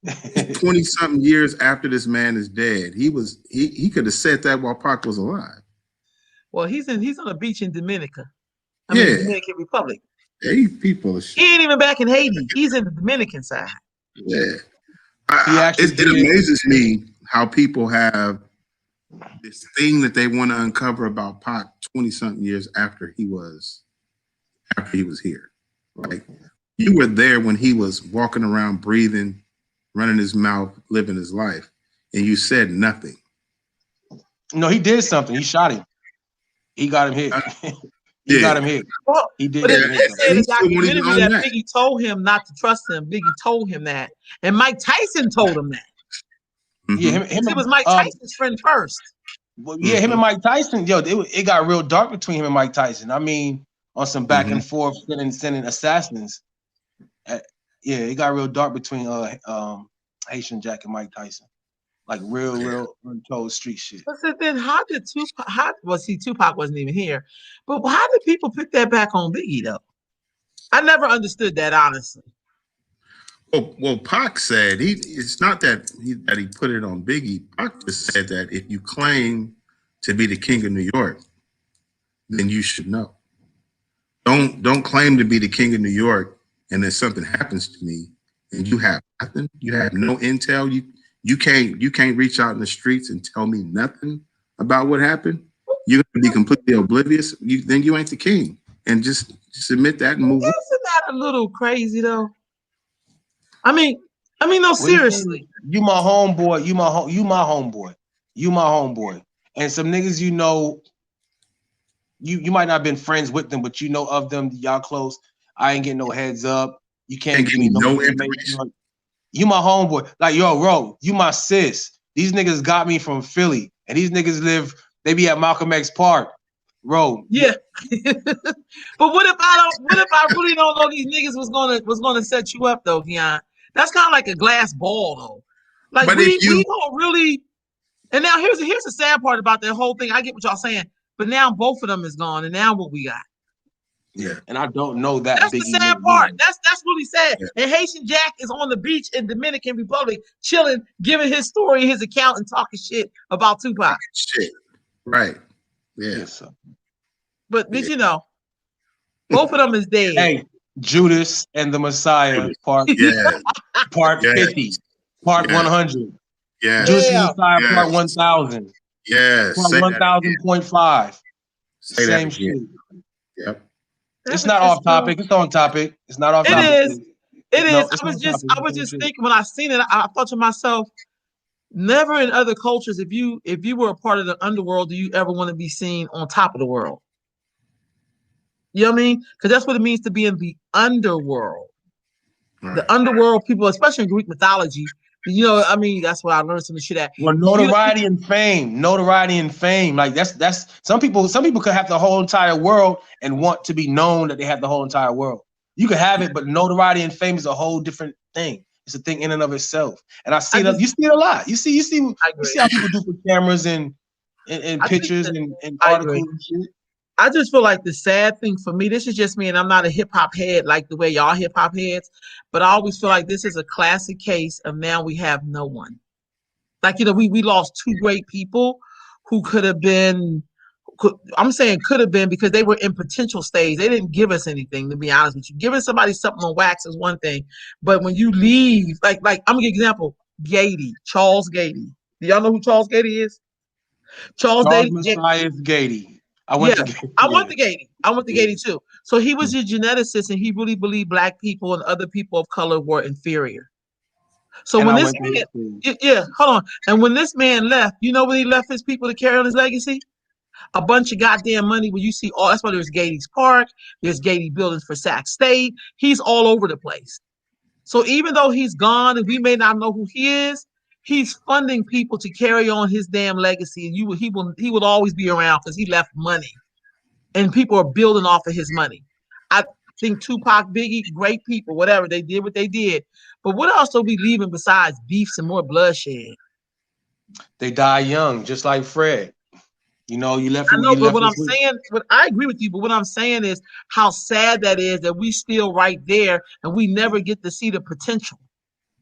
Speaker 1: 20-something years after this man is dead, he could have said that while Pac was alive.
Speaker 2: Well, he's on a beach in Dominica. Dominican Republic.
Speaker 1: Yeah, he people of shit.
Speaker 2: He ain't even back in Haiti. He's in the Dominican side.
Speaker 1: Yeah. It amazes me how people have this thing that they want to uncover about Pac 20-something years after he was here. Like, you were there when he was walking around, breathing, running his mouth, living his life, and you said nothing.
Speaker 5: No, he did something. He shot him. He got him hit. He got him hit.
Speaker 2: Well,
Speaker 5: he did.
Speaker 2: But it said in the documentary that Biggie told him not to trust him. Biggie told him that, and Mike Tyson told him that.
Speaker 1: Mm-hmm.
Speaker 5: Yeah,
Speaker 2: it was Mike Tyson's friend first.
Speaker 5: Well, yeah, him and Mike Tyson, it got real dark between him and Mike Tyson. I mean, on some back and forth, sending assassins. It got real dark between Haitian Jack and Mike Tyson, like real untold street shit.
Speaker 2: But then, how did Tupac? Tupac wasn't even here, but how did people pick that back on Biggie though? I never understood that, honestly.
Speaker 1: Well, Pac said it's not that he put it on Biggie. Pac just said that if you claim to be the king of New York, then you should know. Don't claim to be the king of New York and then something happens to me and you have nothing. You have no intel. You can't reach out in the streets and tell me nothing about what happened. You're gonna be completely oblivious. Then you ain't the king. And just admit that and move on.
Speaker 2: Isn't that a little crazy though? I mean, no, seriously.
Speaker 5: You my homeboy. You my homeboy. You my homeboy. And some niggas, you might not have been friends with them, but you know of them. Y'all close. I ain't getting no heads up. You can't give me no information. You my homeboy. Like, yo, bro, you my sis. These niggas got me from Philly, and these niggas they be at Malcolm X Park. Bro.
Speaker 2: Yeah. But what if I really don't know these niggas was gonna set you up though, Keon? That's kind of like a glass ball though. Like, but we don't really. And now here's the sad part about that whole thing. I get what y'all saying, but now both of them is gone, and now what we got?
Speaker 5: Yeah, and I don't know that.
Speaker 2: That's the sad part. That's really sad. Yeah. And Haitian Jack is on the beach in Dominican Republic, chilling, giving his story, his account, and talking shit about Tupac.
Speaker 1: Shit, right? Yeah.
Speaker 2: But did you know? Both of them is dead.
Speaker 5: Hey, Judas and the Messiah, part 50, part 100.
Speaker 1: Yeah.
Speaker 5: Judas and the Messiah, part 1000.
Speaker 1: Yes.
Speaker 5: Part 1000.5. Same shit.
Speaker 1: Yep.
Speaker 5: It's not off topic. It's on topic. It's not off topic.
Speaker 2: It is. I was just thinking when I seen it, I thought to myself, never in other cultures, if you were a part of the underworld, do you ever want to be seen on top of the world? You know what I mean? Because that's what it means to be in the underworld. Right. The underworld people, especially in Greek mythology, that's where I learned some shit at.
Speaker 5: Well, notoriety and fame. Like that's some people could have the whole entire world and want to be known that they have the whole entire world. You can have it, but notoriety and fame is a whole different thing. It's a thing in and of itself. And you see it a lot. You see how people do for cameras and pictures and articles and shit.
Speaker 2: I just feel like the sad thing for me, this is just me, and I'm not a hip hop head like the way y'all hip hop heads, but I always feel like this is a classic case of now we have no one. Like, we lost two great people who could have been because they were in potential stage. They didn't give us anything, to be honest with you. Giving somebody something on wax is one thing, but when you leave, like I'm gonna give an example, Charles Gady. Do y'all know who Charles Gady is?
Speaker 5: Charles Messiah Gady. I went
Speaker 2: Yeah,
Speaker 5: to
Speaker 2: I went to Gady. I went to
Speaker 5: Yeah.
Speaker 2: Gady too. So he was a geneticist, and he really believed black people and other people of color were inferior. So
Speaker 5: And
Speaker 2: when
Speaker 5: I
Speaker 2: this
Speaker 5: went to
Speaker 2: man,
Speaker 5: his school.
Speaker 2: yeah, hold on, and when this man left, you know what he left his people to carry on his legacy? A bunch of goddamn money. When you see all, that's why there's Gady's Park, there's Gady buildings for Sac State. He's all over the place. So even though he's gone and we may not know who he is, he's funding people to carry on his damn legacy, and he will always be around because he left money, and people are building off of his money. I think Tupac, Biggie, great people, whatever they did, what they did. But what else are we leaving besides beefs and more bloodshed?
Speaker 5: They die young, just like Fred. You know, you left
Speaker 2: I
Speaker 5: him.
Speaker 2: know,
Speaker 5: You
Speaker 2: but
Speaker 5: left
Speaker 2: what I'm
Speaker 5: us with.
Speaker 2: saying, what I agree with you, but what I'm saying is how sad that is that we still right there and we never get to see the potential.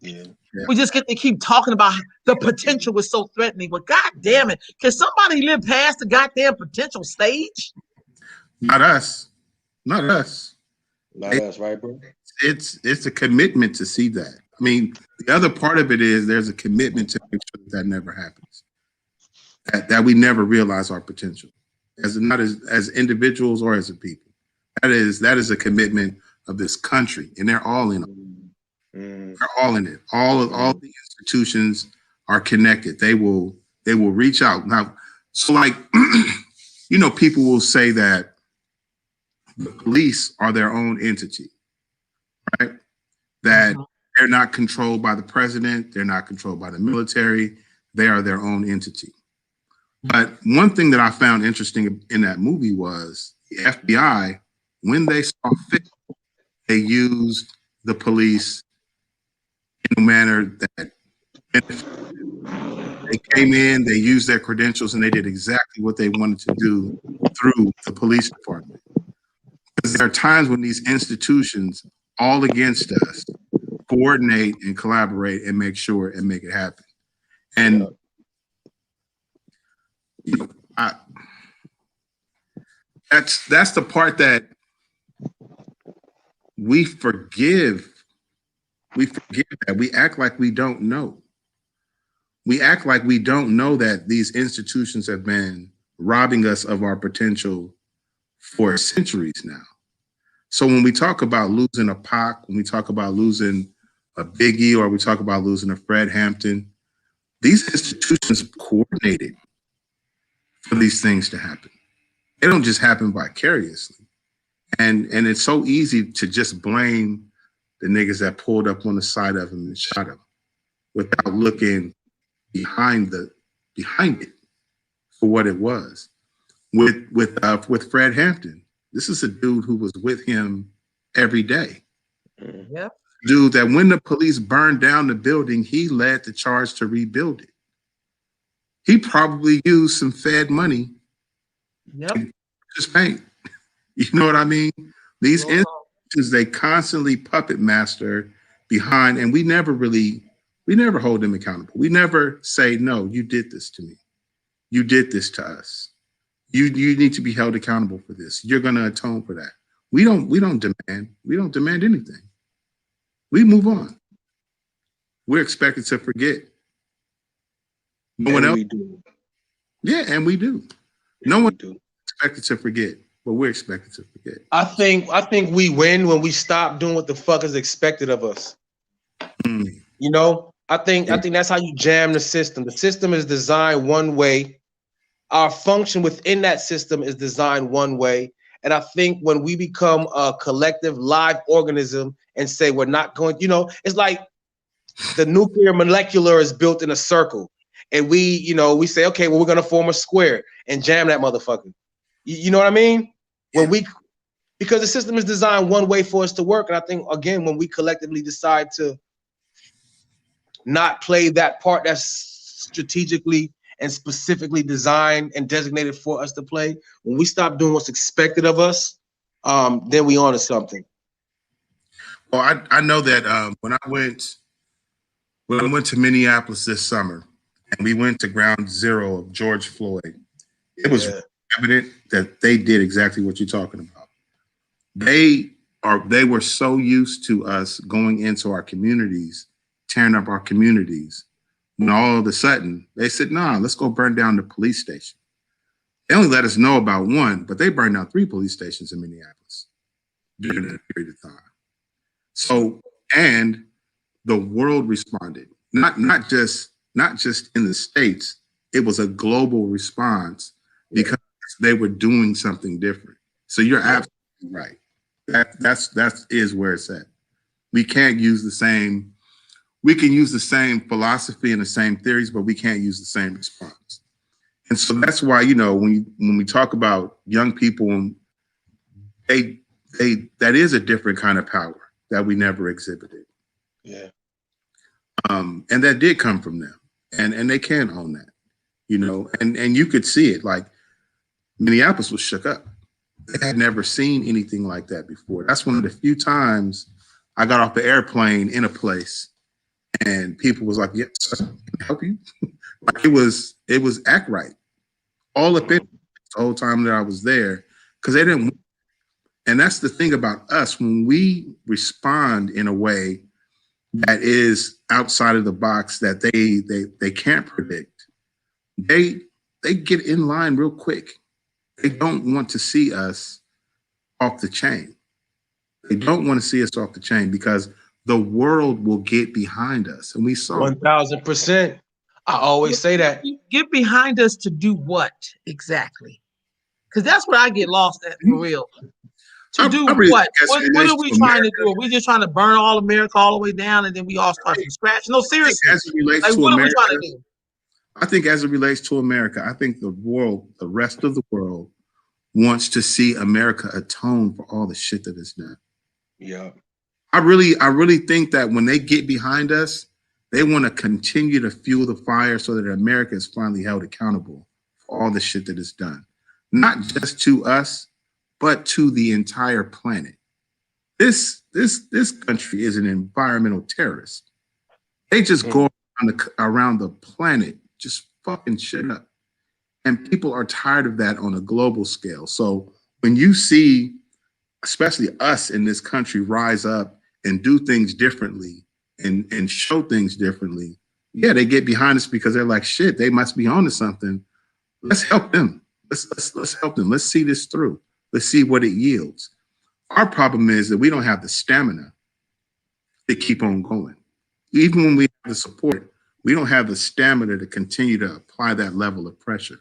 Speaker 5: Yeah.
Speaker 2: We just get to keep talking about the potential was so threatening. But god damn it, can somebody live past the goddamn potential stage?
Speaker 1: Not us. Not us.
Speaker 5: Not us, right, bro?
Speaker 1: It's a commitment to see that. I mean, the other part of it is there's a commitment to make sure that never happens. That we never realize our potential, as individuals or as a people. That is a commitment of this country, and they're all in it. They're all in it. All the institutions are connected. They will reach out now. So, like, you know, people will say that the police are their own entity, right? That they're not controlled by the president. They're not controlled by the military. They are their own entity. But one thing that I found interesting in that movie was the FBI, when they saw fit, they used the police in a manner that they came in, they used their credentials, and they did exactly what they wanted to do through the police department. Because there are times when these institutions, all against us, coordinate and collaborate and make sure and make it happen. And you know, that's the part that we forgive. We forgive that. We act like we don't know. We act like we don't know that these institutions have been robbing us of our potential for centuries now. So when we talk about losing a Pac, when we talk about losing a Biggie, or we talk about losing a Fred Hampton, these institutions coordinated for these things to happen. They don't just happen vicariously. And it's so easy to just blame the niggas that pulled up on the side of him and shot him without looking behind it for what it was. With Fred Hampton, this is a dude who was with him every day.
Speaker 2: Yep.
Speaker 1: Dude that when the police burned down the building, he led the charge to rebuild it. He probably used some Fed money to just paint. You know what I mean? These institutions, they constantly puppet master behind, and we never hold them accountable. We never say, no, you did this to me. You did this to us. You need to be held accountable for this. You're going to atone for that. We don't demand anything. We move on. We're expected to forget. No one else. Yeah, and we do. No one is expected to forget, but we're expected to forget.
Speaker 5: I think we win when we stop doing what the fuck is expected of us. You know, I think that's how you jam the system. The system is designed one way. Our function within that system is designed one way. And I think when we become a collective live organism and say we're not going, you know, it's like the nuclear molecular is built in a circle. And we say, okay, well, we're going to form a square and jam that motherfucker. You know what I mean? Because the system is designed one way for us to work. And I think, again, when we collectively decide to not play that part that's strategically and specifically designed and designated for us to play, when we stop doing what's expected of us, then we on to something.
Speaker 1: Well, I know that when I went to Minneapolis this summer and we went to ground zero of George Floyd, it was evident that they did exactly what you're talking about. They were so used to us going into our communities, tearing up our communities, when all of a sudden they said, nah, let's go burn down the police station. They only let us know about one, but they burned down 3 police stations in Minneapolis during that period of time. So, and the world responded, not just in the States. It was a global response because they were doing something different. So you're absolutely right. That is where it's at. We can't use the same. We can use the same philosophy and the same theories, but we can't use the same response. And so that's why, you know, when we talk about young people, that is a different kind of power that we never exhibited.
Speaker 5: Yeah.
Speaker 1: And that did come from them, and they can own that, you know, and you could see it. Like Minneapolis was shook up. They had never seen anything like that before. That's one of the few times I got off the airplane in a place and people was like, "Yes, can I help you?" Like it was act right all up in the whole time that I was there, because they didn't. And that's the thing about us, when we respond in a way that is outside of the box that they can't predict, they get in line real quick. They don't want to see us off the chain. They don't want to see us off the chain because the world will get behind us. And we saw
Speaker 5: 1000%. I always say that.
Speaker 2: Get behind us to do what exactly? Because that's where I get lost at, for real. To do
Speaker 1: really
Speaker 2: what? What are we trying to do? Are we just trying to burn all America all the way down and then we all start from scratch? No, seriously.
Speaker 1: As it relates
Speaker 2: like,
Speaker 1: to
Speaker 2: what
Speaker 1: America,
Speaker 2: are we trying to do?
Speaker 1: I think as it relates to America, I think the rest of the world wants to see America atone for all the shit that it's done.
Speaker 5: Yeah.
Speaker 1: I really think that when they get behind us, they want to continue to fuel the fire so that America is finally held accountable for all the shit that it's done. Not just to us, but to the entire planet. This country is an environmental terrorist. They just go around the planet just fucking shit up. And people are tired of that on a global scale. So when you see, especially us in this country, rise up and do things differently and show things differently, yeah, they get behind us because they're like, shit, they must be onto something. Let's help them. Let's help them. Let's see this through. Let's see what it yields. Our problem is that we don't have the stamina to keep on going. Even when we have the support, we don't have the stamina to continue to apply that level of pressure.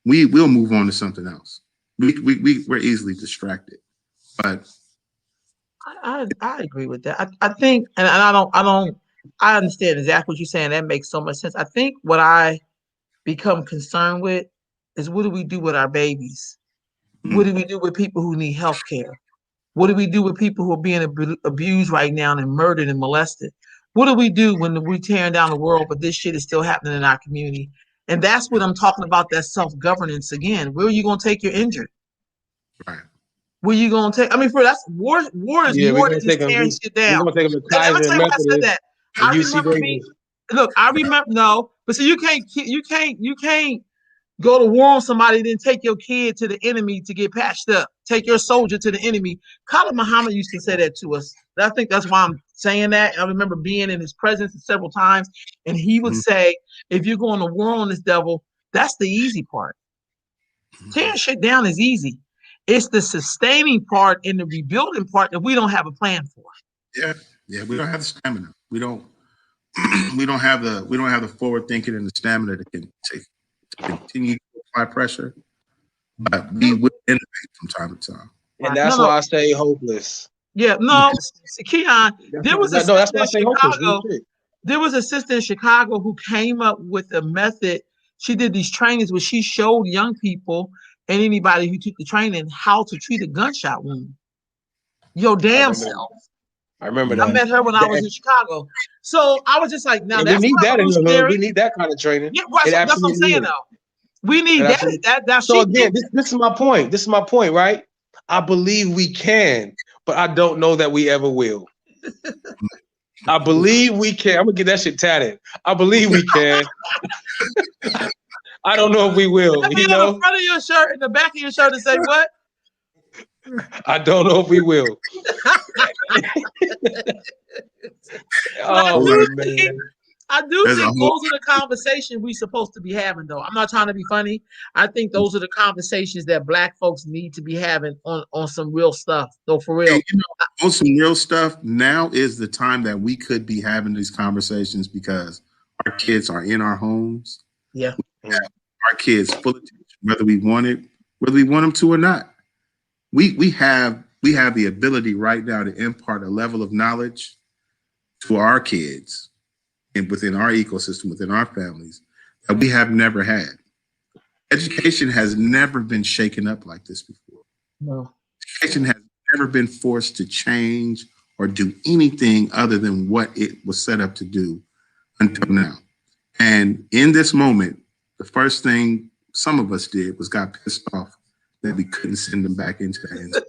Speaker 1: We will move on to something else. We're easily distracted. But
Speaker 2: I agree with that. I think, and I understand exactly what you're saying. That makes so much sense. I think what I become concerned with is, what do we do with our babies? What do we do with people who need health care? What do we do with people who are being abused right now and murdered and molested? What do we do when we're tearing down the world, but this shit is still happening in our community? And that's what I'm talking about, that self-governance again. Where are you going to take your injured?
Speaker 1: right.
Speaker 2: Where you going to take? I mean, for that's war is more than just tearing shit down.
Speaker 5: We're going to take them to
Speaker 2: Let me tell you why I said that. I
Speaker 5: UC
Speaker 2: remember
Speaker 5: Davis.
Speaker 2: being, look, I remember, no, but so you can't go to war on somebody, then take your kid to the enemy to get patched up. Take your soldier to the enemy. Khalid Muhammad used to say that to us. I think that's why I'm saying that. I remember being in his presence several times, and he would say, if you're going to war on this devil, that's the easy part. Tearing shit down is easy. It's the sustaining part and the rebuilding part that we don't have a plan for.
Speaker 1: Yeah, we don't have the stamina. We don't have the forward thinking and the stamina to continue to apply pressure. But we will innovate from time to time.
Speaker 5: And that's why I say hopeless.
Speaker 2: Yeah, no, Keon, there was a
Speaker 5: that's why I say hopeless.
Speaker 2: There was a sister in Chicago who came up with a method. She did these trainings where she showed young people and anybody who took the training how to treat a gunshot wound. Your damn self.
Speaker 5: I remember that.
Speaker 2: I met her when I was in Chicago. So I was just like, now that's
Speaker 5: we need that in the hood. We need that kind of training.
Speaker 2: Yeah, right, so that's what I'm saying though. We need that.
Speaker 5: So again, this is my point. This is my point, right? I believe we can, but I don't know that we ever will. I believe we can. I'm gonna get that shit tatted. I believe we can. I don't know if we will.
Speaker 2: You know, the front of your shirt and the back of your shirt and say what?
Speaker 5: I don't know if we will.
Speaker 2: I do
Speaker 1: There's a
Speaker 2: think
Speaker 1: whole
Speaker 2: those are the conversations we're supposed to be having, though. I'm not trying to be funny. I think those are the conversations that Black folks need to be having on some real stuff, though, for real.
Speaker 1: Hey, you know, on some real stuff. Now is the time that we could be having these conversations because our kids are in our homes.
Speaker 2: Yeah.
Speaker 1: We have our kids full attention, whether we want it, whether we want them to or not. We have the ability right now to impart a level of knowledge to our kids and within our ecosystem, within our families, that we have never had. Education has never been shaken up like this before.
Speaker 2: No.
Speaker 1: Education has never been forced to change or do anything other than what it was set up to do until now. And in this moment, the first thing some of us did was got pissed off that we couldn't send them back into the hands.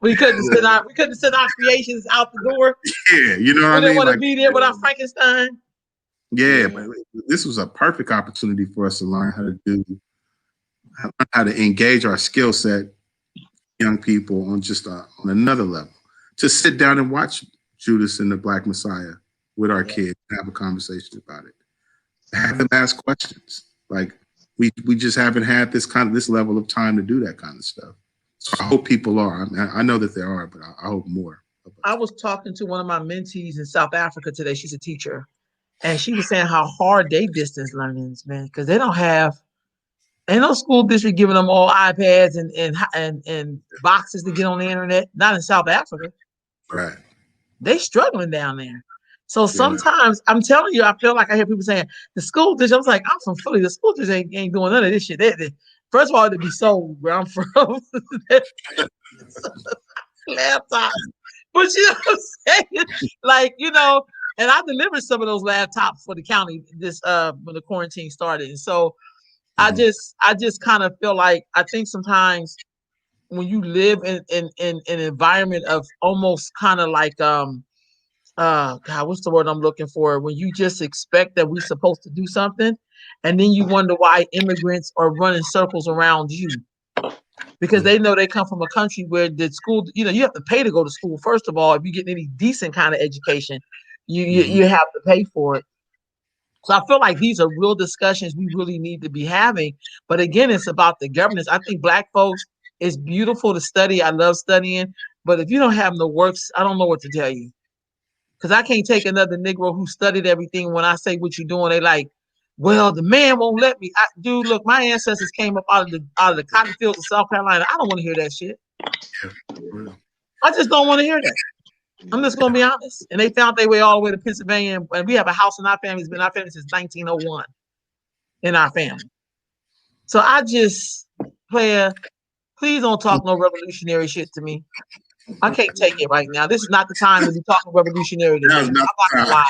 Speaker 2: we couldn't send our creations out the door.
Speaker 1: Yeah, you know what I
Speaker 2: We didn't
Speaker 1: mean?
Speaker 2: want to
Speaker 1: Like,
Speaker 2: be there with our Frankenstein.
Speaker 1: yeah, but this was a perfect opportunity for us to learn how to engage our skill set, young people, on just on another level. To sit down and watch Judas and the Black Messiah with our kids, have a conversation about it, have them ask questions. Like we just haven't had this level of time to do that kind of stuff. So I hope people are. I know that there are, but I hope more.
Speaker 2: I was talking to one of my mentees in South Africa today. She's a teacher. And she was saying how hard they distance learning is, man, because they don't have, ain't no school district giving them all iPads and boxes to get on the internet. Not in South Africa.
Speaker 1: Right.
Speaker 2: They struggling down there. So sometimes I'm telling you, I feel like I hear people saying the school district. I was like, I'm from Philly. The school district ain't doing none of this shit. First of all, to be sold where I'm from, laptops. But you know what I'm saying? Like, you know, and I delivered some of those laptops for the county this when the quarantine started. And so I just kind of feel like I think sometimes when you live in an environment of almost kind of like God, what's the word I'm looking for? When you just expect that we're supposed to do something, and then you wonder why immigrants are running circles around you. Because they know they come from a country where the school, you know, you have to pay to go to school. First of all, if you get any decent kind of education, you have to pay for it. So I feel like these are real discussions we really need to be having. But again, it's about the governance. I think Black folks, it's beautiful to study. I love studying. But if you don't have no works, I don't know what to tell you. Because I can't take another Negro who studied everything. When I say what you're doing, they like, well, the man won't let me. Dude, look, my ancestors came up out of the cotton fields of South Carolina. I don't want to hear that shit. I just don't want to hear that. I'm just gonna be honest. And they found their way all the way to Pennsylvania, and we have a house in our family. It's been our family since 1901 in our family. So I just, player, please don't talk no revolutionary shit to me. I can't take it right now. This is not the time to be talking revolutionary to me. I'm not gonna lie.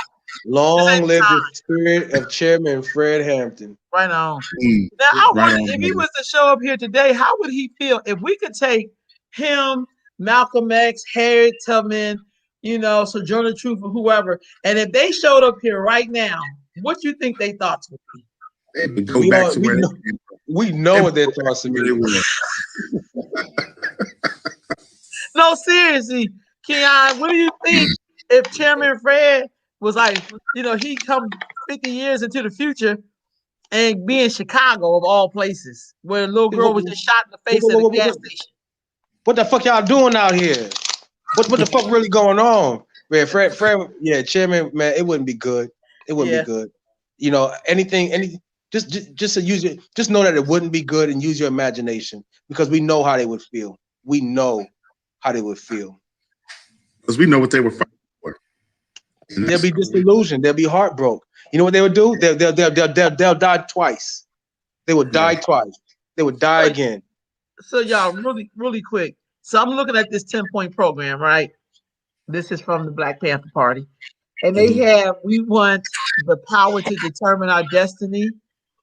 Speaker 5: Long live the spirit of Chairman Fred Hampton.
Speaker 2: Right on. Now, I wonder if he was to show up here today, how would he feel if we could take him, Malcolm X, Harriet Tubman, you know, Sojourner Truth, or whoever, and if they showed up here right now, what do you think their thoughts would be?
Speaker 1: They would go back to where they came from.
Speaker 5: We know what their thoughts would be.
Speaker 2: No, seriously, Keon, what do you think if Chairman Fred was like, you know, he come 50 years into the future and be in Chicago of all places, where a little girl was just shot in the face at a gas station?
Speaker 5: What the fuck y'all doing out here? What the fuck really going on? Man, Fred, yeah, Chairman, man, it wouldn't be good. It wouldn't be good. You know, just to use it, just know that it wouldn't be good, and use your imagination, because we know how they would feel. We know how they would feel.
Speaker 1: Because we know what they were fighting for.
Speaker 5: They'll be disillusioned. They'll be heartbroken. You know what they would do? They'll die twice. They would die twice. They would die again.
Speaker 2: So y'all, really quick. So I'm looking at this 10-point program, right? This is from the Black Panther Party. And they have, we want the power to determine our destiny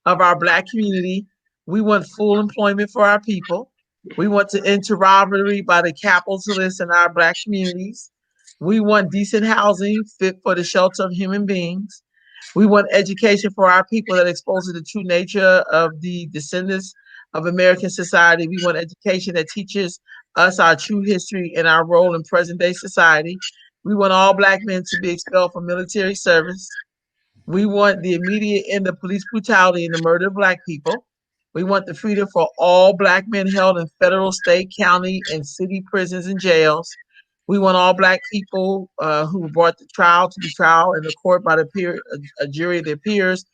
Speaker 2: of our Black community. We want full employment for our people. We want to end robbery by the capitalists in our Black communities. We want decent housing fit for the shelter of human beings. We want education for our people that exposes the true nature of the descendants of American society. We want education that teaches us our true history and our role in present day society. We want all Black men to be expelled from military service. We want the immediate end of police brutality and the murder of Black people. We want the freedom for all Black men held in federal, state, county, and city prisons and jails. We want all Black people who were brought to trial to be trial in the court by a jury of their peers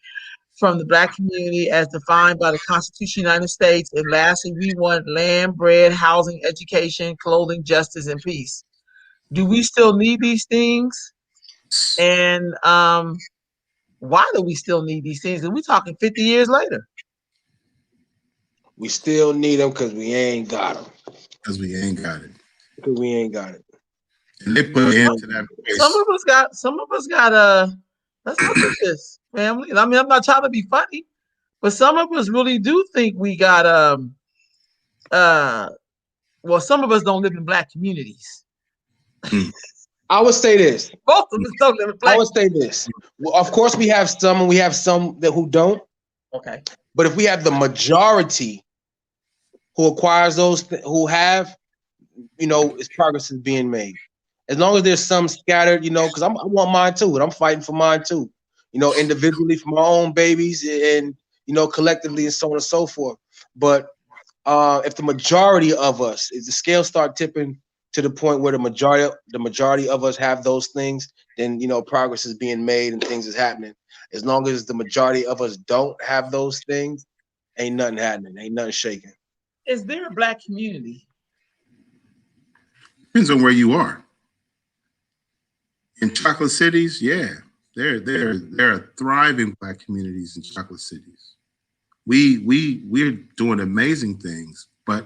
Speaker 2: from the Black community as defined by the Constitution of the United States. And lastly, we want land, bread, housing, education, clothing, justice, and peace. Do we still need these things? And why do we still need these things? And we're talking 50 years later.
Speaker 5: We still need them because we ain't got them.
Speaker 1: Because we ain't got it.
Speaker 5: Because we ain't got it.
Speaker 1: And they put into that place.
Speaker 2: Some of us got let's look at this, family. I mean, I'm not trying to be funny, but some of us really do think we got well, some of us don't live in Black communities.
Speaker 5: I would say this.
Speaker 2: Both of us don't live in Black.
Speaker 5: I would say this. Well, of course, we have some, and we have some that who don't.
Speaker 2: Okay.
Speaker 5: But if we have the majority who acquires those, who have, it's progress is being made. As long as there's some scattered, because I want mine too, and I'm fighting for mine too. Individually for my own babies, and collectively, and so on and so forth. But if the majority of us, if the scales start tipping to the point where the majority of us have those things, then progress is being made and things is happening. As long as the majority of us don't have those things, ain't nothing happening, ain't nothing shaking.
Speaker 2: Is there a Black community?
Speaker 1: Depends on where you are. In chocolate cities, yeah, there are thriving Black communities in chocolate cities. We're doing amazing things, but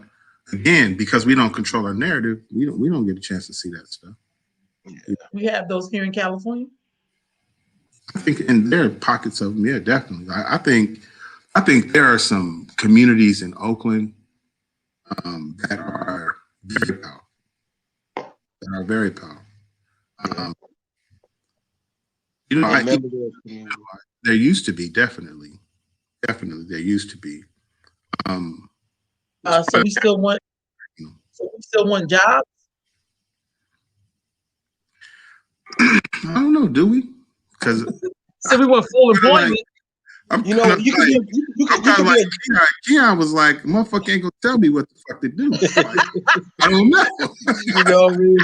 Speaker 1: again, because we don't control our narrative, we don't get a chance to see that stuff.
Speaker 2: We have those here in California.
Speaker 1: I think, and there are pockets of them. Yeah, definitely. I think there are some communities in Oakland that are very powerful. There used to be definitely there used to be.
Speaker 2: So we still want jobs.
Speaker 1: I don't know. Do we? Because
Speaker 2: so we want full employment.
Speaker 1: Keon was like, motherfucker ain't gonna tell me what the fuck to do. Like, I don't know.
Speaker 5: You know what I mean?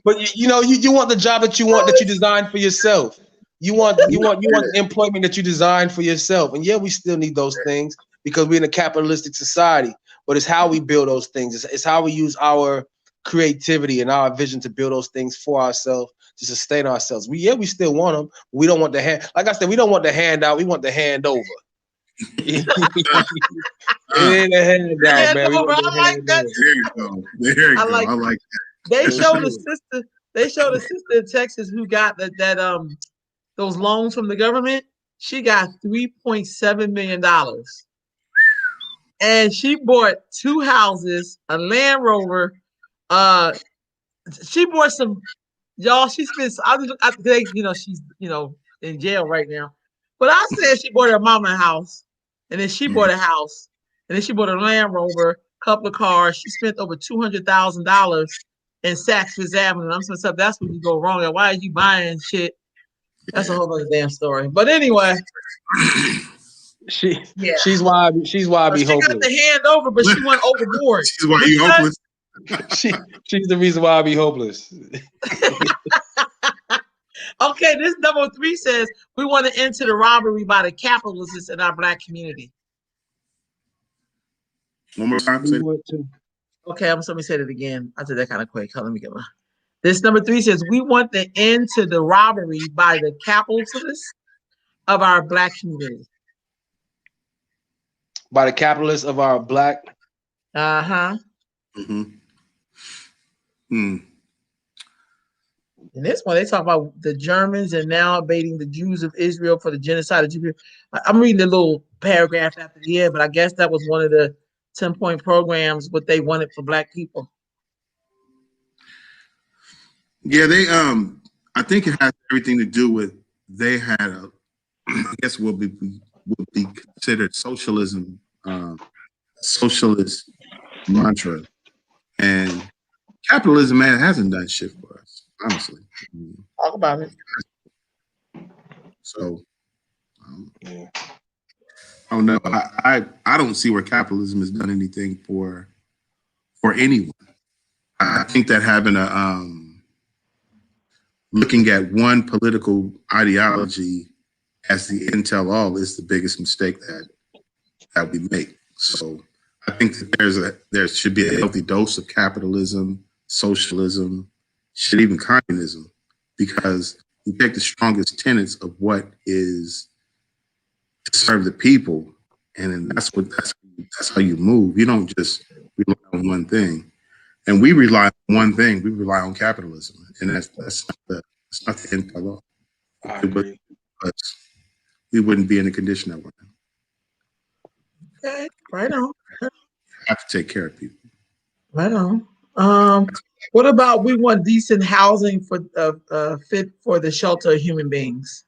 Speaker 5: But you want the job that you want, that you designed for yourself. You want the employment that you designed for yourself. And yeah, we still need those things because we're in a capitalistic society. But it's how we build those things. It's how we use our creativity and our vision to build those things for ourselves, to sustain ourselves. We still want them. We don't want the hand. Like I said, we don't want the handout. We want the hand over.
Speaker 1: There you go. I like that.
Speaker 2: They showed a sister in Texas who got that those loans from the government. She got $3.7 million. And she bought 2 houses, a Land Rover. She bought some, y'all. She spent. I think she's in jail right now. But I said she bought her mama a house, and then she bought a house, and then she bought a Land Rover, couple of cars. She spent over $200,000 in Saks Fifth Avenue. I'm saying that's when you go wrong. Like, why are you buying shit? That's a whole other damn story. But anyway.
Speaker 5: She's why I be
Speaker 2: she
Speaker 5: hopeless.
Speaker 2: She got the hand over, but she went overboard.
Speaker 1: She's why you hopeless.
Speaker 5: She's the reason why I be hopeless.
Speaker 2: Okay, this number 3 says we want to enter the robbery by the capitalists in our Black community.
Speaker 1: One more time.
Speaker 2: Okay, let me say it again. I did that kind of quick. Let me get my. This number 3 says we want the end to the robbery by the capitalists of our Black community.
Speaker 5: By the capitalists of our Black.
Speaker 1: Mm-hmm.
Speaker 2: In this one, they talk about the Germans and now abating the Jews of Israel for the genocide of Jews. I'm reading the little paragraph after the end, but I guess that was one of the 10-point programs, what they wanted for Black people.
Speaker 1: Yeah, they I think it has everything to do with they had I guess would be considered socialism, socialist mantra, and capitalism, man, hasn't done shit for us, honestly.
Speaker 2: Talk about it.
Speaker 1: So
Speaker 5: Yeah.
Speaker 1: I don't know. I don't see where capitalism has done anything for anyone. I think that having a looking at one political ideology as the end tell all is the biggest mistake that we make. So I think that there should be a healthy dose of capitalism, socialism, shit, even communism, because you take the strongest tenets of what is to serve the people, and then that's how you move. You don't just rely on one thing. And we rely on one thing. We rely on capitalism, and that's not the end all.
Speaker 5: I agree.
Speaker 1: We wouldn't be in the condition that we're in.
Speaker 2: Okay, right on.
Speaker 1: Have to take care of people.
Speaker 2: Right on. What about we want decent housing for fit for the shelter of human beings?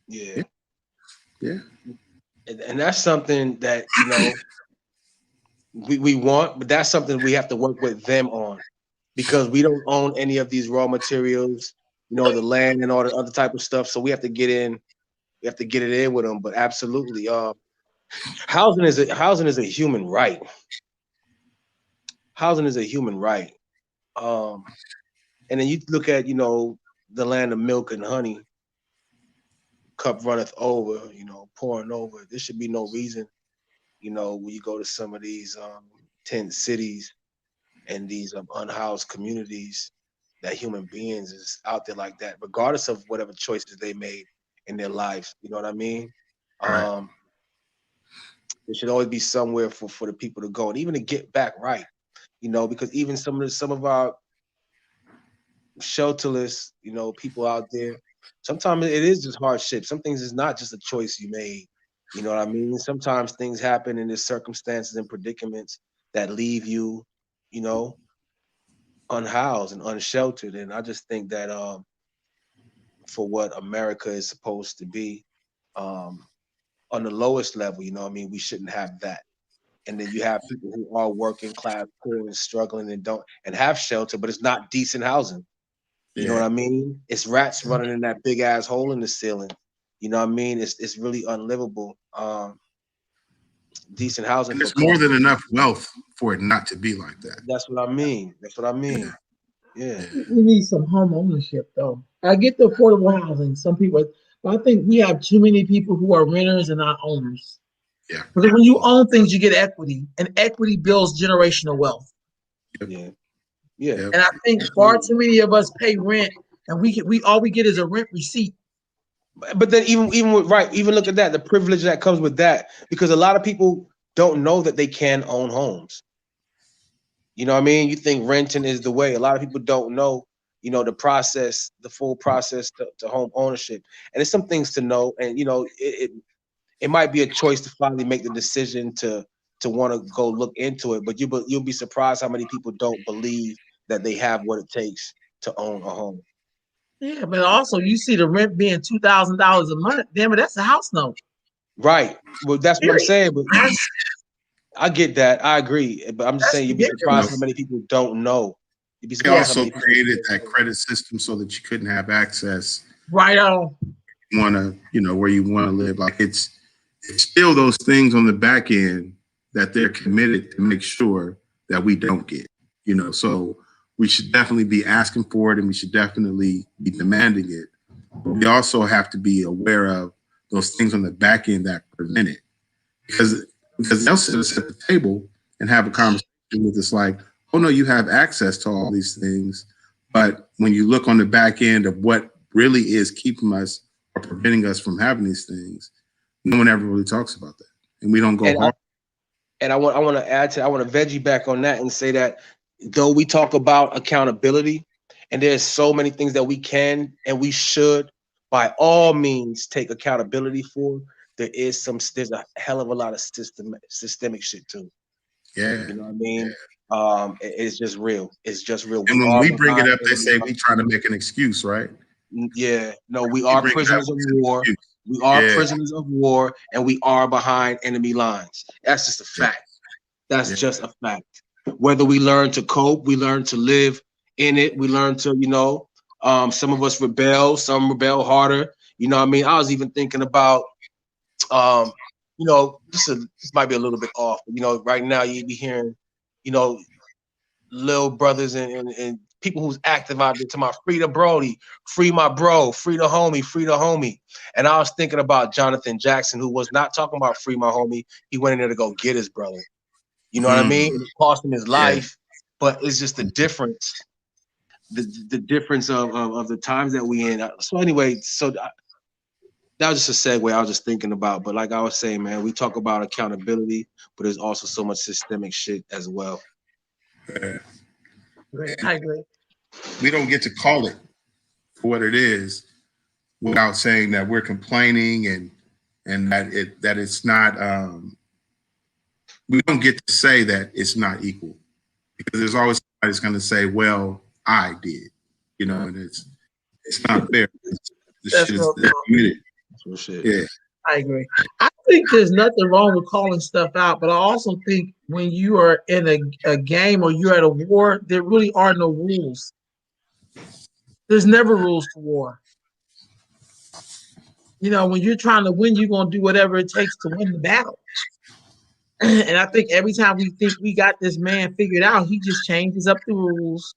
Speaker 5: Yeah.
Speaker 1: Yeah.
Speaker 5: And that's something that, you know, we want, but that's something we have to work with them on, because we don't own any of these raw materials, you know, the land and all the other type of stuff. So we have to get in, we have to get it in with them. But absolutely, housing is a human right. Housing is a human right. And then you look at, you know, the land of milk and honey, cup runneth over, you know, pouring over. There should be no reason, you know, when you go to some of these tent cities and these unhoused communities, that human beings is out there like that, regardless of whatever choices they made in their lives. You know what I mean?
Speaker 1: Right.
Speaker 5: There should always be somewhere for the people to go, and even to get back right. You know, because even some of our shelterless, you know, people out there, sometimes it is just hardship. Some things is not just a choice you made. You know what I mean? Sometimes things happen in there's circumstances and predicaments that leave you, you know, unhoused and unsheltered. And I just think that for what America is supposed to be, on the lowest level, you know what I mean, we shouldn't have that. And then you have people who are working class, poor and struggling and don't and have shelter, but it's not decent housing. You know what I mean? It's rats running in that big ass hole in the ceiling. You know what I mean? It's really unlivable. Decent housing.
Speaker 1: And there's more than enough wealth for it not to be like that.
Speaker 5: That's what I mean. That's what I mean. Yeah.
Speaker 2: We need some home ownership, though. I get the affordable housing. Some people, but I think we have too many people who are renters and not owners.
Speaker 1: Yeah.
Speaker 2: Because when you own things, you get equity, and equity builds generational wealth.
Speaker 5: Yeah. Yeah.
Speaker 2: And I think far too many of us pay rent, and we all we get is a rent receipt.
Speaker 5: But then even with, right, even look at that, the privilege that comes with that, because a lot of people don't know that they can own homes. You know what I mean? You think renting is the way. A lot of people don't know, you know, the process, the full process to home ownership. And it's some things to know. And, you know, it might be a choice to finally make the decision to want to go look into it. But you'll be surprised how many people don't believe that they have what it takes to own a home.
Speaker 2: Yeah, but also you see the rent being $2,000 a month. Damn it, that's a house note.
Speaker 5: Right. Well, that's what I'm saying. But I get that. I agree. But I'm just saying you'd be surprised how many people don't know. You'd be surprised how
Speaker 1: They
Speaker 5: many
Speaker 1: also created that credit system so that you couldn't have access.
Speaker 2: Right on.
Speaker 1: Where you want to live. Like it's still those things on the back end that they're committed to make sure that we don't get. You know, so we should definitely be asking for it, and we should definitely be demanding it. But we also have to be aware of those things on the back end that prevent it, because they'll sit us at the table and have a conversation with us like, oh no, you have access to all these things, but when you look on the back end of what really is keeping us or preventing us from having these things, no one ever really talks about that, and we don't go hard.
Speaker 5: I want to add to, I want to veggie back on that and say that though we talk about accountability, and there's so many things that we can and we should by all means take accountability for, there's a hell of a lot of systemic shit too.
Speaker 1: Yeah.
Speaker 5: You know what I mean? It's just real. It's just real.
Speaker 1: And when we bring it up, they say we try to make an excuse, right?
Speaker 5: Yeah. No, we are prisoners of war. We are prisoners of war, and we are behind enemy lines. That's just a fact. That's just a fact. Whether we learn to cope, we learn to live in it, we learn to, some of us rebel, some rebel harder, You know what I mean? I was even thinking about, you know, this might be a little bit off, but, you know, right now you be hearing, you know, little brothers and people who's active out there to my free the Brody, free my bro, free the homie, free the homie. And I was thinking about Jonathan Jackson, who was not talking about free my homie. He went in there to go get his brother. You know what I mean? It cost him his life, but it's just the difference, the difference of the times that we in. So anyway, that was just a segue I was just thinking about. But like I was saying, man, we talk about accountability, but there's also so much systemic shit as well.
Speaker 1: Yeah.
Speaker 2: I agree.
Speaker 1: We don't get to call it for what it is without saying that we're complaining and that it's not. We don't get to say that it's not equal, because there's always somebody that's going to say, "Well, I did," you know, and it's not fair. That's
Speaker 5: shit.
Speaker 1: Yeah,
Speaker 2: I agree. I think there's nothing wrong with calling stuff out, but I also think when you are in a game or you're at a war, there really are no rules. There's never rules to war. You know, when you're trying to win, you're going to do whatever it takes to win the battle. And I think every time we think we got this man figured out, he just changes up the rules.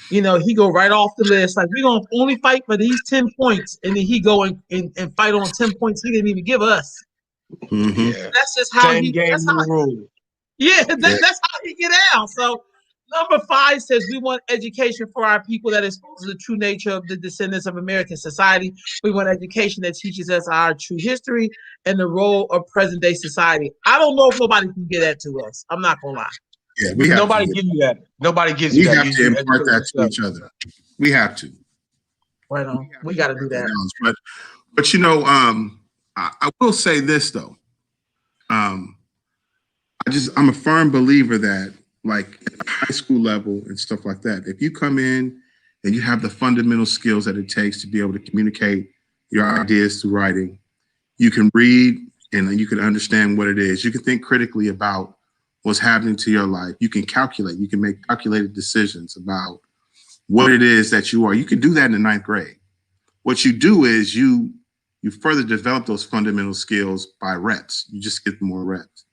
Speaker 2: You know, he go right off the list. Like, we're going to only fight for these 10 points. And then he go and fight on 10 points he didn't even give us.
Speaker 1: mm-hmm.
Speaker 5: Yeah.
Speaker 2: That's just how
Speaker 5: Same game,
Speaker 2: that's how,
Speaker 5: rule.
Speaker 2: yeah, that's how he get out. So number 5 says we want education for our people that exposes the true nature of the descendants of American society. We want education that teaches us our true history and the role of present day society. I don't know if nobody can get that to us. I'm not gonna lie.
Speaker 1: Yeah, we have
Speaker 5: Nobody
Speaker 1: to.
Speaker 5: gives you that. Nobody gives you
Speaker 1: We
Speaker 5: that.
Speaker 1: have to impart that to each other. We have to.
Speaker 2: Right on. We got to do that.
Speaker 1: But you know, I will say this though. I'm a firm believer that, like, at the high school level and stuff like that, if you come in and you have the fundamental skills that it takes to be able to communicate your ideas through writing, you can read and you can understand what it is. You can think critically about what's happening to your life. You can calculate. You can make calculated decisions about what it is that you are. You can do that in the 9th grade. What you do is you further develop those fundamental skills by reps. You just get more reps.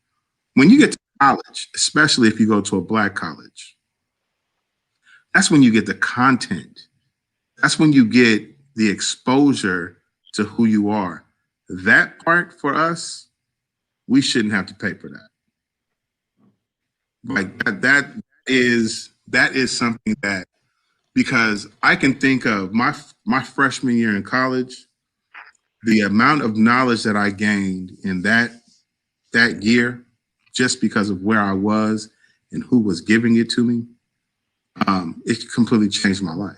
Speaker 1: When you get to college, especially if you go to a Black college, that's when you get the content. That's when you get the exposure to who you are. That part for us, we shouldn't have to pay for that. Like that is something that, because I can think of my freshman year in college, the amount of knowledge that I gained in that year, just because of where I was and who was giving it to me, it completely changed my life.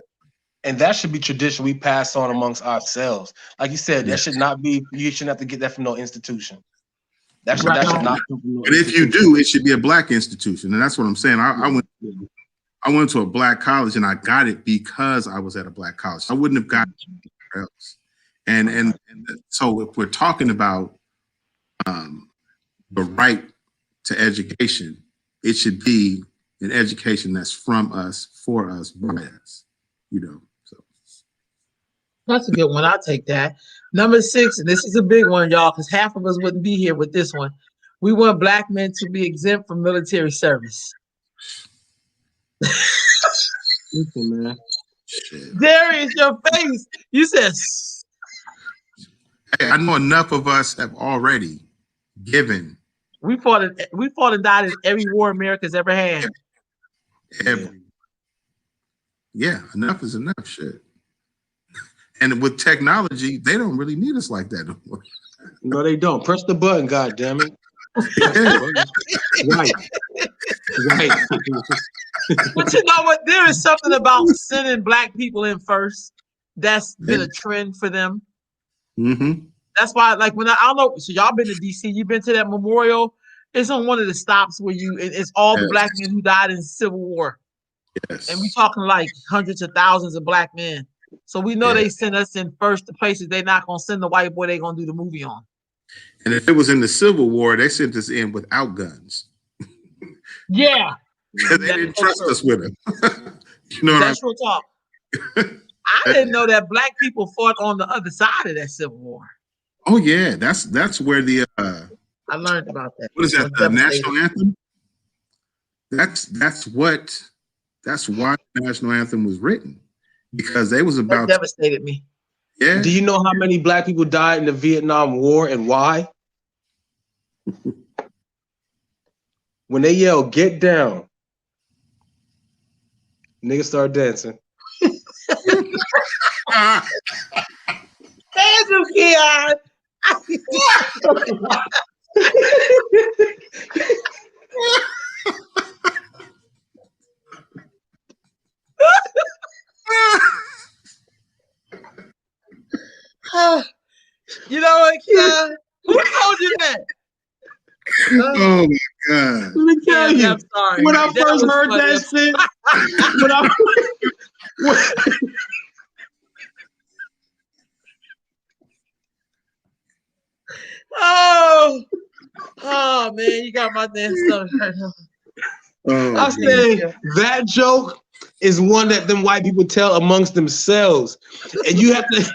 Speaker 5: And that should be tradition we pass on amongst ourselves. Like you said, that should not be, you shouldn't have to get that from no institution. That should not come from no
Speaker 1: And if you do, it should be a Black institution. And that's what I'm saying. I went to a Black college and I got it because I was at a Black college. I wouldn't have gotten it anywhere else. And so if we're talking about the right to education, it should be an education that's from us, for us, by us, you know. So
Speaker 2: that's a good one. I'll take that. Number 6, and this is a big one, y'all, because half of us wouldn't be here with this one. We want Black men to be exempt from military service.
Speaker 5: Listen, man.
Speaker 2: Darius, your face. You said.
Speaker 1: Hey, I know enough of us have already given.
Speaker 2: We fought and died in every war America's ever had.
Speaker 1: Yeah, enough is enough, shit. And with technology, they don't really need us like that no more.
Speaker 5: No, they don't. Press the button, God damn it. Right.
Speaker 2: But you know what? There is something about sending Black people in first that's been a trend for them.
Speaker 1: Mm-hmm.
Speaker 2: That's why, like, when I don't know, so y'all been to DC, you've been to that memorial. It's on one of the stops where it's all the Black men who died in the Civil War.
Speaker 1: Yes.
Speaker 2: And we talking like hundreds of thousands of Black men. So we know they send us in first to places they're not going to send the white boy they're going to do the movie on.
Speaker 1: And if it was in the Civil War, they sent us in without guns.
Speaker 2: Yeah.
Speaker 1: They didn't trust us with them. You know
Speaker 2: that's real talk. I didn't know that black people fought on the other side of that Civil War.
Speaker 1: Oh yeah, that's where the
Speaker 2: I learned about that.
Speaker 1: what is
Speaker 2: I
Speaker 1: that?
Speaker 2: was
Speaker 1: The
Speaker 2: devastated.
Speaker 1: national anthem. That's why the national anthem was written, because they was
Speaker 2: That
Speaker 1: about
Speaker 2: devastated me.
Speaker 1: yeah.
Speaker 5: Do you know how many black people died in the Vietnam War and why? When they yell, "Get down," niggas start dancing.
Speaker 2: Andrew Keon. You know what, Keon? Who told you that?
Speaker 1: Oh my god!
Speaker 5: Let me tell
Speaker 2: Keon,
Speaker 5: you,
Speaker 2: I'm sorry.
Speaker 5: when I
Speaker 2: That
Speaker 5: first
Speaker 2: was
Speaker 5: heard
Speaker 2: funny.
Speaker 5: that shit,
Speaker 2: Oh man, you got my damn stomach right now.
Speaker 5: I said that joke is one that them white people tell amongst themselves, and you have to.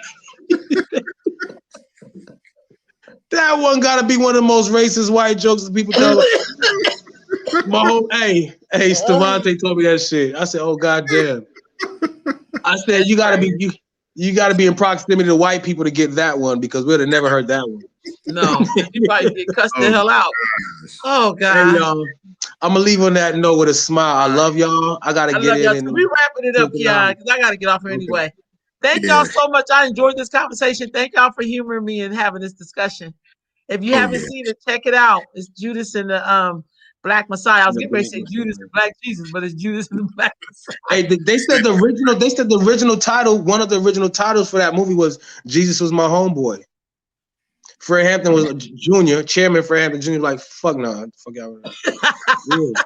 Speaker 5: That one got to be one of the most racist white jokes that people tell. My whole hey, Stavante told me that shit. I said, "Oh goddamn!" I said, "You got to be you got to be in proximity to white people to get that one because we'd have never heard that one."
Speaker 2: No, you probably get cussed the hell out. Oh
Speaker 5: Hey
Speaker 2: God.
Speaker 5: y'all, I'm gonna leave on that note with a smile. I love y'all. I gotta
Speaker 2: I
Speaker 5: get
Speaker 2: love y'all.
Speaker 5: in
Speaker 2: So
Speaker 5: and
Speaker 2: we wrapping it up,
Speaker 5: take it out.
Speaker 2: Keon, because I got to get off here
Speaker 5: Okay.
Speaker 2: anyway. Thank
Speaker 1: Yeah.
Speaker 2: y'all so much. I enjoyed this conversation. Thank y'all for humoring me and having this discussion. If you haven't
Speaker 1: yeah.
Speaker 2: seen it, check it out. It's Judas and the Black Messiah. I was
Speaker 5: The
Speaker 2: getting ready to
Speaker 5: Black
Speaker 2: say Judas
Speaker 5: Messiah.
Speaker 2: and Black Jesus, but it's Judas and the Black Messiah.
Speaker 5: Hey, they said the original. They said the original title. One of the original titles for that movie was "Jesus Was My Homeboy." Fred Hampton was Jr. Chairman Fred Hampton Jr. Like fuck nah, fuck out. Yeah.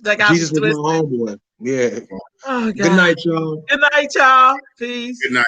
Speaker 2: That got
Speaker 5: Jesus
Speaker 2: me
Speaker 5: was my
Speaker 2: twisted.
Speaker 5: homeboy. Yeah.
Speaker 2: Oh, God.
Speaker 5: Good night, y'all.
Speaker 2: Good night, y'all. Peace.
Speaker 1: Good night.